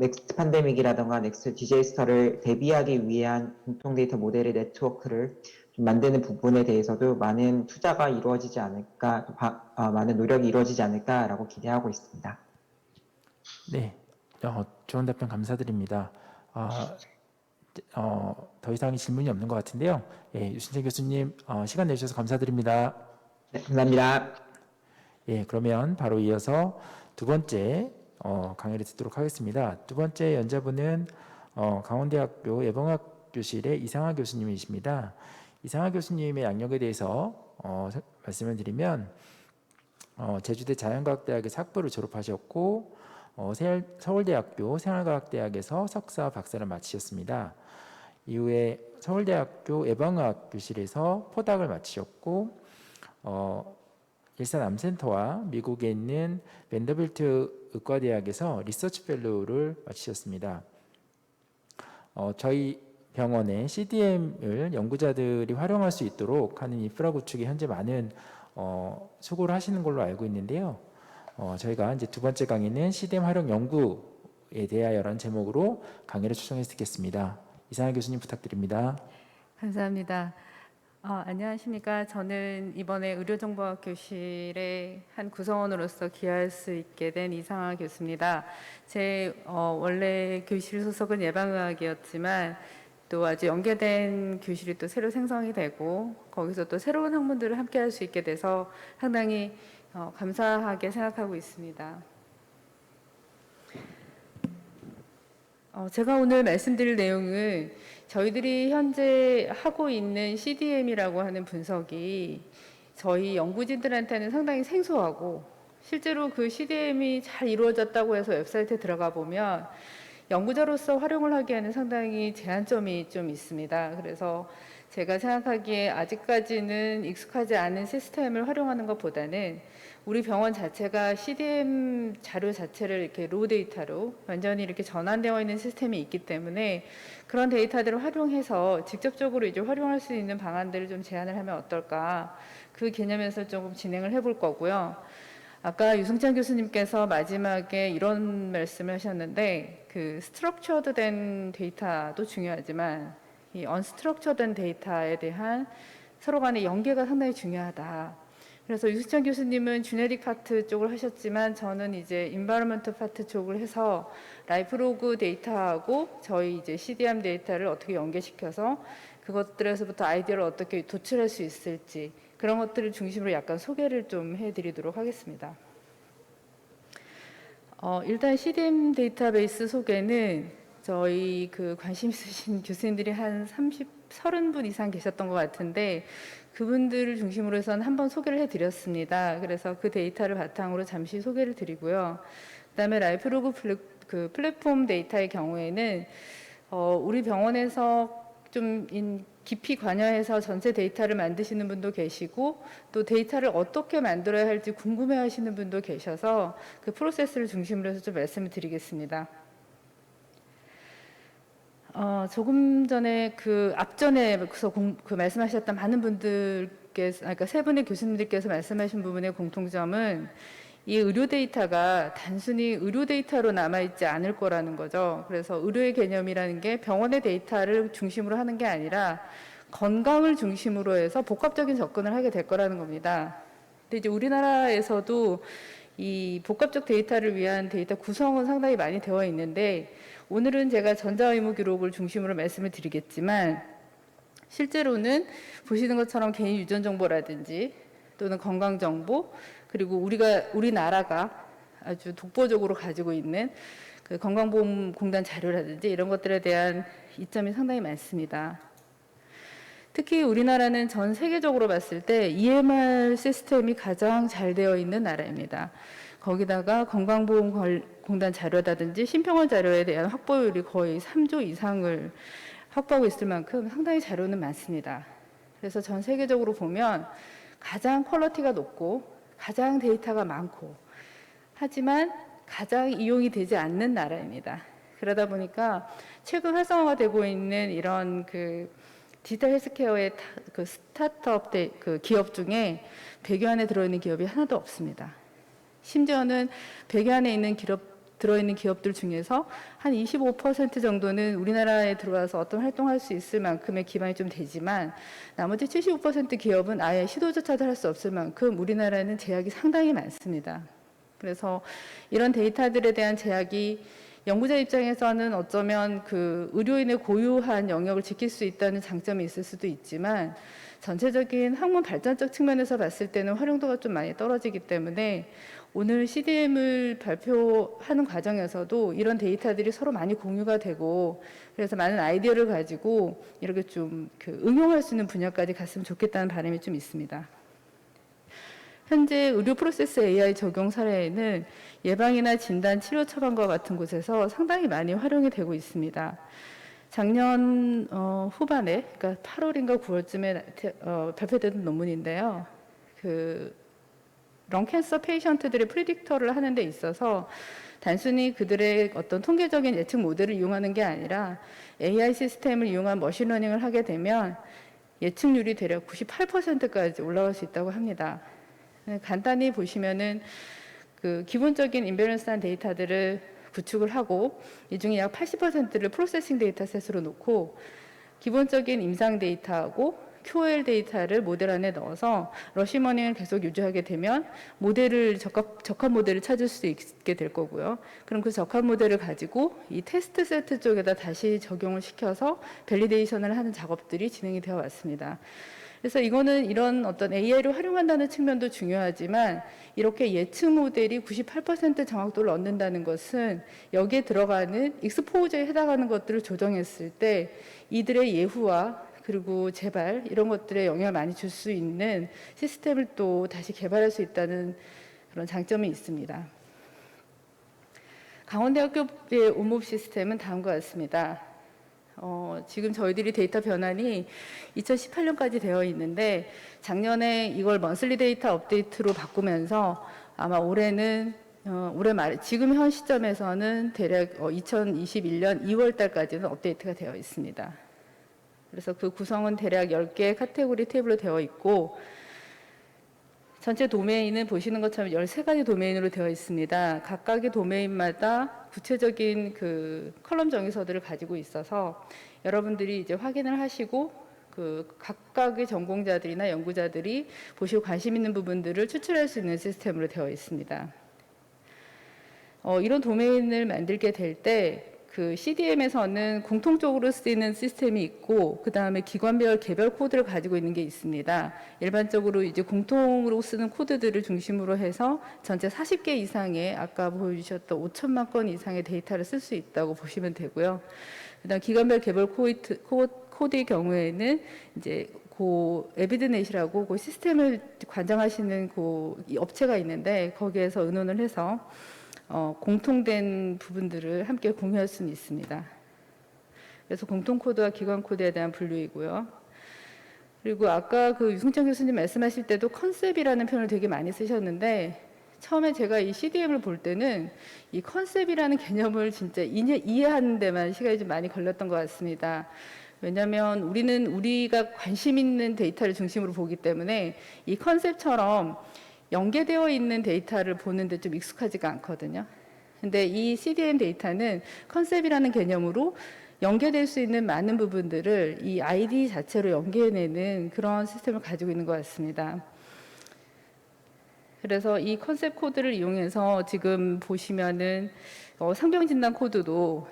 넥스트 팬데믹이라던가 넥스트 디제스터를 대비하기 위한 공통 데이터 모델의 네트워크를 좀 만드는 부분에 대해서도 많은 투자가 이루어지지 않을까, 많은 노력이 이루어지지 않을까라고 기대하고 있습니다. 네, 좋은 답변 감사드립니다. 더 이상의 질문이 없는 것 같은데요. 예, 유순재 교수님 시간 내주셔서 감사드립니다. 네, 감사합니다. 예, 그러면 바로 이어서 두 번째 강의를 듣도록 하겠습니다. 두 번째 연자분은 강원대학교 예방학 교실의 이상하 교수님이십니다. 이상하 교수님의 양력에 대해서 말씀을 드리면 제주대 자연과학대학에서 학부를 졸업하셨고 서울대학교 생활과학대학에서 석사 박사를 마치셨습니다. 이후에 서울대학교 예방학 교실에서 포닥을 마치셨고 일산 암센터와 미국에 있는 밴더빌트 의과대학에서 리서치 펠로우를 마치셨습니다. 저희 병원의 CDM을 연구자들이 활용할 수 있도록 하는 인프라 구축에 현재 많은 수고를 하시는 걸로 알고 있는데요. 저희가 이제 두 번째 강의는 CDM 활용 연구에 대하여라는 제목으로 강의를 초청해서 듣겠습니다. 이상하 교수님 부탁드립니다. 감사합니다. 안녕하십니까. 저는 이번에 의료정보학 교실의 한 구성원으로서 기여할 수 있게 된 이상하 교수입니다. 제 원래 교실 소속은 예방의학이었지만 또 아주 연계된 교실이 또 새로 생성이 되고 거기서 또 새로운 학문들을 함께 할 수 있게 돼서 상당히 감사하게 생각하고 있습니다. 제가 오늘 말씀드릴 내용은 저희들이 현재 하고 있는 CDM이라고 하는 분석이 저희 연구진들한테는 상당히 생소하고 실제로 그 CDM이 잘 이루어졌다고 해서 웹사이트에 들어가 보면 연구자로서 활용을 하기에는 상당히 제한점이 좀 있습니다. 그래서 제가 생각하기에 아직까지는 익숙하지 않은 시스템을 활용하는 것보다는 우리 병원 자체가 CDM 자료 자체를 이렇게 로 데이터로 완전히 이렇게 전환되어 있는 시스템이 있기 때문에 그런 데이터들을 활용해서 직접적으로 이제 활용할 수 있는 방안들을 좀 제안을 하면 어떨까, 그 개념에서 조금 진행을 해볼 거고요. 아까 유승찬 교수님께서 마지막에 이런 말씀을 하셨는데, 그 스트럭처드 된 데이터도 중요하지만 이 언스트럭처드 데이터에 대한 서로 간의 연계가 상당히 중요하다. 그래서 유승찬 교수님은 주네릭 파트 쪽을 하셨지만 저는 이제 인바이러먼트 파트 쪽을 해서 라이프로그 데이터하고 저희 이제 CDM 데이터를 어떻게 연계시켜서 그것들에서부터 아이디어를 어떻게 도출할 수 있을지, 그런 것들을 중심으로 약간 소개를 좀 해드리도록 하겠습니다. 일단 CDM 데이터베이스 소개는 저희 그 관심 있으신 교수님들이 한 30분 이상 계셨던 것 같은데 그분들을 중심으로 해서는 한번 소개를 해드렸습니다. 그래서 그 데이터를 바탕으로 잠시 소개를 드리고요. 그다음에 라이프로그 그 플랫폼 데이터의 경우에는 우리 병원에서 좀 깊이 관여해서 전체 데이터를 만드시는 분도 계시고 또 데이터를 어떻게 만들어야 할지 궁금해하시는 분도 계셔서 그 프로세스를 중심으로 해서 좀 말씀을 드리겠습니다. 조금 전에 그 앞전에 그 말씀하셨던 많은 분들께서, 그러니까 세 분의 교수님들께서 말씀하신 부분의 공통점은 이 의료 데이터가 단순히 의료 데이터로 남아있지 않을 거라는 거죠. 그래서 의료의 개념이라는 게 병원의 데이터를 중심으로 하는 게 아니라 건강을 중심으로 해서 복합적인 접근을 하게 될 거라는 겁니다. 근데 이제 우리나라에서도 이 복합적 데이터를 위한 데이터 구성은 상당히 많이 되어 있는데 오늘은 제가 전자의무 기록을 중심으로 말씀을 드리겠지만 실제로는 보시는 것처럼 개인 유전 정보라든지 또는 건강 정보, 그리고 우리나라가 아주 독보적으로 가지고 있는 그 건강보험공단 자료라든지 이런 것들에 대한 이점이 상당히 많습니다. 특히 우리나라는 전 세계적으로 봤을 때 EMR 시스템이 가장 잘 되어 있는 나라입니다. 거기다가 건강보험공단 자료라든지 심평원 자료에 대한 확보율이 거의 3조 이상을 확보하고 있을 만큼 상당히 자료는 많습니다. 그래서 전 세계적으로 보면 가장 퀄리티가 높고 가장 데이터가 많고 하지만 가장 이용이 되지 않는 나라입니다. 그러다 보니까 최근 활성화가 되고 있는 이런 그 디지털 헬스케어의 그 스타트업 그 기업 중에 100여 안에 들어있는 기업이 하나도 없습니다. 심지어는 100여 안에 있는 들어있는 기업들 중에서 한 25% 정도는 우리나라에 들어와서 어떤 활동할 수 있을 만큼의 기반이 좀 되지만 나머지 75% 기업은 아예 시도조차도 할 수 없을 만큼 우리나라에는 제약이 상당히 많습니다. 그래서 이런 데이터들에 대한 제약이 연구자 입장에서는 어쩌면 그 의료인의 고유한 영역을 지킬 수 있다는 장점이 있을 수도 있지만 전체적인 학문 발전적 측면에서 봤을 때는 활용도가 좀 많이 떨어지기 때문에 오늘 CDM을 발표하는 과정에서도 이런 데이터들이 서로 많이 공유가 되고 그래서 많은 아이디어를 가지고 이렇게 좀 그 응용할 수 있는 분야까지 갔으면 좋겠다는 바람이 좀 있습니다. 현재 의료 프로세스 AI 적용 사례에는 예방이나 진단, 치료 처방과 같은 곳에서 상당히 많이 활용이 되고 있습니다. 작년 후반에, 그러니까 8월인가 9월쯤에 발표된 논문인데요. 그 런캔서 페이션트들의 프리딕터를 하는 데 있어서 단순히 그들의 어떤 통계적인 예측 모델을 이용하는 게 아니라 AI 시스템을 이용한 머신러닝을 하게 되면 예측률이 대략 98%까지 올라갈 수 있다고 합니다. 간단히 보시면은 그 기본적인 인베런스한 데이터들을 구축을 하고 이 중에 약 80%를 프로세싱 데이터셋으로 놓고 기본적인 임상 데이터하고 QOL 데이터를 모델 안에 넣어서 러시머닝을 계속 유지하게 되면 모델을 적합 모델을 찾을 수 있게 될 거고요. 그럼 그 적합 모델을 가지고 이 테스트 세트 쪽에다 다시 적용을 시켜서 밸리데이션을 하는 작업들이 진행이 되어 왔습니다. 그래서 이거는 이런 어떤 AI를 활용한다는 측면도 중요하지만 이렇게 예측 모델이 98% 정확도를 얻는다는 것은 여기에 들어가는 익스포저에 해당하는 것들을 조정했을 때 이들의 예후와 그리고 재발 이런 것들에 영향을 많이 줄 수 있는 시스템을 또 다시 개발할 수 있다는 그런 장점이 있습니다. 강원대학교의 온몹 시스템은 다음과 같습니다. 지금 저희들이 데이터 변환이 2018년까지 되어 있는데 작년에 이걸 먼슬리 데이터 업데이트로 바꾸면서 아마 올해는 올해 말 지금 현 시점에서는 대략 2021년 2월 달까지는 업데이트가 되어 있습니다. 그래서 그 구성은 대략 10개의 카테고리 테이블로 되어 있고 전체 도메인은 보시는 것처럼 13가지 도메인으로 되어 있습니다. 각각의 도메인마다 구체적인 그 컬럼 정의서들을 가지고 있어서 여러분들이 이제 확인을 하시고 그 각각의 전공자들이나 연구자들이 보시고 관심 있는 부분들을 추출할 수 있는 시스템으로 되어 있습니다. 이런 도메인을 만들게 될 때 그 CDM에서는 공통적으로 쓰이는 시스템이 있고 그 다음에 기관별 개별 코드를 가지고 있는 게 있습니다. 일반적으로 이제 공통으로 쓰는 코드들을 중심으로 해서 전체 40개 이상의 아까 보여주셨던 5천만 건 이상의 데이터를 쓸 수 있다고 보시면 되고요. 그다음 기관별 개별 코드의 경우에는 이제 에비드넷이라고 그 시스템을 관장하시는 이 업체가 있는데 거기에서 의논을 해서 공통된 부분들을 함께 공유할 수는 있습니다. 그래서 공통 코드와 기관 코드에 대한 분류이고요. 그리고 아까 그 유승찬 교수님 말씀하실 때도 컨셉이라는 표현을 되게 많이 쓰셨는데 처음에 제가 이 CDM을 볼 때는 이 컨셉이라는 개념을 진짜 이해하는 데만 시간이 좀 많이 걸렸던 것 같습니다. 왜냐하면 우리가 관심 있는 데이터를 중심으로 보기 때문에 이 컨셉처럼 연계되어 있는 데이터를 보는데 좀 익숙하지가 않거든요. 근데 이 CDM 데이터는 컨셉이라는 개념으로 연계될 수 있는 많은 부분들을 이 ID 자체로 연계해내는 그런 시스템을 가지고 있는 것 같습니다. 그래서 이 컨셉 코드를 이용해서 지금 보시면은 상병 진단 코드도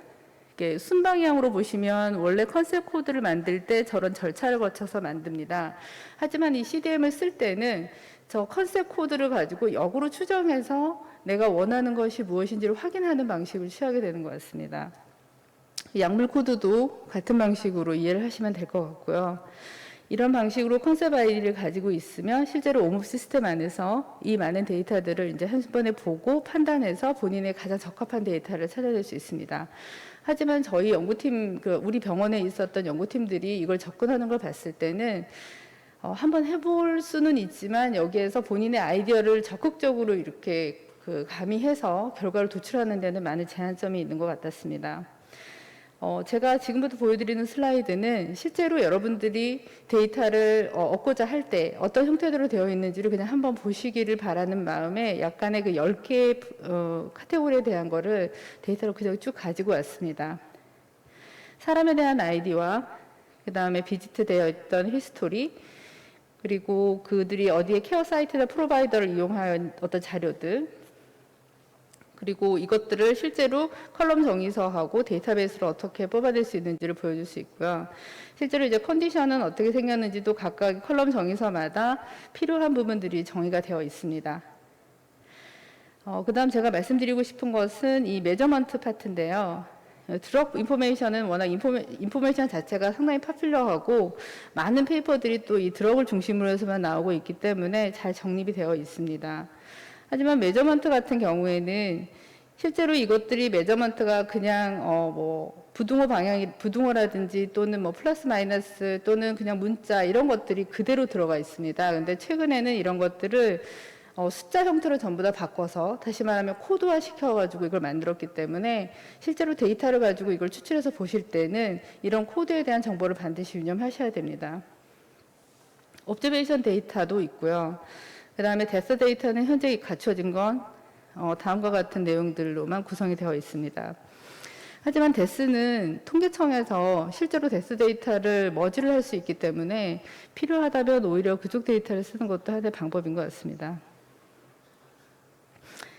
이렇게 순방향으로 보시면 원래 컨셉 코드를 만들 때 저런 절차를 거쳐서 만듭니다. 하지만 이 CDM을 쓸 때는 저 컨셉 코드를 가지고 역으로 추정해서 내가 원하는 것이 무엇인지를 확인하는 방식을 취하게 되는 것 같습니다. 약물 코드도 같은 방식으로 이해를 하시면 될 것 같고요. 이런 방식으로 컨셉 아이디를 가지고 있으면 실제로 옴옵 시스템 안에서 이 많은 데이터들을 이제 한 번에 보고 판단해서 본인의 가장 적합한 데이터를 찾아낼 수 있습니다. 하지만 저희 연구팀, 우리 병원에 있었던 연구팀들이 이걸 접근하는 걸 봤을 때는 한번 해볼 수는 있지만 여기에서 본인의 아이디어를 적극적으로 이렇게 가미해서 결과를 도출하는 데는 많은 제한점이 있는 것 같았습니다. 제가 지금부터 보여드리는 슬라이드는 실제로 여러분들이 데이터를 얻고자 할 때 어떤 형태로 되어 있는지를 그냥 한번 보시기를 바라는 마음에 약간의 그 10개의 카테고리에 대한 거를 데이터로 그냥 쭉 가지고 왔습니다. 사람에 대한 아이디와 그 다음에 비지트되어 있던 히스토리, 그리고 그들이 어디에 케어 사이트나 프로바이더를 이용하여 어떤 자료들, 그리고 이것들을 실제로 컬럼 정의서하고 데이터베이스로 어떻게 뽑아낼 수 있는지를 보여줄 수 있고요. 실제로 이제 컨디션은 어떻게 생겼는지도 각각 컬럼 정의서마다 필요한 부분들이 정의가 되어 있습니다. 그 다음 제가 말씀드리고 싶은 것은 이 메저먼트 파트인데요. 드럭 인포메이션은 워낙 인포메이션 자체가 상당히 파퓰러하고 많은 페이퍼들이 또 이 드럭을 중심으로 해서만 나오고 있기 때문에 잘 정립이 되어 있습니다. 하지만 메저먼트 같은 경우에는 실제로 이것들이 메저먼트가 그냥 부등호라든지 또는 뭐 플러스 마이너스 또는 그냥 문자 이런 것들이 그대로 들어가 있습니다. 근데 최근에는 이런 것들을 숫자 형태로 전부 다 바꿔서 다시 말하면 코드화 시켜가지고 이걸 만들었기 때문에 실제로 데이터를 가지고 이걸 추출해서 보실 때는 이런 코드에 대한 정보를 반드시 유념하셔야 됩니다. 옵저베이션 데이터도 있고요. 그 다음에 데스 데이터는 현재 갖춰진 건 다음과 같은 내용들로만 구성이 되어 있습니다. 하지만 데스는 통계청에서 실제로 데스 데이터를 머지를 할 수 있기 때문에 필요하다면 오히려 그쪽 데이터를 쓰는 것도 하나의 방법인 것 같습니다.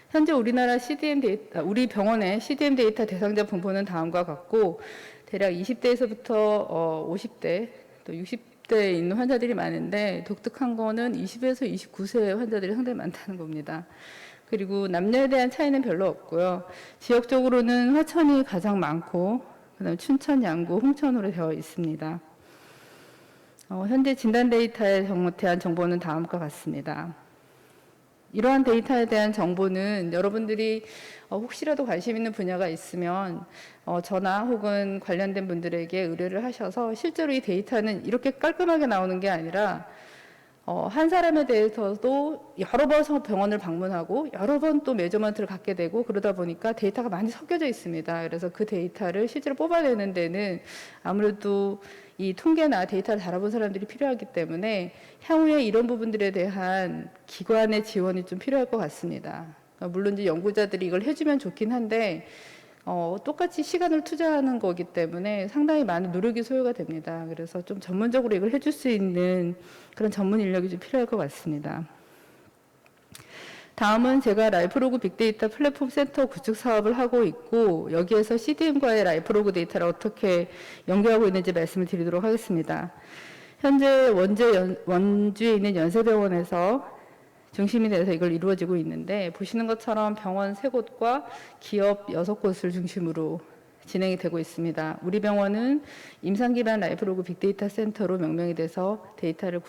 현재 우리나라 우리 병원의 CDM 데이터 대상자 분포는 다음과 같고 대략 20대에서부터 50대 또 60대에 있는 환자들이 많은데 독특한 거는 20에서 29세 환자들이 상당히 많다는 겁니다. 그리고 남녀에 대한 차이는 별로 없고요. 지역적으로는 화천이 가장 많고 그다음 춘천, 양구, 홍천으로 되어 있습니다. 현재 진단 데이터에 대한 정보는 다음과 같습니다. 이러한 데이터에 대한 정보는 여러분들이 혹시라도 관심 있는 분야가 있으면 저나 혹은 관련된 분들에게 의뢰를 하셔서 실제로 이 데이터는 이렇게 깔끔하게 나오는 게 아니라 한 사람에 대해서도 여러 번 병원을 방문하고 여러 번 또 메저먼트를 갖게 되고 그러다 보니까 데이터가 많이 섞여져 있습니다. 그래서 그 데이터를 실제로 뽑아내는 데는 아무래도 이 통계나 데이터를 다뤄본 사람들이 필요하기 때문에 향후에 이런 부분들에 대한 기관의 지원이 좀 필요할 것 같습니다. 그러니까 물론 이제 연구자들이 이걸 해주면 좋긴 한데 똑같이 시간을 투자하는 거기 때문에 상당히 많은 노력이 소요가 됩니다. 그래서 좀 전문적으로 이걸 해줄 수 있는 그런 전문 인력이 좀 필요할 것 같습니다. 다음은 제가 라이프로그 빅데이터 플랫폼 센터 구축 사업을 하고 있고 여기에서 CDM과의 라이프로그 데이터를 어떻게 연결하고 있는지 말씀을 드리도록 하겠습니다. 현재 원주에 있는 연세병원에서 중심이 돼서 이걸 이루어지고 있는데 보시는 것처럼 병원 3곳과 기업 6곳을 중심으로 진행이 되고 있습니다. 우리 병원은 임상기반 라이프로그 빅데이터 센터로 명명이 돼서 데이터를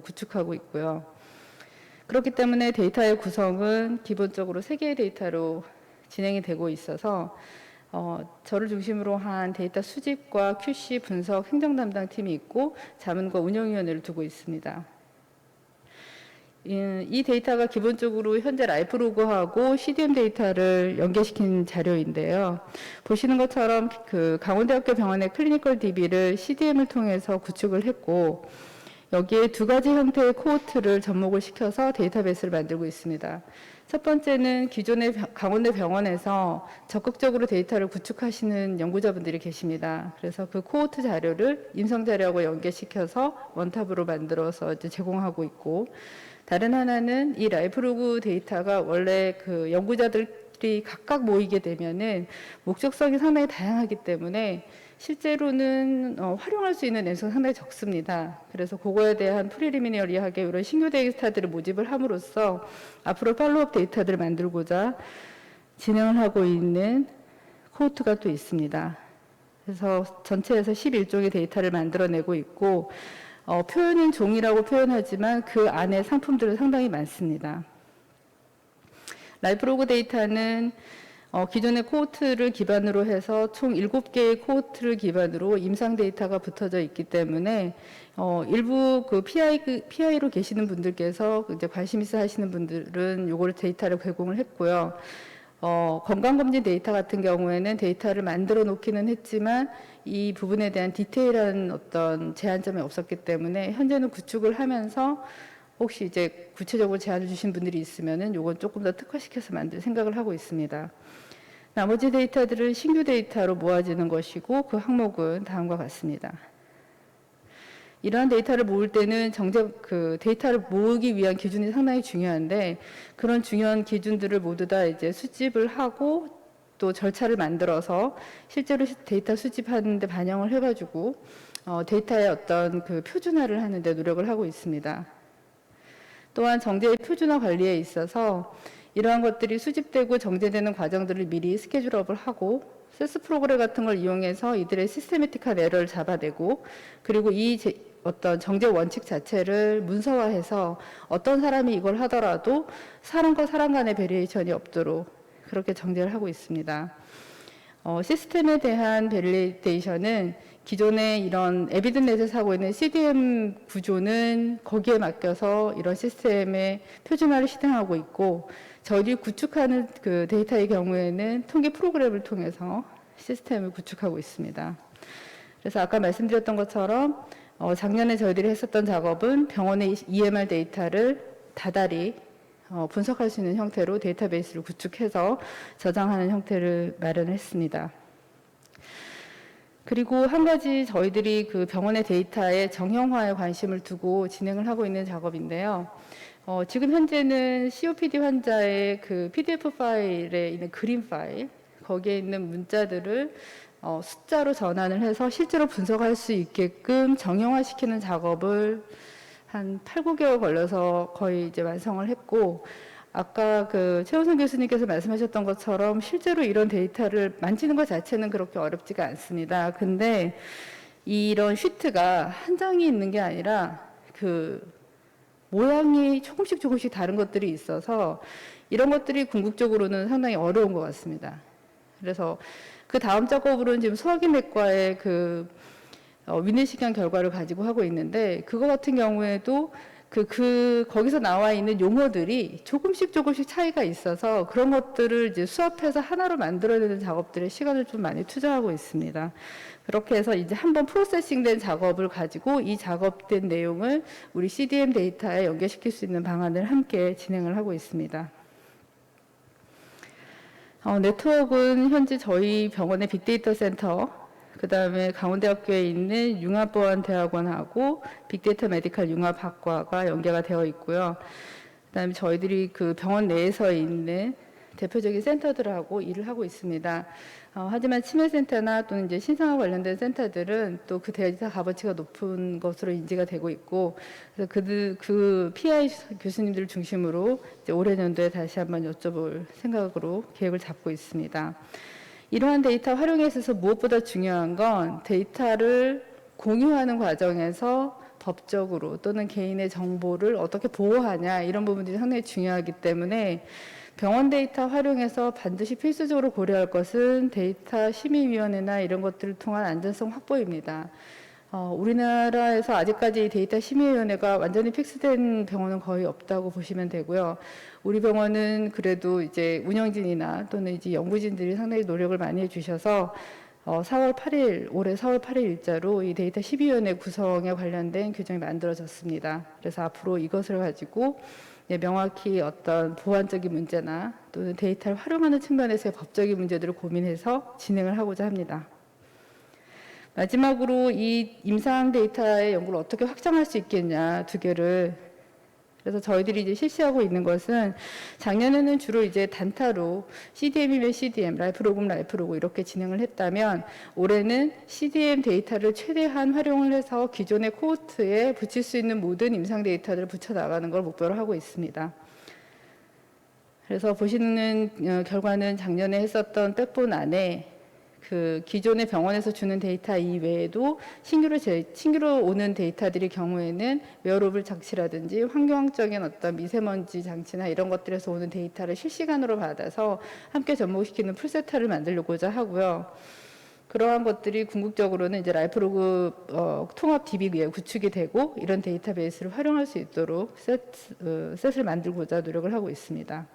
구축하고 있고요. 그렇기 때문에 데이터의 구성은 기본적으로 3개의 데이터로 진행이 되고 있어서 저를 중심으로 한 데이터 수집과 QC 분석 행정 담당 팀이 있고 자문과 운영위원회를 두고 있습니다. 이 데이터가 기본적으로 현재 라이프로그하고 CDM 데이터를 연계시킨 자료인데요. 보시는 것처럼 그 강원대학교 병원의 클리니컬 DB를 CDM을 통해서 구축을 했고 여기에 2가지 형태의 코호트를 접목을 시켜서 데이터베이스를 만들고 있습니다. 첫 번째는 기존의 강원대 병원에서 적극적으로 데이터를 구축하시는 연구자분들이 계십니다. 그래서 그 코호트 자료를 임상 자료하고 연계시켜서 원탑으로 만들어서 이제 제공하고 있고 다른 하나는 이 라이프로그 데이터가 원래 그 연구자들이 각각 모이게 되면은 목적성이 상당히 다양하기 때문에 실제로는 활용할 수 있는 랜스가 상당히 적습니다. 그래서 그거에 대한 프리리미너리하게 이런 신규 데이터들을 모집을 함으로써 앞으로 팔로우업 데이터들을 만들고자 진행을 하고 있는 코호트가 또 있습니다. 그래서 전체에서 11종의 데이터를 만들어내고 있고 표현은 종이라고 표현하지만 그 안에 상품들은 상당히 많습니다. 라이프로그 데이터는 기존의 코호트를 기반으로 해서 총 7개의 코호트를 기반으로 임상 데이터가 붙어져 있기 때문에 일부 그 PI로 계시는 분들께서 이제 관심 있어 하시는 분들은 요걸 데이터를 제공을 했고요. 건강검진 데이터 같은 경우에는 데이터를 만들어 놓기는 했지만 이 부분에 대한 디테일한 어떤 제한점이 없었기 때문에 현재는 구축을 하면서 혹시 이제 구체적으로 제안을 주신 분들이 있으면은 요건 조금 더 특화시켜서 만들 생각을 하고 있습니다. 나머지 데이터들은 신규 데이터로 모아지는 것이고 그 항목은 다음과 같습니다. 이러한 데이터를 모을 때는 그 데이터를 모으기 위한 기준이 상당히 중요한데 그런 중요한 기준들을 모두 다 이제 수집을 하고 또 절차를 만들어서 실제로 데이터 수집하는 데 반영을 해가지고 데이터의 어떤 그 표준화를 하는 데 노력을 하고 있습니다. 또한 정제의 표준화 관리에 있어서 이러한 것들이 수집되고 정제되는 과정들을 미리 스케줄업을 하고 세스 프로그램 같은 걸 이용해서 이들의 시스테매틱한 에러를 잡아내고 그리고 이 어떤 정제 원칙 자체를 문서화해서 어떤 사람이 이걸 하더라도 사람과 사람 간의 베리에이션이 없도록 그렇게 정제를 하고 있습니다. 시스템에 대한 밸리데이션은 기존에 이런 에비든넷에서 하고 있는 CDM 구조는 거기에 맡겨서 이런 시스템의 표준화를 실행하고 있고 저희들이 구축하는 그 데이터의 경우에는 통계 프로그램을 통해서 시스템을 구축하고 있습니다. 그래서 아까 말씀드렸던 것처럼 작년에 저희들이 했었던 작업은 병원의 EMR 데이터를 다달이 분석할 수 있는 형태로 데이터베이스를 구축해서 저장하는 형태를 마련했습니다. 그리고 한 가지 저희들이 그 병원의 데이터의 정형화에 관심을 두고 진행을 하고 있는 작업인데요. 지금 현재는 COPD 환자의 그 PDF 파일에 있는 그림 파일, 거기에 있는 문자들을 숫자로 전환을 해서 실제로 분석할 수 있게끔 정형화시키는 작업을 한 8, 9개월 걸려서 거의 이제 완성을 했고, 아까 그 최우선 교수님께서 말씀하셨던 것처럼 실제로 이런 데이터를 만지는 것 자체는 그렇게 어렵지가 않습니다. 근데 이런 시트가 한 장이 있는 게 아니라 그 모양이 조금씩 다른 것들이 있어서 이런 것들이 궁극적으로는 상당히 어려운 것 같습니다. 그래서 그 다음 작업으로는 지금 소화기내과의 위내시경 결과를 가지고 하고 있는데, 그거 같은 경우에도 거기서 나와 있는 용어들이 조금씩 차이가 있어서 그런 것들을 이제 수합해서 하나로 만들어내는 작업들에 시간을 좀 많이 투자하고 있습니다. 그렇게 해서 이제 한번 프로세싱된 작업을 가지고 이 작업된 내용을 우리 CDM 데이터에 연결시킬 수 있는 방안을 함께 진행을 하고 있습니다. 네트워크는 현재 저희 병원의 빅데이터 센터, 그 다음에 강원대학교에 있는 융합보안대학원하고 빅데이터 메디컬 융합학과가 연계가 되어 있고요. 그 다음에 저희들이 그 병원 내에서 있는 대표적인 센터들하고 일을 하고 있습니다. 하지만 치매센터나 또는 이제 신상과 관련된 센터들은 또 그 데이터 값어치가 높은 것으로 인지가 되고 있고, 그래서 그 PI 교수님들을 중심으로 이제 올해 연도에 다시 한번 여쭤볼 생각으로 계획을 잡고 있습니다. 이러한 데이터 활용에 있어서 무엇보다 중요한 건 데이터를 공유하는 과정에서 법적으로 또는 개인의 정보를 어떻게 보호하냐, 이런 부분들이 상당히 중요하기 때문에 병원 데이터 활용해서 반드시 필수적으로 고려할 것은 데이터 심의위원회나 이런 것들을 통한 안전성 확보입니다. 우리나라에서 아직까지 데이터 심의위원회가 완전히 픽스된 병원은 거의 없다고 보시면 되고요. 우리 병원은 그래도 이제 운영진이나 또는 이제 연구진들이 상당히 노력을 많이 해주셔서 4월 8일, 올해 4월 8일 일자로 이 데이터 심의위원회 구성에 관련된 규정이 만들어졌습니다. 그래서 앞으로 이것을 가지고 명확히 어떤 보안적인 문제나 또는 데이터를 활용하는 측면에서의 법적인 문제들을 고민해서 진행을 하고자 합니다. 마지막으로 이 임상 데이터의 연구를 어떻게 확장할 수 있겠냐, 두 개를. 그래서 저희들이 이제 실시하고 있는 것은, 작년에는 주로 이제 단타로 CDM이면 CDM, 라이프로그면 라이프로그 이렇게 진행을 했다면, 올해는 CDM 데이터를 최대한 활용을 해서 기존의 코호트에 붙일 수 있는 모든 임상 데이터들을 붙여 나가는 걸 목표로 하고 있습니다. 그래서 보시는 결과는 작년에 했었던 백본 안에 그 기존의 병원에서 주는 데이터 이외에도 신규로 오는 데이터들의 경우에는 웨어러블 장치라든지 환경적인 어떤 미세먼지 장치나 이런 것들에서 오는 데이터를 실시간으로 받아서 함께 접목시키는 풀세터를 만들고자 하고요. 그러한 것들이 궁극적으로는 이제 라이프로그 통합 DB에 구축이 되고 이런 데이터베이스를 활용할 수 있도록 셋을 만들고자 노력을 하고 있습니다.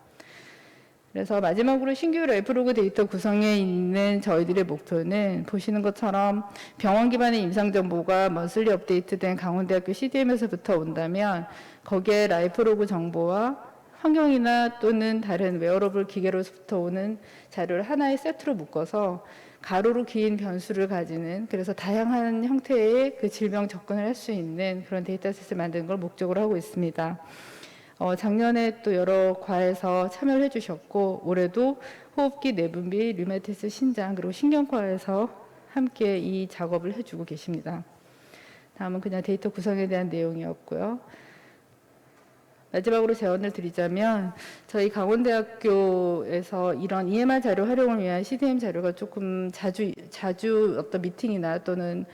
그래서 마지막으로 신규 라이프로그 데이터 구성에 있는 저희들의 목표는, 보시는 것처럼 병원 기반의 임상정보가 먼슬리 업데이트된 강원대학교 CDM에서부터 온다면 거기에 라이프로그 정보와 환경이나 또는 다른 웨어러블 기계로부터 오는 자료를 하나의 세트로 묶어서 가로로 긴 변수를 가지는, 그래서 다양한 형태의 그 질병 접근을 할 수 있는 그런 데이터셋을 만드는 걸 목적으로 하고 있습니다. 작년에 또 여러 과에서 참여를 해주셨고, 올해도 호흡기, 내분비, 류마티스, 신장, 그리고 신경과에서 함께 이 작업을 해주고 계십니다. 다음은 그냥 데이터 구성에 대한 내용이었고요. 마지막으로 제언을 드리자면, 저희 강원대학교에서 이런 EMR 자료 활용을 위한 CDM 자료가 조금 자주 어떤 미팅이나 또는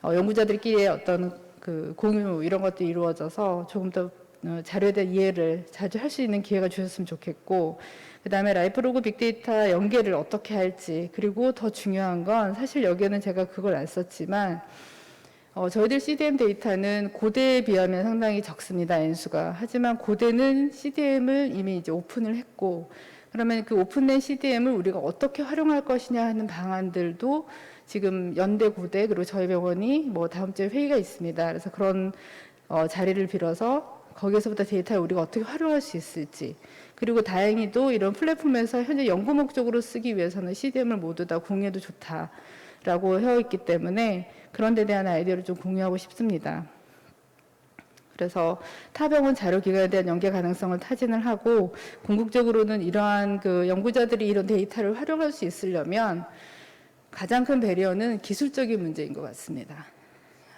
연구자들끼리의 어떤 그 공유 이런 것들이 이루어져서 조금 더 자료에 대한 이해를 자주 할 수 있는 기회가 주셨으면 좋겠고, 그 다음에 라이프로그 빅데이터 연계를 어떻게 할지, 그리고 더 중요한 건, 사실 여기에는 제가 그걸 안 썼지만 저희들 CDM 데이터는 고대에 비하면 상당히 적습니다, N수가. 하지만 고대는 CDM을 이미 이제 오픈을 했고, 그러면 그 오픈된 CDM을 우리가 어떻게 활용할 것이냐 하는 방안들도 지금 연대, 고대, 그리고 저희 병원이 뭐 다음 주에 회의가 있습니다. 그래서 그런 자리를 빌어서 거기에서부터 데이터를 우리가 어떻게 활용할 수 있을지, 그리고 다행히도 이런 플랫폼에서 현재 연구 목적으로 쓰기 위해서는 CDM을 모두 다 공유해도 좋다라고 해있기 때문에 그런 데 대한 아이디어를 좀 공유하고 싶습니다. 그래서 타병원 자료기관에 대한 연계 가능성을 타진을 하고, 궁극적으로는 이러한 그 연구자들이 이런 데이터를 활용할 수 있으려면 가장 큰 배리어는 기술적인 문제인 것 같습니다.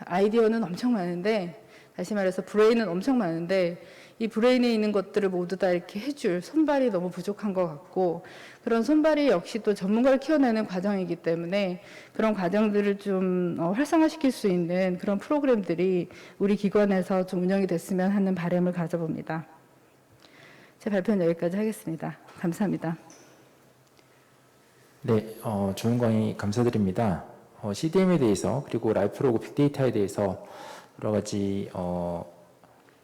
아이디어는 엄청 많은데, 다시 말해서 브레인은 엄청 많은데 이 브레인에 있는 것들을 모두 다 이렇게 해줄 손발이 너무 부족한 것 같고, 그런 손발이 역시 또 전문가를 키워내는 과정이기 때문에 그런 과정들을 좀 활성화시킬 수 있는 그런 프로그램들이 우리 기관에서 좀 운영이 됐으면 하는 바람을 가져봅니다. 제 발표는 여기까지 하겠습니다. 감사합니다. 네, 좋은 강의 감사드립니다. CDM에 대해서 그리고 라이프로그 빅데이터에 대해서 여러 가지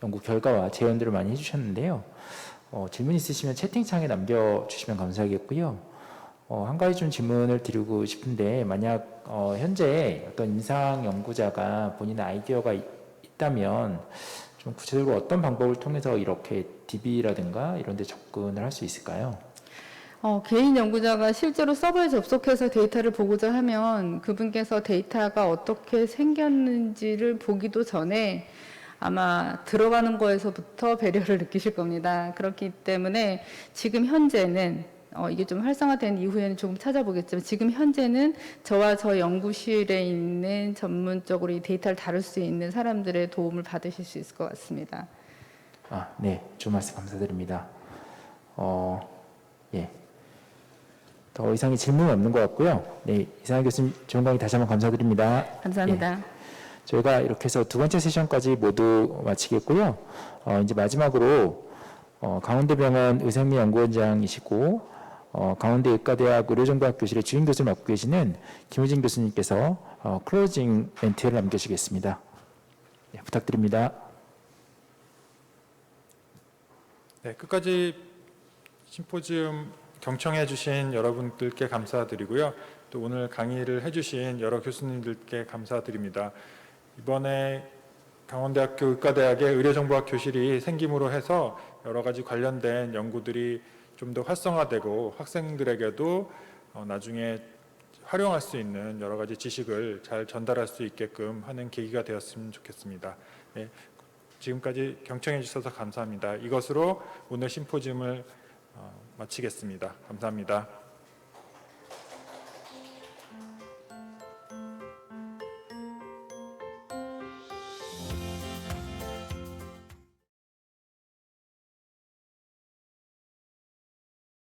연구 결과와 제언들을 많이 해주셨는데요. 질문 있으시면 채팅창에 남겨주시면 감사하겠고요. 한 가지 좀 질문을 드리고 싶은데, 만약 현재 어떤 임상 연구자가 본인의 아이디어가 있다면 좀 구체적으로 어떤 방법을 통해서 이렇게 DB라든가 이런 데 접근을 할 수 있을까요? 개인 연구자가 실제로 서버에 접속해서 데이터를 보고자 하면 그분께서 데이터가 어떻게 생겼는지를 보기도 전에 아마 들어가는 거에서부터 배려를 느끼실 겁니다. 그렇기 때문에 지금 현재는 이게 좀 활성화된 이후에는 조금 찾아보겠지만, 지금 현재는 저와 저 연구실에 있는 전문적으로 이 데이터를 다룰 수 있는 사람들의 도움을 받으실 수 있을 것 같습니다. 네, 좋은 말씀 감사드립니다. 예. 더 이상의 질문은 없는 것 같고요. 네, 이상한 교수님 좋은 강의 다시 한번 감사드립니다. 감사합니다. 예. 저희가 이렇게 해서 두 번째 세션까지 모두 마치겠고요. 이제 마지막으로 강원대병원 의생미 연구원장이시고 강원대 의과대학 의료정보학 교실의 주임 교수를 맡고 계시는 김우진 교수님께서 클로징 멘트를 남겨주시겠습니다. 네, 부탁드립니다. 네, 끝까지 심포지움 경청해 주신 여러분들께 감사드리고요. 또 오늘 강의를 해주신 여러 교수님들께 감사드립니다. 이번에 강원대학교 의과대학의 의료정보학 교실이 생김으로 해서 여러 가지 관련된 연구들이 좀 더 활성화되고 학생들에게도 나중에 활용할 수 있는 여러 가지 지식을 잘 전달할 수 있게끔 하는 계기가 되었으면 좋겠습니다. 네, 지금까지 경청해 주셔서 감사합니다. 이것으로 오늘 심포지움을 마치겠습니다. 감사합니다.